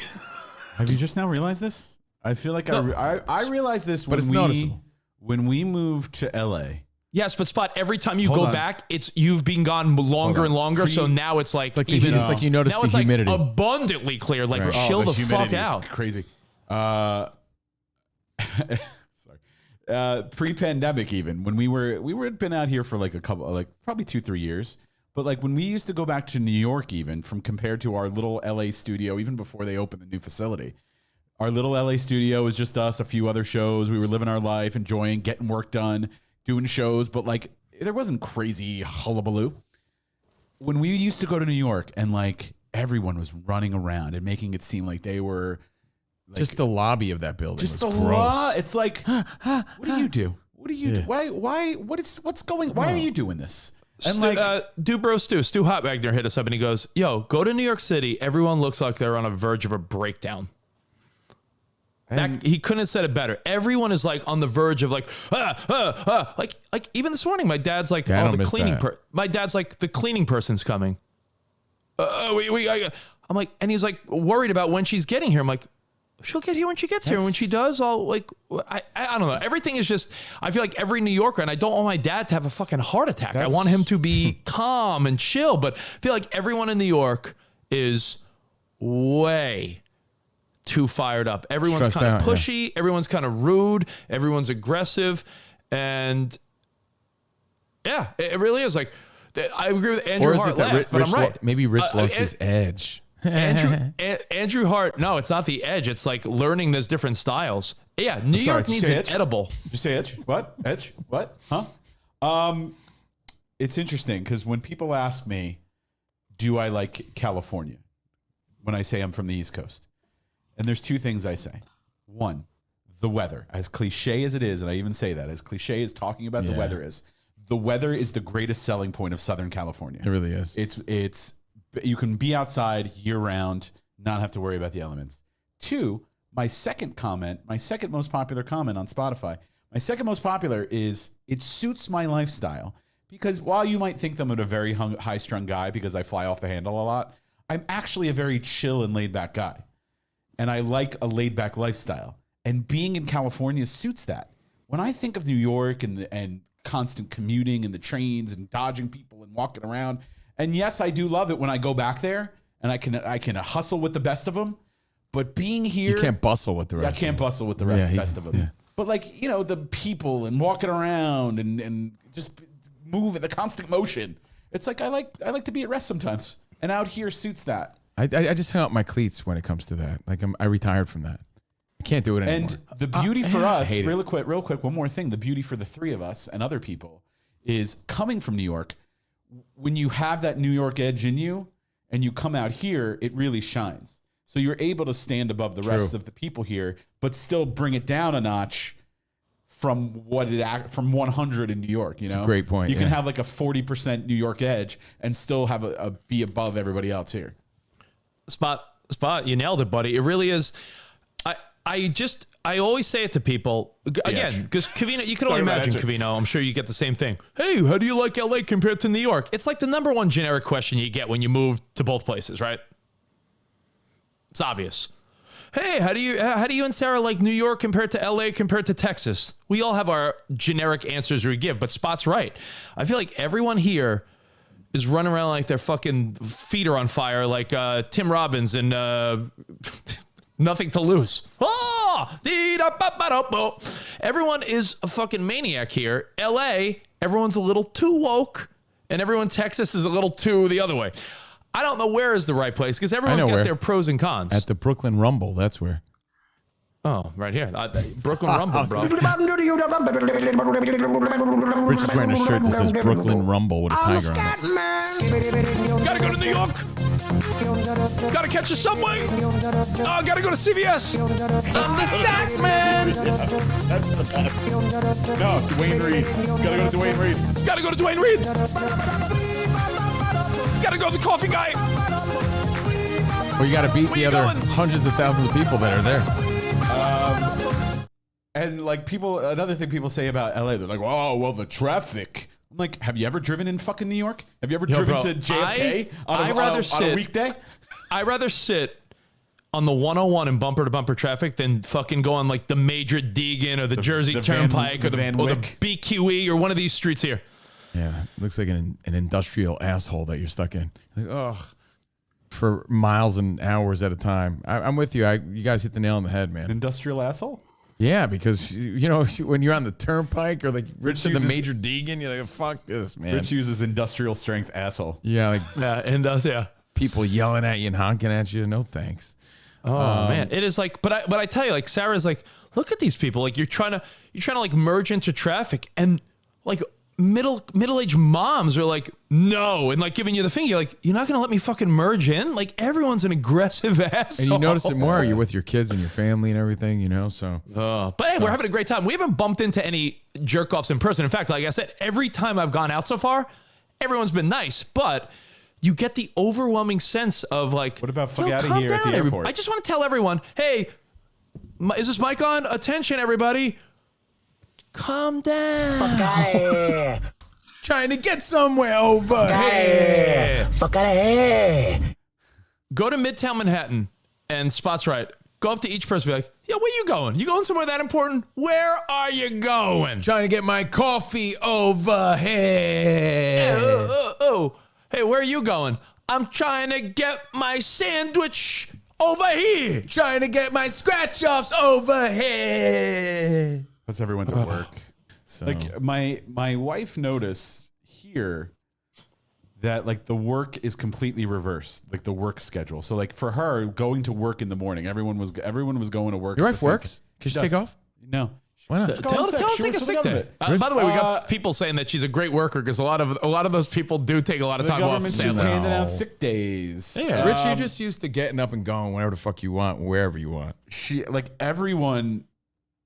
have you just now realized this? I feel like I realized this But it's noticeable. when we moved to LA. yes, but Spot, every time you Hold go on. back, you've been gone longer and longer. So now it's like even it's like you notice now the it's humidity. like abundantly clear. Like Right. chill the fuck humidity is out. Crazy. Sorry. Pre-pandemic, even when we had been out here for like a couple, like probably 2-3 years. But like when we used to go back to New York, even from compared to our little LA studio, even before they opened the new facility, our little LA studio was just us, a few other shows. We were living our life, enjoying, getting work done, doing shows. But like there wasn't crazy hullabaloo. When we used to go to New York and like everyone was running around and making it seem like they were like, just the lobby of that building. just was the gross. law. It's like, what do you do? What do you do? Why? What's going? Why are you doing this? And Stu Hot Wagner hit us up and he goes, "Yo, go to New York City. Everyone looks like they're on a verge of a breakdown." He couldn't have said it better. Everyone is like on the verge of like like even this morning, my dad's like, Yeah, I "Oh, don't the miss cleaning." that. My dad's like, "The cleaning person's coming." I'm like, and he's like worried about when she's getting here. I'm like, she'll get here when she gets here. When she does, I'll like, I don't know. Everything is just, I feel like every New Yorker, and I don't want my dad to have a fucking heart attack. I want him to be calm and chill, but I feel like everyone in New York is way too fired up. Everyone's Stressed kind of out, pushy. Everyone's kind of rude. Everyone's aggressive. And yeah, it really is like, I agree with Andrew Or is Hart it that left, but I'm right. Maybe Rich lost his edge. Andrew Hart, no, it's not the edge. It's like learning there's different styles. Yeah, New York needs an edible. Did you say edge? What? Edge? What? Huh? It's interesting because when people ask me, do I like California? When I say I'm from the East Coast. And there's two things I say. One, the weather. As cliche as it is, and I even say that, as cliche as talking about the weather is, the weather is the greatest selling point of Southern California. It really is. It's you can be outside year round, not have to worry about the elements. Two, my second most popular comment on Spotify, my second most popular is it suits my lifestyle. Because while you might think I'm a very high-strung guy because I fly off the handle a lot, I'm actually a very chill and laid-back guy. And I like a laid-back lifestyle. And being in California suits that. When I think of New York and constant commuting and the trains and dodging people and walking around, and yes, I do love it when I go back there and I can hustle with the best of them. But being here, You can't bustle with the rest. I can't bustle with the best of them. Yeah. But like, the people and walking around and just moving, the constant motion. It's like I like to be at rest sometimes. And out here suits that. I just hang out my cleats when it comes to that. Like I retired from that. I can't do it anymore. And the beauty for us, hate it. real quick, one more thing. The beauty for the three of us and other people is coming from New York. When you have that New York edge in you and you come out here, it really shines. So you're able to stand above the rest of the people here, but still bring it down a notch from from 100 in New York. You know, That's a great point. You can have like a 40% New York edge and still have a be above everybody else here. Spot, you nailed it, buddy. It really is. I always say it to people again because Covino. You can only imagine Covino. I'm sure you get the same thing. Hey, how do you like LA compared to New York? It's like the number one generic question you get when you move to both places, right? It's obvious. Hey, how do you and Sarah like New York compared to LA compared to Texas? We all have our generic answers we give, but Spot's right. I feel like everyone here is running around like their fucking feet are on fire, like Tim Robbins and Nothing to Lose. Everyone is a fucking maniac here. LA, everyone's a little too woke, and everyone in Texas is a little too the other way. I don't know where is the right place because everyone's got their pros and cons. At the Brooklyn Rumble, that's where. Oh, right here. Brooklyn Rumble, bro. Rich is wearing a shirt that says Brooklyn Rumble with a tiger on it. Gotta go to New York. Gotta catch the subway. Oh, gotta go to CVS. I'm the sack man. That's the best. No, Dwayne Reed. Gotta go to Dwayne Reed. Gotta go to Dwayne Reed. Gotta go to the coffee guy. Well, you gotta beat the other hundreds of thousands of people that are there. And like another thing people say about LA, they're like, "Oh, well, the traffic." I'm like, have you ever driven in fucking New York? Have you ever driven to JFK on a weekday? I'd rather sit on the 101 in bumper to bumper traffic than fucking go on like the Major Deegan or the Jersey Turnpike or the BQE or one of these streets here. Yeah, looks like an industrial asshole that you're stuck in. Like, ugh. For miles and hours at a time. I'm with you. You guys hit the nail on the head, man. Industrial asshole? Yeah, because, you know, when you're on the turnpike or like Rich uses the Major Deegan, you're like, fuck this, man. Rich uses industrial strength asshole. Yeah, like people yelling at you and honking at you. No thanks. Oh man, it is like, but I tell you, like Sarah's like, look at these people. Like you're trying to like merge into traffic, and like middle-aged moms are like, no, and like giving you the finger, like, you're not gonna let me fucking merge in? Like everyone's an aggressive asshole. And you notice it more. You're with your kids and your family and everything, you know. So, but hey, we're having a great time. We haven't bumped into any jerk offs in person. In fact, like I said, every time I've gone out so far, everyone's been nice, but you get the overwhelming sense of like, what about fuck out of here at the airport? I just want to tell everyone, hey, is this mic on? Attention, everybody. Calm down. Fuck out of here. Trying to get somewhere over here. Fuck out of here. Go to Midtown Manhattan and Spot's right. Go up to each person and be like, yeah, where you going? You going somewhere that important? Where are you going? Trying to get my coffee over here. Hey, where are you going? I'm trying to get my sandwich over here. Trying to get my scratch-offs over here. Because everyone's at work. So. Like my wife noticed here that like the work is completely reversed, like the work schedule. So like for her, going to work in the morning, everyone was going to work. Your wife works? Can she take off? No. Why not? Tell her to take a sick day. By the way, we got people saying that she's a great worker because a lot of those people do take a lot of time off. The government's just handing out sick days. Yeah, Rich, you're just used to getting up and going whenever the fuck you want, wherever you want. Everyone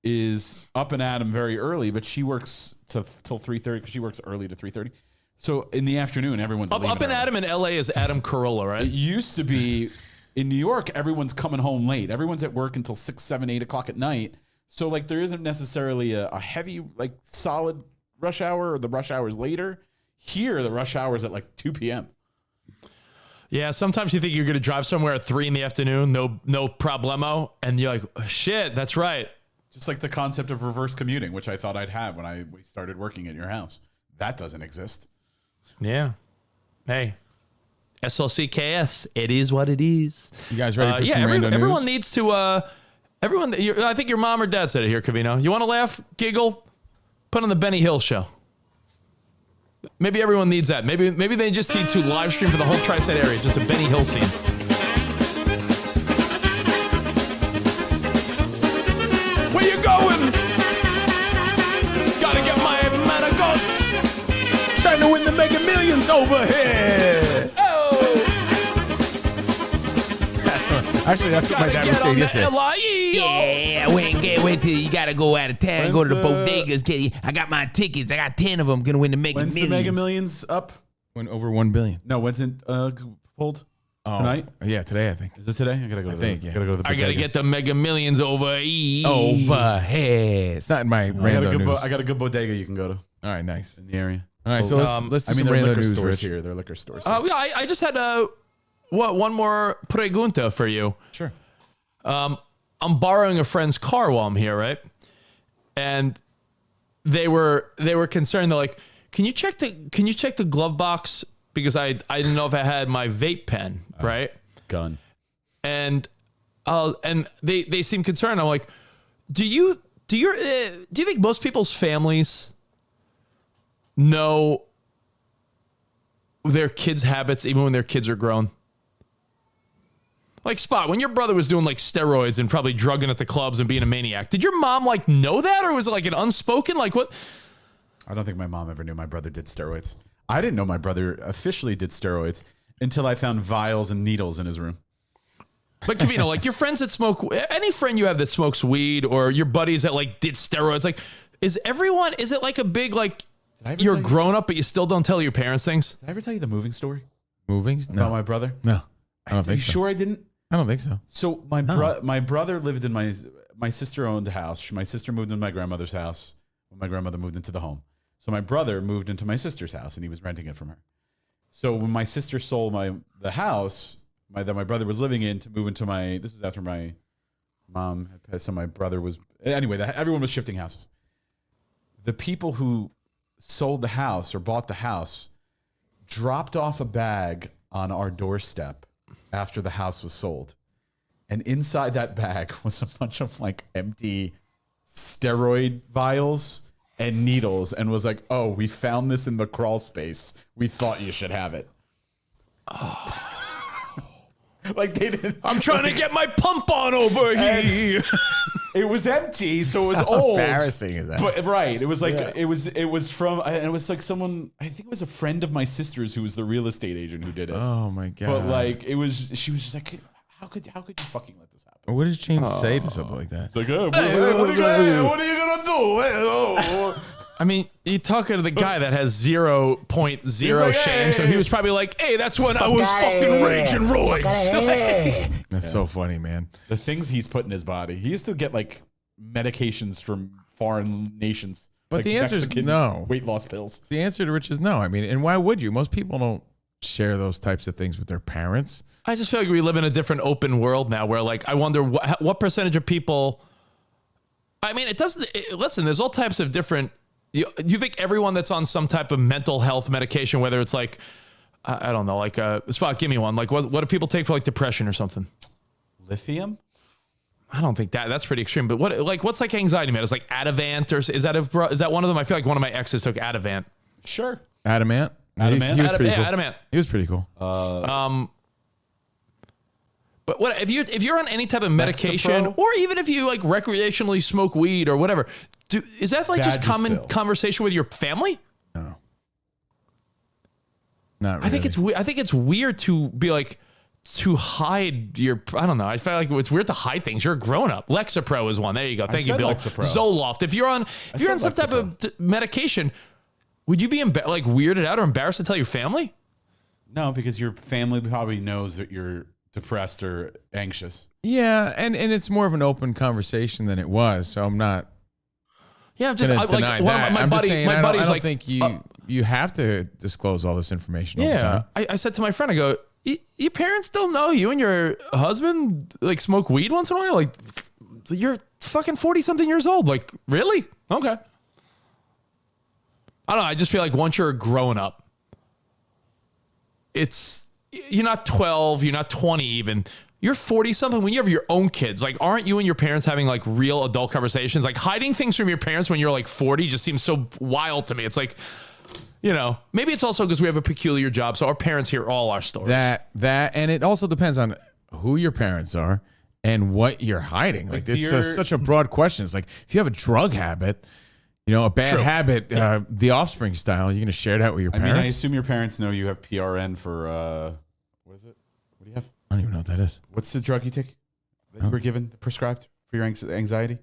is up and at 'em very early, but she works till 3:30 because she works early to 3:30. So in the afternoon, everyone's up and at 'em in LA is Adam Carolla, right? It used to be in New York, everyone's coming home late. Everyone's at work until 6, 7, 8 o'clock at night. So like there isn't necessarily a heavy, like solid rush hour, or the rush hours later. Here, the rush hour is at like 2 p.m. Yeah, sometimes you think you're going to drive somewhere at 3 in the afternoon, no problemo, and you're like, oh, shit, that's right. Just like the concept of reverse commuting, which I thought I'd have when we started working at your house. That doesn't exist. Yeah. Hey, SLCKS, it is what it is. You guys ready for some random everyone news? needs to, I think your mom or dad said it here, Covino. You want to laugh, giggle, put on the Benny Hill show. Maybe everyone needs that. Maybe they just need to live stream for the whole Tri-State area, just a Benny Hill scene. Where you going? Gotta get my man a gun. Trying to win the Mega Millions over here. Oh. That's what my dad was saying yesterday. Yeah, wait till you gotta go out of town, go to the bodegas. I got my tickets. I got 10 of them. Gonna win the Mega Millions. When's the Mega Millions up? Went over 1 billion. No, when's it pulled? Tonight? Yeah, today I think. Is it today? I gotta go. I gotta get the Mega Millions over here. Over here. It's not in my random news. I got a good bodega you can go to. All right, nice. In the area. All right, so let's do some they're random liquor news, stores Rich. here. They're liquor stores. I just had one more pregunta for you. Sure. I'm borrowing a friend's car while I'm here, right? And they were concerned. They're like, can you check the glove box, because I didn't know if I had my vape pen, right? Gun. And they seem concerned. I'm like, do you think most people's families know their kids' habits even when their kids are grown? Like, Spot, when your brother was doing like steroids and probably drugging at the clubs and being a maniac, did your mom like know that, or was it like an unspoken, like what? I don't think my mom ever knew my brother did steroids. I didn't know my brother officially did steroids until I found vials and needles in his room. But Covino, like your friends that smoke, any friend you have that smokes weed, or your buddies that like did steroids, like is it like a big like you're grown up but you still don't tell your parents things? Did I ever tell you the moving story? Moving? No. About my brother? No. I don't think you so. Sure I didn't? I don't think so. So my brother lived in my sister owned a house. My sister moved into my grandmother's house when my grandmother moved into the home. So my brother moved into my sister's house and he was renting it from her. So when my sister sold the house that my brother was living in to move into this was after my mom had passed, so my brother was, anyway, everyone was shifting houses. The people who sold the house or bought the house dropped off a bag on our doorstep after the house was sold. And inside that bag was a bunch of like empty steroid vials and needles, and was like, oh, we found this in the crawl space. We thought you should have it. Oh. Like they didn't. I'm trying to get my pump on over here. It was empty, so it was old. Embarrassing is that? But right, it was like it was from. It was like someone. I think it was a friend of my sister's who was the real estate agent who did it. Oh my god! But like it was, she was just like, how could you fucking let this happen? What did James say to something like that? It's like, what are you gonna do? I mean, you're talking to the guy that has 0.0 like, shame, so he was probably like, hey, that's when I was fucking raging roids. That's so funny, man. The things he's put in his body. He used to get like medications from foreign nations. But like the answer is Mexican no. Weight loss pills. The answer to Rich is no. I mean, and why would you? Most people don't share those types of things with their parents. I just feel like we live in a different open world now where like, I wonder what percentage of people, I mean, listen, there's all types of different, you think everyone that's on some type of mental health medication, whether it's like, I don't know, like Spot, give me one. Like what do people take for like depression or something? Lithium? I don't think that's pretty extreme. But what's like anxiety med? It's like Adavant, or is that one of them? I feel like one of my exes took Adavant. Sure. Adamant? Adamant? He was pretty cool. Adamant. He was pretty cool. But what if you're on any type of medication, or even if you like recreationally smoke weed or whatever, is that like just common conversation with your family? No. Not really. I think it's weird to be like, to hide your, I don't know. I feel like it's weird to hide things. You're a grown up. Lexapro is one. There you go. Thank you, Bill. Lexapro. Zoloft. If you're on some type of medication, would you be like weirded out or embarrassed to tell your family? No, because your family probably knows that you're depressed or anxious. Yeah, and it's more of an open conversation than it was. So I'm not. Yeah, I'm just like my buddy's like, I don't think you have to disclose all this information all the time. I said to my friend, I go, your parents don't know you and your husband like smoke weed once in a while? Like, you're fucking 40-something years old. Like, really? Okay. I don't know. I just feel like once you're a grown up, you're not 12, you're not 20 even. You're 40-something. When you have your own kids, like, aren't you and your parents having like real adult conversations? Like, hiding things from your parents when you're like 40 just seems so wild to me. It's like, you know, maybe it's also because we have a peculiar job, so our parents hear all our stories. That, and it also depends on who your parents are and what you're hiding. Like it's such a broad question. It's like if you have a drug habit, a bad habit, the Offspring style, you're going to share that with your parents. I mean, I assume your parents know you have PRN for, what is it? What do you have? I don't even know what that is. What's the drug you take that you were given, prescribed for your anxiety?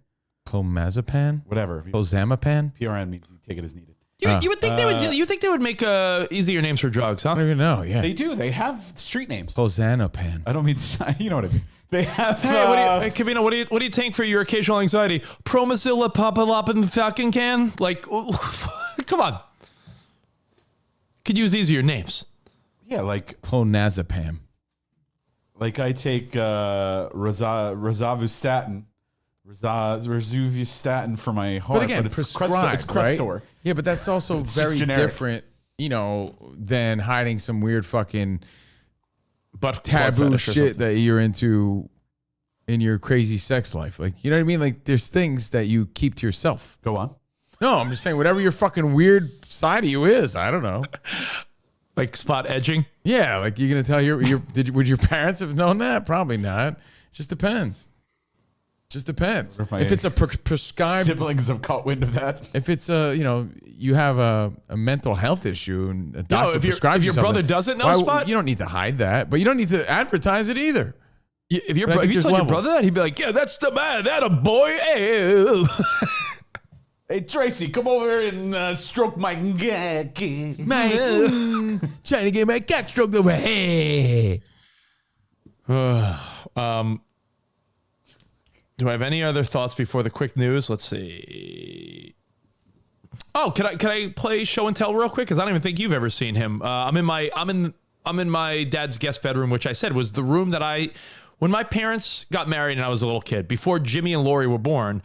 Clomazepam? Whatever. Clozamapam? PRN means you take it as needed. You would think they would make easier names for drugs, huh? I don't even know. Yeah, they do. They have street names. Clozanopan. I don't mean you know what I mean. They have. Hey, Covino, what do you take for your occasional anxiety? Promazilla, papalopin, fucking can. Like, come on. Could use easier names. Yeah, like clonazepam. Like I take rosuvastatin. Rosuvastatin for my heart, but again, it's prescribed, it's Crestor. Right? Yeah, but that's also very different, than hiding some weird fucking taboo shit that you're into in your crazy sex life. Like, you know what I mean? Like, there's things that you keep to yourself. Go on. No, I'm just saying whatever your fucking weird side of you is. I don't know. Like spot edging? Yeah, like you're gonna tell would your parents have known that? Probably not. Just depends. Just depends. If it's a prescribed, siblings have caught wind of that. If it's you have a mental health issue and a doctor prescribes if your brother doesn't know, Spot, you don't need to hide that, but you don't need to advertise it either. If you told your brother that, he'd be like, "Yeah, that's the man, that a boy." Hey, hey Tracy, come over here and stroke my gag. Trying to get my cock stroked over. Hey. Do I have any other thoughts before the quick news? Let's see. Oh, can I play show and tell real quick? Because I don't even think you've ever seen him. I'm in my dad's guest bedroom, which I said was the room that when my parents got married and I was a little kid, before Jimmy and Lori were born,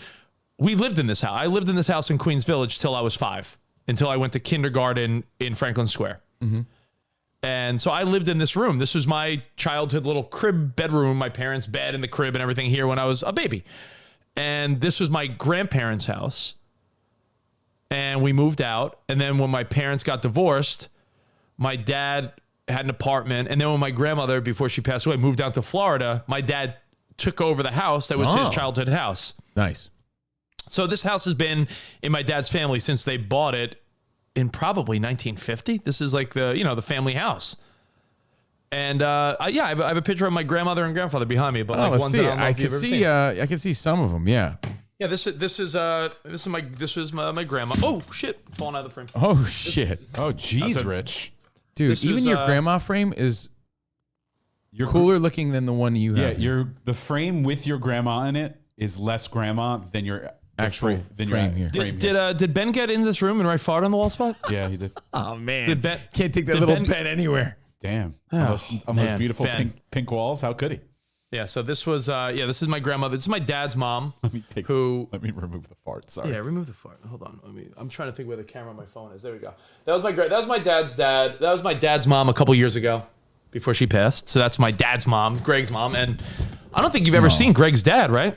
we lived in this house. I lived in this house in Queens Village till I was 5, until I went to kindergarten in Franklin Square. Mm-hmm. And so I lived in this room. This was my childhood little crib bedroom, my parents' bed in the crib and everything here when I was a baby. And this was my grandparents' house. And we moved out. And then when my parents got divorced, my dad had an apartment. And then when my grandmother, before she passed away, moved down to Florida, my dad took over the house that was his childhood house. Nice. So this house has been in my dad's family since they bought it in probably 1950. This is like the family house. And I have a picture of my grandmother and grandfather behind me, but let's see. I can see some of them. Yeah. Yeah, this is my grandma. Oh shit, falling out of the frame. Oh shit. Oh jeez, Rich. Dude, even your grandma frame is cooler looking than the one you have. Yeah, the frame with your grandma in it is less grandma than your actual frame here. Did Ben get in this room and write fart on the wall, Spot? Yeah, he did. Oh man, can't take that little Ben anywhere. Damn. On those beautiful pink walls. How could he? Yeah, so this was this is my grandmother. This is my dad's mom. Let me remove the fart. Sorry. Yeah, remove the fart. Hold on. I'm trying to think where the camera on my phone is. There we go. That was my dad's dad. That was my dad's mom a couple years ago before she passed. So that's my dad's mom, Greg's mom. And I don't think you've ever seen Greg's dad, right?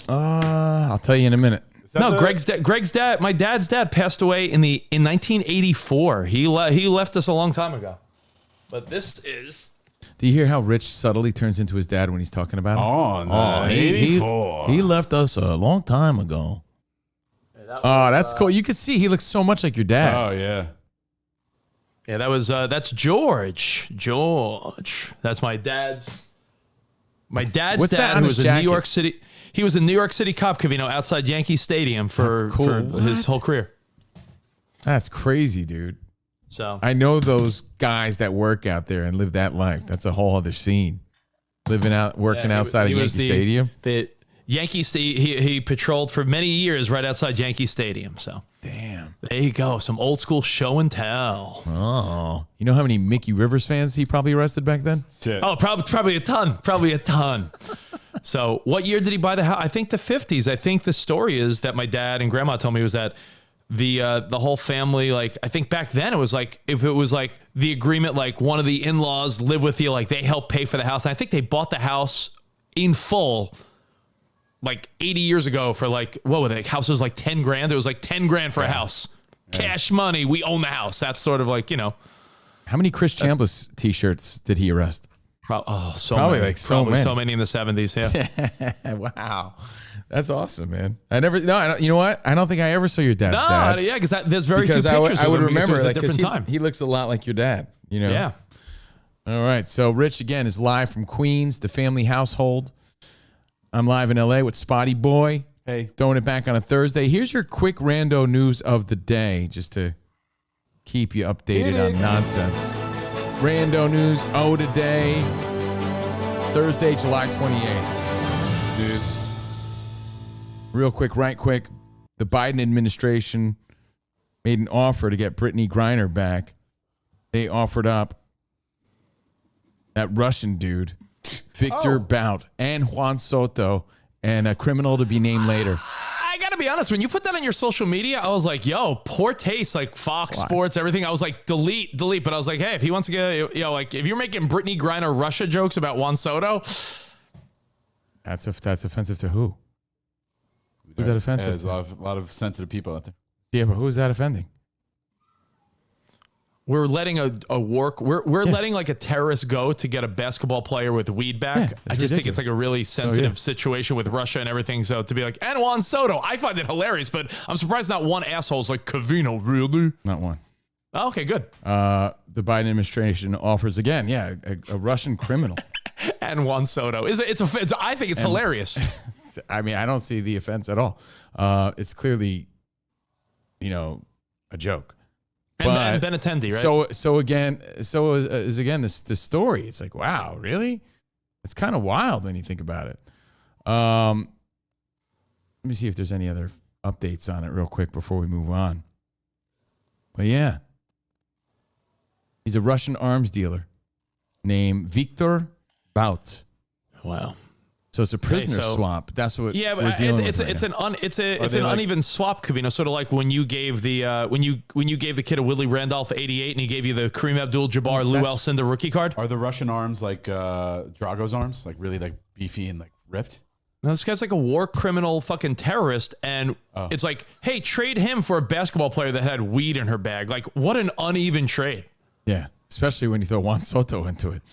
I'll tell you in a minute. Greg's dad, my dad's dad passed away in 1984. He left us a long time ago. But this is. Do you hear how Rich subtly turns into his dad when he's talking about him? 84. He left us a long time ago. That's cool. You can see he looks so much like your dad. Oh yeah. Yeah, that's George. George. That's my dad's. My dad's dad, who was in New York City. He was a New York City cop, Covino, outside Yankee Stadium for his whole career. That's crazy, dude. So I know those guys that work out there and live that life. That's a whole other scene. Working outside of Yankee Stadium. The Yankee he patrolled for many years right outside Yankee Stadium. So damn, there you go. Some old school show and tell. Oh, you know how many Mickey Rivers fans he probably arrested back then? Shit. Oh, probably a ton. Probably a ton. So what year did he buy the house? I think the 50s. I think the story is that my dad and grandma told me was that the whole family, like, I think back then it was like, if it was like the agreement, like one of the in-laws live with you, like they help pay for the house. And I think they bought the house in full like 80 years ago for like, what were they? House was like 10 grand. It was like 10 grand for a house. Yeah. Cash money. We own the house. That's sort of like, How many Chris Chambliss t-shirts did he arrest? Probably so many in the 70s. Yeah. Wow. That's awesome, man. I never. No, you know what? I don't think I ever saw your dad's dad. Yeah, because there's very few pictures. I would of him remember it was like, a different time. He looks a lot like your dad. You know. Yeah. All right. So Rich again is live from Queens, the family household. I'm live in LA with Spotty Boy. Hey, throwing it back on a Thursday. Here's your quick rando news of the day, just to keep you updated on nonsense. Rando news today, Thursday, July 28th. News. Real quick, right quick. The Biden administration made an offer to get Brittany Griner back. They offered up that Russian dude, Victor Bout, and Juan Soto, and a criminal to be named later. I gotta be honest, when you put that on your social media, I was like, yo, poor taste, like Fox Sports, everything. I was like, delete. But I was like, hey, if he wants to get, like if you're making Brittany Griner Russia jokes about Juan Soto. That's offensive to who? Who's that offensive? There's a lot of sensitive people out there. Yeah, but who's that offending? We're letting we're letting like a terrorist go to get a basketball player with weed back. I just think it's like a really sensitive situation with Russia and everything. So to be like, and Juan Soto, I find it hilarious, but I'm surprised not one asshole's like, Covino, really? Not one. Oh, okay, good. The Biden administration offers again, a Russian criminal. And Juan Soto. I think it's hilarious. I mean, I don't see the offense at all. It's clearly, a joke. And Benintendi, right? So is again this story. It's like, wow, really? It's kind of wild when you think about it. Let me see if there's any other updates on it real quick before we move on. But yeah, he's a Russian arms dealer named Victor Bout. Wow. So it's a prisoner swap. That's what. Yeah, we're but dealing it's with an uneven swap, Covino. Sort of like when you gave the when you gave the kid a Willie Randolph 88 and he gave you the Kareem Abdul-Jabbar Lou Alcindor rookie card. Are the Russian arms like Drago's arms, like really like beefy and like ripped? No, this guy's like a war criminal, fucking terrorist, and it's like, hey, trade him for a basketball player that had weed in her bag. Like, what an uneven trade. Yeah. Especially when you throw Juan Soto into it.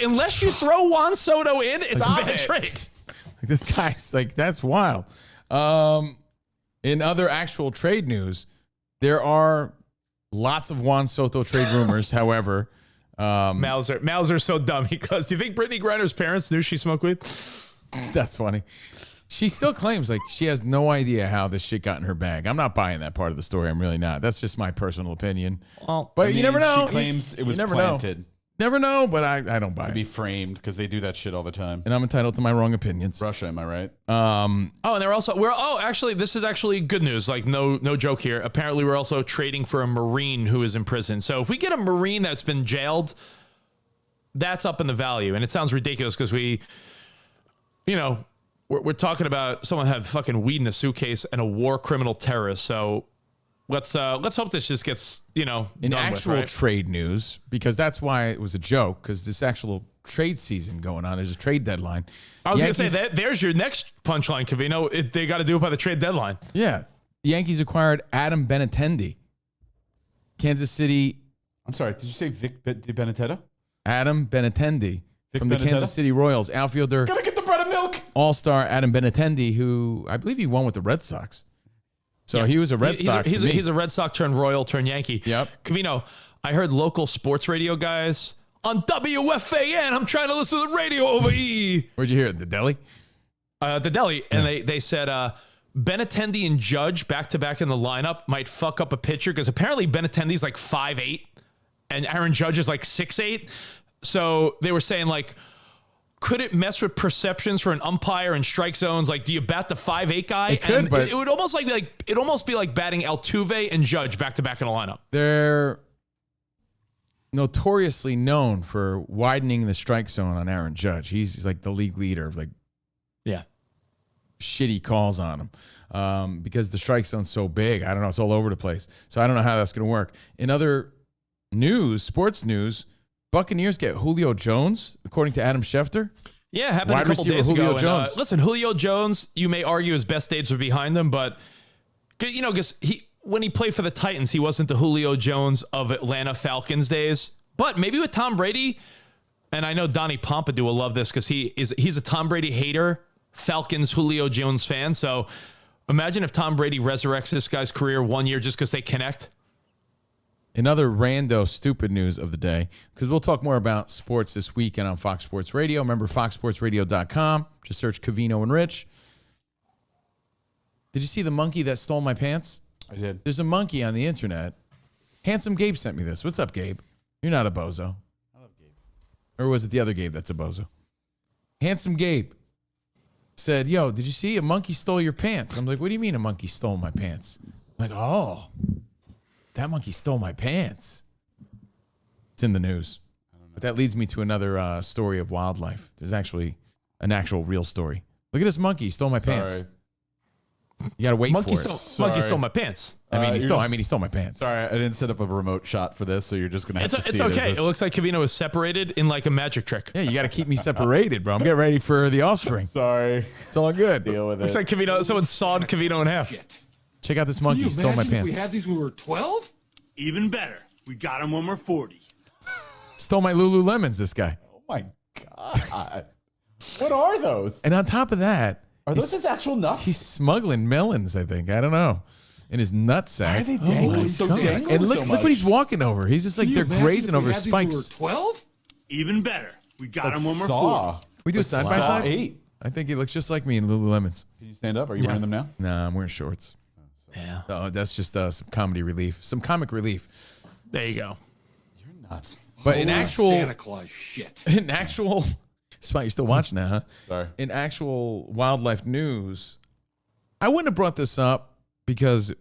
Unless you throw Juan Soto in, it's a bad trade. Like this guy's like, that's wild. In other actual trade news, there are lots of Juan Soto trade rumors. However, Mauser's so dumb because do you think Brittany Griner's parents knew she smoked weed? That's funny. She still claims like she has no idea how this shit got in her bag. I'm not buying that part of the story. I'm really not. That's just my personal opinion. Well, but you never know. She claims it was never planted. Never know, but I don't buy it. To be framed because they do that shit all the time. And I'm entitled to my wrong opinions. Russia, am I right? And they're also actually this is actually good news. Like no joke here. Apparently we're also trading for a Marine who is in prison. So if we get a Marine that's been jailed, that's up in the value. And it sounds ridiculous because we're talking about someone had fucking weed in a suitcase and a war criminal terrorist. So let's hope this just gets, in actual trade news, because that's why it was a joke, because this actual trade season going on. There's a trade deadline. I was going to say, there's your next punchline, Covino. They got to do it by the trade deadline. Yeah. The Yankees acquired Adam Benintendi. Kansas City. I'm sorry, did you say Vic Benedetto? Adam Benintendi from the Benedetto? Kansas City Royals. Outfielder. Gotta get the bread and milk. All-star Adam Benintendi, who I believe he won with the Red Sox. So he was a Red Sox. He's a Red Sox turned Royal turned Yankee. Yep. Covino, I heard local sports radio guys on WFAN. I'm trying to listen to the radio over E. Where'd you hear it? The Deli? The Deli. And they said Benintendi and Judge back-to-back in the lineup might fuck up a pitcher because apparently Benintendi's like 5'8", and Aaron Judge is like 6'8". So they were saying like, could it mess with perceptions for an umpire in strike zones? Like, do you bat the 5'8" guy? It could, but it would almost be like batting Altuve and Judge back to back in a lineup. They're notoriously known for widening the strike zone on Aaron Judge. He's like the league leader of shitty calls on him because the strike zone's so big. I don't know. It's all over the place. So I don't know how that's going to work. In other news, sports news, Buccaneers get Julio Jones, according to Adam Schefter. Yeah, happened Wide a couple days Julio ago. Jones. Listen, Julio Jones, you may argue his best days are behind him, but because when he played for the Titans, he wasn't the Julio Jones of Atlanta Falcons days. But maybe with Tom Brady, and I know Donnie Pompadour will love this because he's a Tom Brady hater, Falcons Julio Jones fan. So imagine if Tom Brady resurrects this guy's career 1 year just because they connect. Another rando stupid news of the day, because we'll talk more about sports this weekend on Fox Sports Radio. Remember, foxsportsradio.com. Just search Covino and Rich. Did you see the monkey that stole my pants? I did. There's a monkey on the internet. Handsome Gabe sent me this. What's up, Gabe? You're not a bozo. I love Gabe. Or was it the other Gabe that's a bozo? Handsome Gabe said, yo, did you see a monkey stole your pants? I'm like, what do you mean a monkey stole my pants? I'm like, oh, that monkey stole my pants. It's in the news. But that leads me to another story of wildlife. There's actually an actual real story. Look at this monkey. He stole my pants. You got to wait Monkey for it. Monkey stole my pants. I mean, he stole my pants. Sorry, I didn't set up a remote shot for this, so you're just going to have to see It's it. okay. It looks like Covino is separated in like a magic trick. Yeah, you got to keep me separated, bro. I'm getting ready for the offspring. Sorry. It's all good. Deal with Looks it. like Covino, someone sawed Covino in half. Check out this monkey. He stole my pants. If we had these when we were 12? Even better. We got them when we're 40. Stole my Lululemons, this guy. Oh, my God. What are those? And on top of that, Are those his actual nuts? he's smuggling melons, I think. I don't know. In his nutsack. Why are they dangling so dangling And look, so look what he's much? walking over. He's just like, they're grazing over spikes. When we were 12? Even better. We got them when we're 40. We do a side by Saw side? 8. I think he looks just like me in Lululemons. Can you stand up? Are you wearing them now? Nah, I'm wearing shorts. Yeah. Oh, that's just some comedy relief. Some comic relief. There you go. You're nuts. But in actual Santa Claus shit. in actual Spot, you're still watching that, huh? Sorry. In actual wildlife news, I wouldn't have brought this up because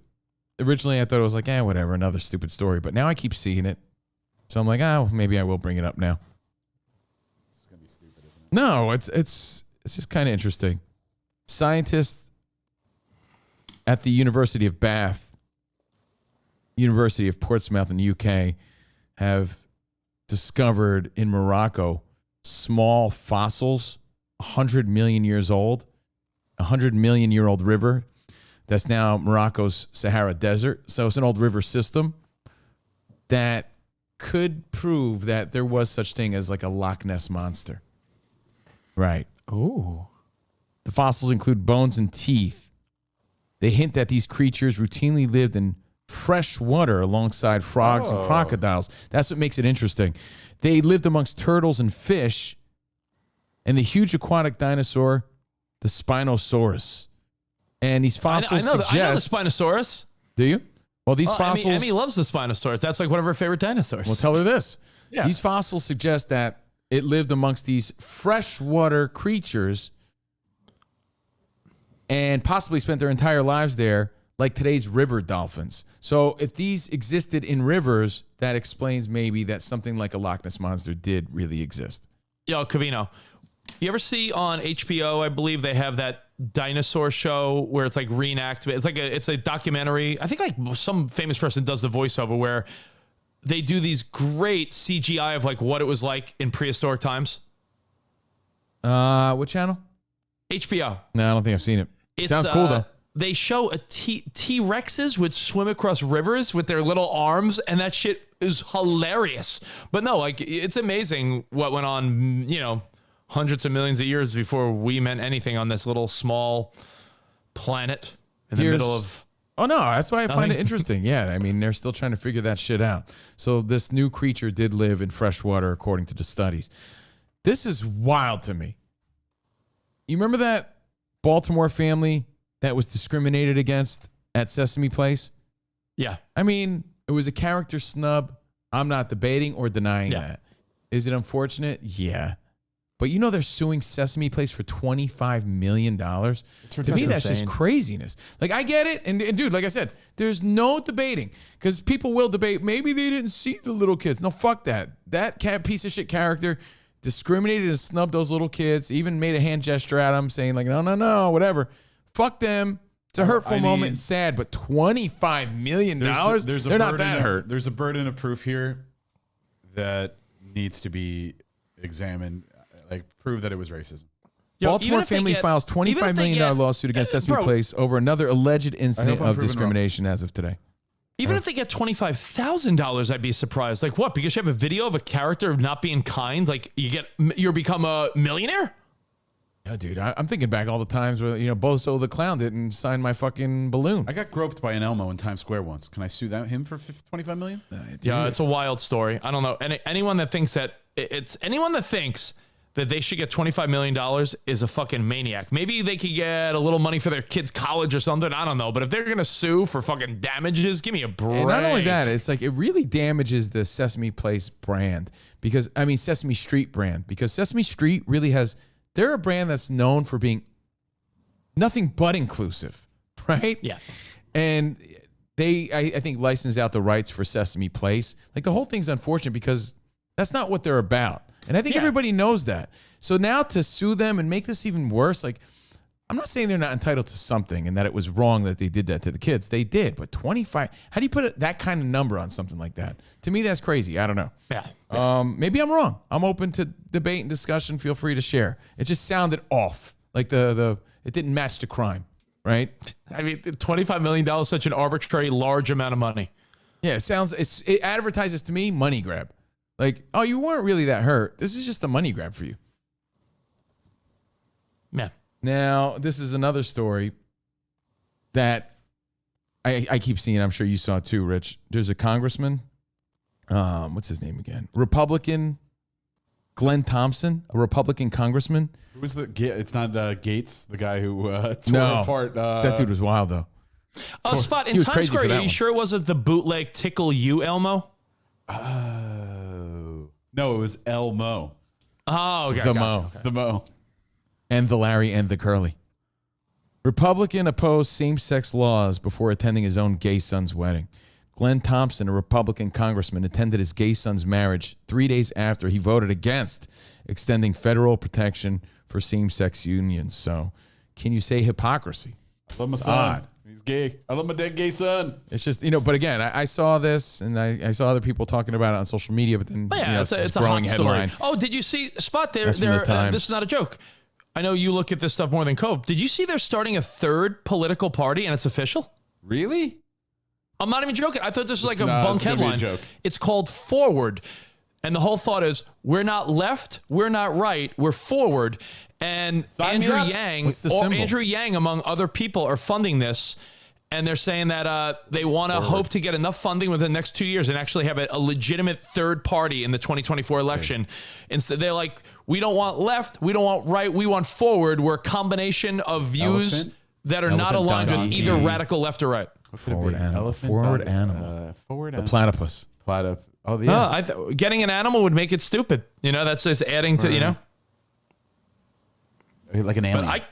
originally I thought it was like, whatever, another stupid story. But now I keep seeing it. So I'm like, maybe I will bring it up now. It's going to be stupid, isn't it? No, it's just kind of interesting. Scientists at the University of Bath, University of Portsmouth in the UK, have discovered in Morocco small fossils, 100 million years old, 100 million year old river. That's now Morocco's Sahara Desert. So it's an old river system that could prove that there was such thing as like a Loch Ness monster. Right. Ooh. The fossils include bones and teeth. They hint that these creatures routinely lived in fresh water alongside frogs and crocodiles. That's what makes it interesting. They lived amongst turtles and fish, and the huge aquatic dinosaur, the Spinosaurus. And these fossils suggest... I know the Spinosaurus. Do you? Well, these fossils... Emmy loves the Spinosaurus. That's like one of her favorite dinosaurs. Well, tell her this. Yeah. These fossils suggest that it lived amongst these freshwater creatures and possibly spent their entire lives there, like today's river dolphins. So if these existed in rivers, that explains maybe that something like a Loch Ness monster did really exist. Yo, Covino, you ever see on HBO, I believe they have that dinosaur show where it's like reenactment. It's a documentary. I think like some famous person does the voiceover where they do these great CGI of like what it was like in prehistoric times. What channel? HBO. No, I don't think I've seen it. Sounds cool though. They show a T-Rexes would swim across rivers with their little arms, and that shit is hilarious. But no, like it's amazing what went on, hundreds of millions of years before we meant anything on this little small planet in the middle of... Oh, no, that's why I find nothing. it interesting. Yeah, I mean, they're still trying to figure that shit out. So this new creature did live in fresh water, according to the studies. This is wild to me. You remember that Baltimore family that was discriminated against at Sesame Place? Yeah. I mean, it was a character snub. I'm not debating or denying that. Is it unfortunate? Yeah. But they're suing Sesame Place for $25 million. To me, that's just craziness. Like, I get it. And dude, like I said, there's no debating. Because people will debate, maybe they didn't see the little kids. No, fuck that. That piece of shit character discriminated and snubbed those little kids, even made a hand gesture at them saying like, no, whatever. Fuck them. It's a hurtful moment. It's sad, but $25 million? They're not that hurt. There's a burden of proof here that needs to be examined. Like, prove that it was racism. Baltimore family files $25 million lawsuit against Sesame Place over another alleged incident of discrimination as of today. Even if they get $25,000, I'd be surprised. Like what? Because you have a video of a character of not being kind. Like you become a millionaire. Yeah, dude. I'm thinking back all the times where Bozo the Clown didn't sign my fucking balloon. I got groped by an Elmo in Times Square once. Can I sue him for $25 million? Yeah, it's a wild story. I don't know. Anyone that thinks that they should get $25 million is a fucking maniac. Maybe they could get a little money for their kids' college or something. I don't know. But if they're going to sue for fucking damages, give me a break. And not only that, it's like it really damages the Sesame Place brand Sesame Street brand, because Sesame Street really they're a brand that's known for being nothing but inclusive, right? Yeah. And they, I think, licensed out the rights for Sesame Place. Like the whole thing's unfortunate because that's not what they're about. And I think everybody knows that. So now to sue them and make this even worse, like I'm not saying they're not entitled to something and that it was wrong that they did that to the kids. They did, but 25, how do you put that kind of number on something like that? To me, that's crazy. I don't know. Yeah. Maybe I'm wrong. I'm open to debate and discussion. Feel free to share. It just sounded off. Like it didn't match the crime, right? I mean, $25 million is such an arbitrary large amount of money. Yeah, it advertises to me money grab. Like, oh, you weren't really that hurt. This is just a money grab for you. Yeah. Now, this is another story that I keep seeing. I'm sure you saw too, Rich. There's a congressman. What's his name again? Republican Glenn Thompson, a Republican congressman. Who was it's not Gates, the guy who tore apart. That dude was wild, though. Spot in Times Square, are you sure it wasn't the bootleg Tickle You Elmo? No, it was Elmo. Oh, okay. The Mo. The Mo. And the Larry and the Curly. Republican opposed same-sex laws before attending his own gay son's wedding. Glenn Thompson, a Republican congressman, attended his gay son's marriage 3 days after he voted against extending federal protection for same-sex unions. So, can you say hypocrisy? I love my son. He's gay. I love my dead gay son. It's just, but again, I saw this and I saw other people talking about it on social media, but then it's a growing hot headline. story. Oh, did you see Spot there? That's from the Times. This is not a joke. I know you look at this stuff more than Cove. Did you see they're starting a third political party and it's official? Really? I'm not even joking. I thought this was like a bunk headline. It's called Forward. And the whole thought is, we're not left, we're not right, we're forward. And Andrew Yang, among other people, are funding this. And they're saying that they want to hope to get enough funding within the next 2 years and actually have a legitimate third party in the 2024 election. Instead, they're like, we don't want left, we don't want right, we want forward. We're a combination of views that are not aligned with either radical left or right. Forward animal. Forward animal. Platypus. Oh, yeah. Getting an animal would make it stupid. That's just adding to, Like an alien. But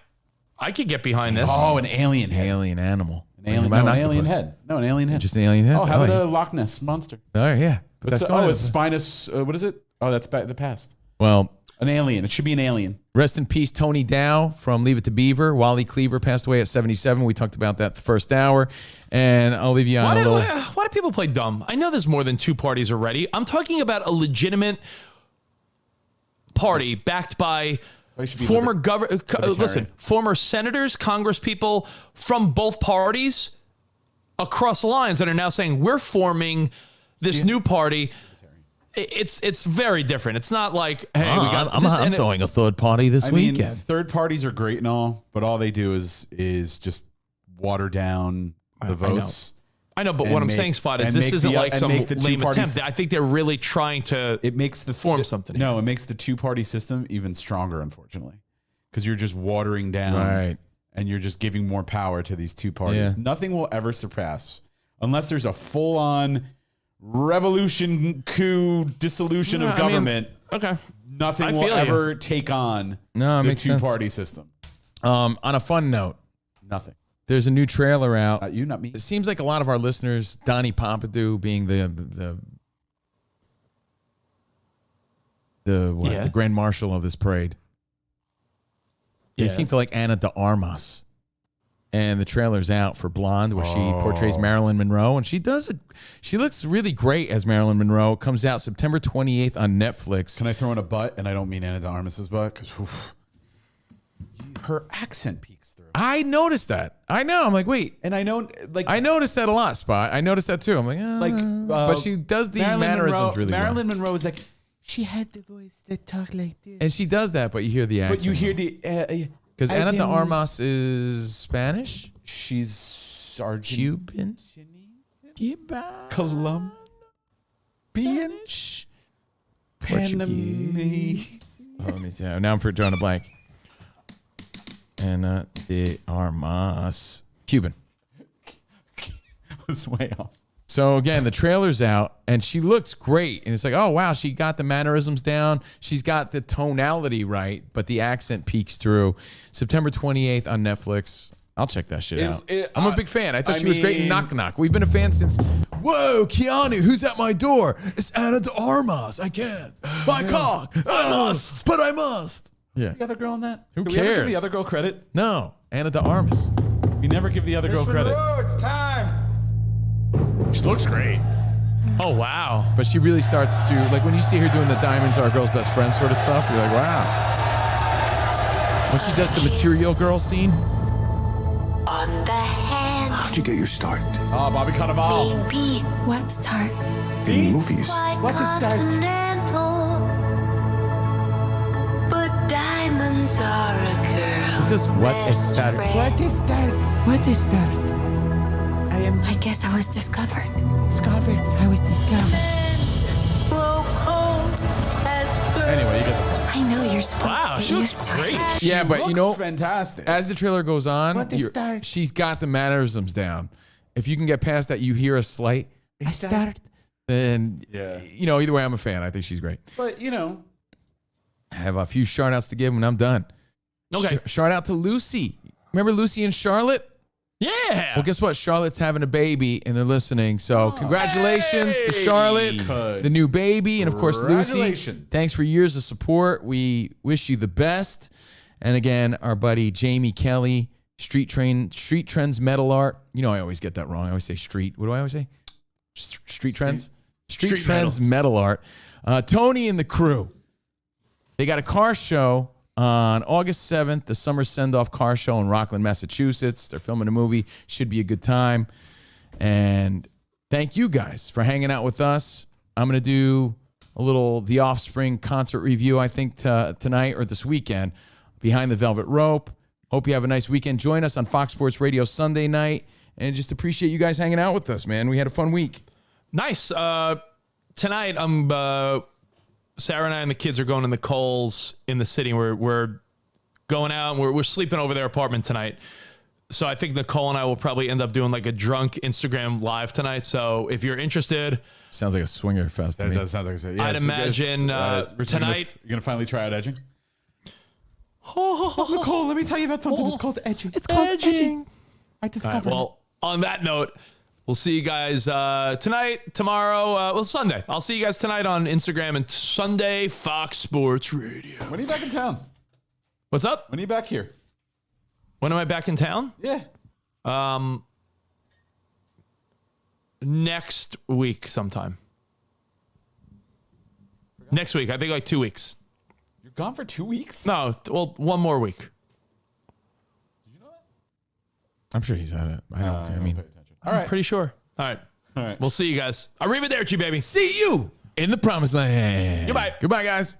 I could get behind this. Oh, an alien head. Alien animal. An alien head. No, an alien head. Just an alien head. Oh, how about a Loch Ness monster? Oh, yeah. But it's Spinus. What is it? Oh, that's the past. Well, an alien. It should be an alien. Rest in peace, Tony Dow from Leave It to Beaver. Wally Cleaver passed away at 77. We talked about that the first hour. And I'll leave you on why do people play dumb? I know there's more than two parties already. I'm talking about a legitimate party backed by former former senators, congresspeople from both parties across the lines that are now saying we're forming this new party. It's very different. It's not like, hey, I'm throwing a third party this weekend. Third parties are great and all, but all they do is just water down the votes. I know, but what I'm saying, Spot, is this isn't like some lame attempt. I think they're really trying to form something. No, it makes the two-party system even stronger, unfortunately, because you're just watering down and you're just giving more power to these two parties. Yeah. Nothing will ever surpass, unless there's a full-on revolution, coup, dissolution of government. Nothing will ever take on the two-party system. On a fun note, nothing. There's a new trailer out. Not you, not me. It seems like a lot of our listeners, Donnie Pompidou being the grand marshal of this parade. They seem to like Ana de Armas. And the trailer's out for Blonde, where she portrays Marilyn Monroe, and she looks really great as Marilyn Monroe. It comes out September 28th on Netflix. Can I throw in a butt? And I don't mean Ana de Armas's butt, because her accent peeks through. I noticed that. I know. I'm like, wait. And I know, like, I noticed that a lot, Spot. I noticed that too. I'm like, but she does the mannerisms really well. Marilyn Monroe is like, she had the voice that talked like this. And she does that, but you hear the accent. But you hear the... Because Ana de Armas is Spanish? She's Argentinian. Cuban? Cuban? Colombian? Spanish? Panamese. Oh, let me tell you. Now I'm drawing a blank. Ana de Armas. Cuban. I was way off. So again, the trailer's out and she looks great. And it's like, oh wow, she got the mannerisms down. She's got the tonality right, but the accent peeks through. September 28th on Netflix. I'll check that shit out. I'm a big fan. I thought she was great in Knock Knock. We've been a fan since. Whoa, Keanu, who's at my door? It's Ana de Armas. I can't. My cock. I must. But I must. Yeah. Who's the other girl in that? Who cares? cares? We ever give the other girl credit? No, Ana de Armas. We never give the other girl credit. It's time. She looks great. Oh, wow. But she really starts to, like when you see her doing the Diamonds Are a Girl's Best Friend sort of stuff, you're like, wow. When she does the Material Girl scene. On the hand. How'd you get your start? Oh, Bobby Cannavale. Maybe. What start? In movies. What to start? But diamonds are a girl's She says, what is that? What is that? What is that? I guess I was discovered. Discovered. I was discovered. Anyway, you get I know you're supposed to get used to it. Yeah, but you know, fantastic. as the trailer goes on, What is that? she's got the mannerisms down. If you can get past that, you hear a slight, I start. then, Yeah. you know, either way, I'm a fan. I think she's great. But, you know. I have a few shout outs to give when I'm done. Okay. Shout out to Lucy. Remember Lucy and Charlotte? Yeah. Well, guess what? Charlotte's having a baby and they're listening. So congratulations to Charlotte, the new baby, and of course Lucy. Congratulations. Thanks for years of support. We wish you the best. And again, our buddy Jamie Kelly, Street Trends Metal Art. You know I always get that wrong. I always say street. What do I always say? Street Trends? Street Trends Metal Art. Tony and the crew. They got a car show on August 7th, the Summer Send-Off Car Show in Rockland, Massachusetts. They're filming a movie. Should be a good time. And thank you guys for hanging out with us. I'm going to do a little The Offspring concert review, I think, tonight or this weekend, Behind the Velvet Rope. Hope you have a nice weekend. Join us on Fox Sports Radio Sunday night. And just appreciate you guys hanging out with us, man. We had a fun week. Nice. Tonight, Sarah and I and the kids are going to the Coles in the city. We're going out and we're sleeping over their apartment tonight. So I think Nicole and I will probably end up doing like a drunk Instagram live tonight. So if you're interested, sounds like a swinger fest to me. That does sound like a I'd imagine tonight. You're gonna finally try out edging. Oh, Nicole, let me tell you about something. It's called edging. It's called edging. I discovered. Well, on that note, we'll see you guys tonight, tomorrow, Sunday. I'll see you guys tonight on Instagram and Sunday, Fox Sports Radio. When are you back in town? What's up? When are you back here? When am I back in town? Yeah. Next week sometime. Next week. I think like 2 weeks. You're gone for 2 weeks? No, well, one more week. Did you know that? I'm sure he's at it. I mean, pay attention. All right. Pretty sure. All right. We'll see you guys. Arrivederci, baby. See you in the promised land. Goodbye. Goodbye, guys.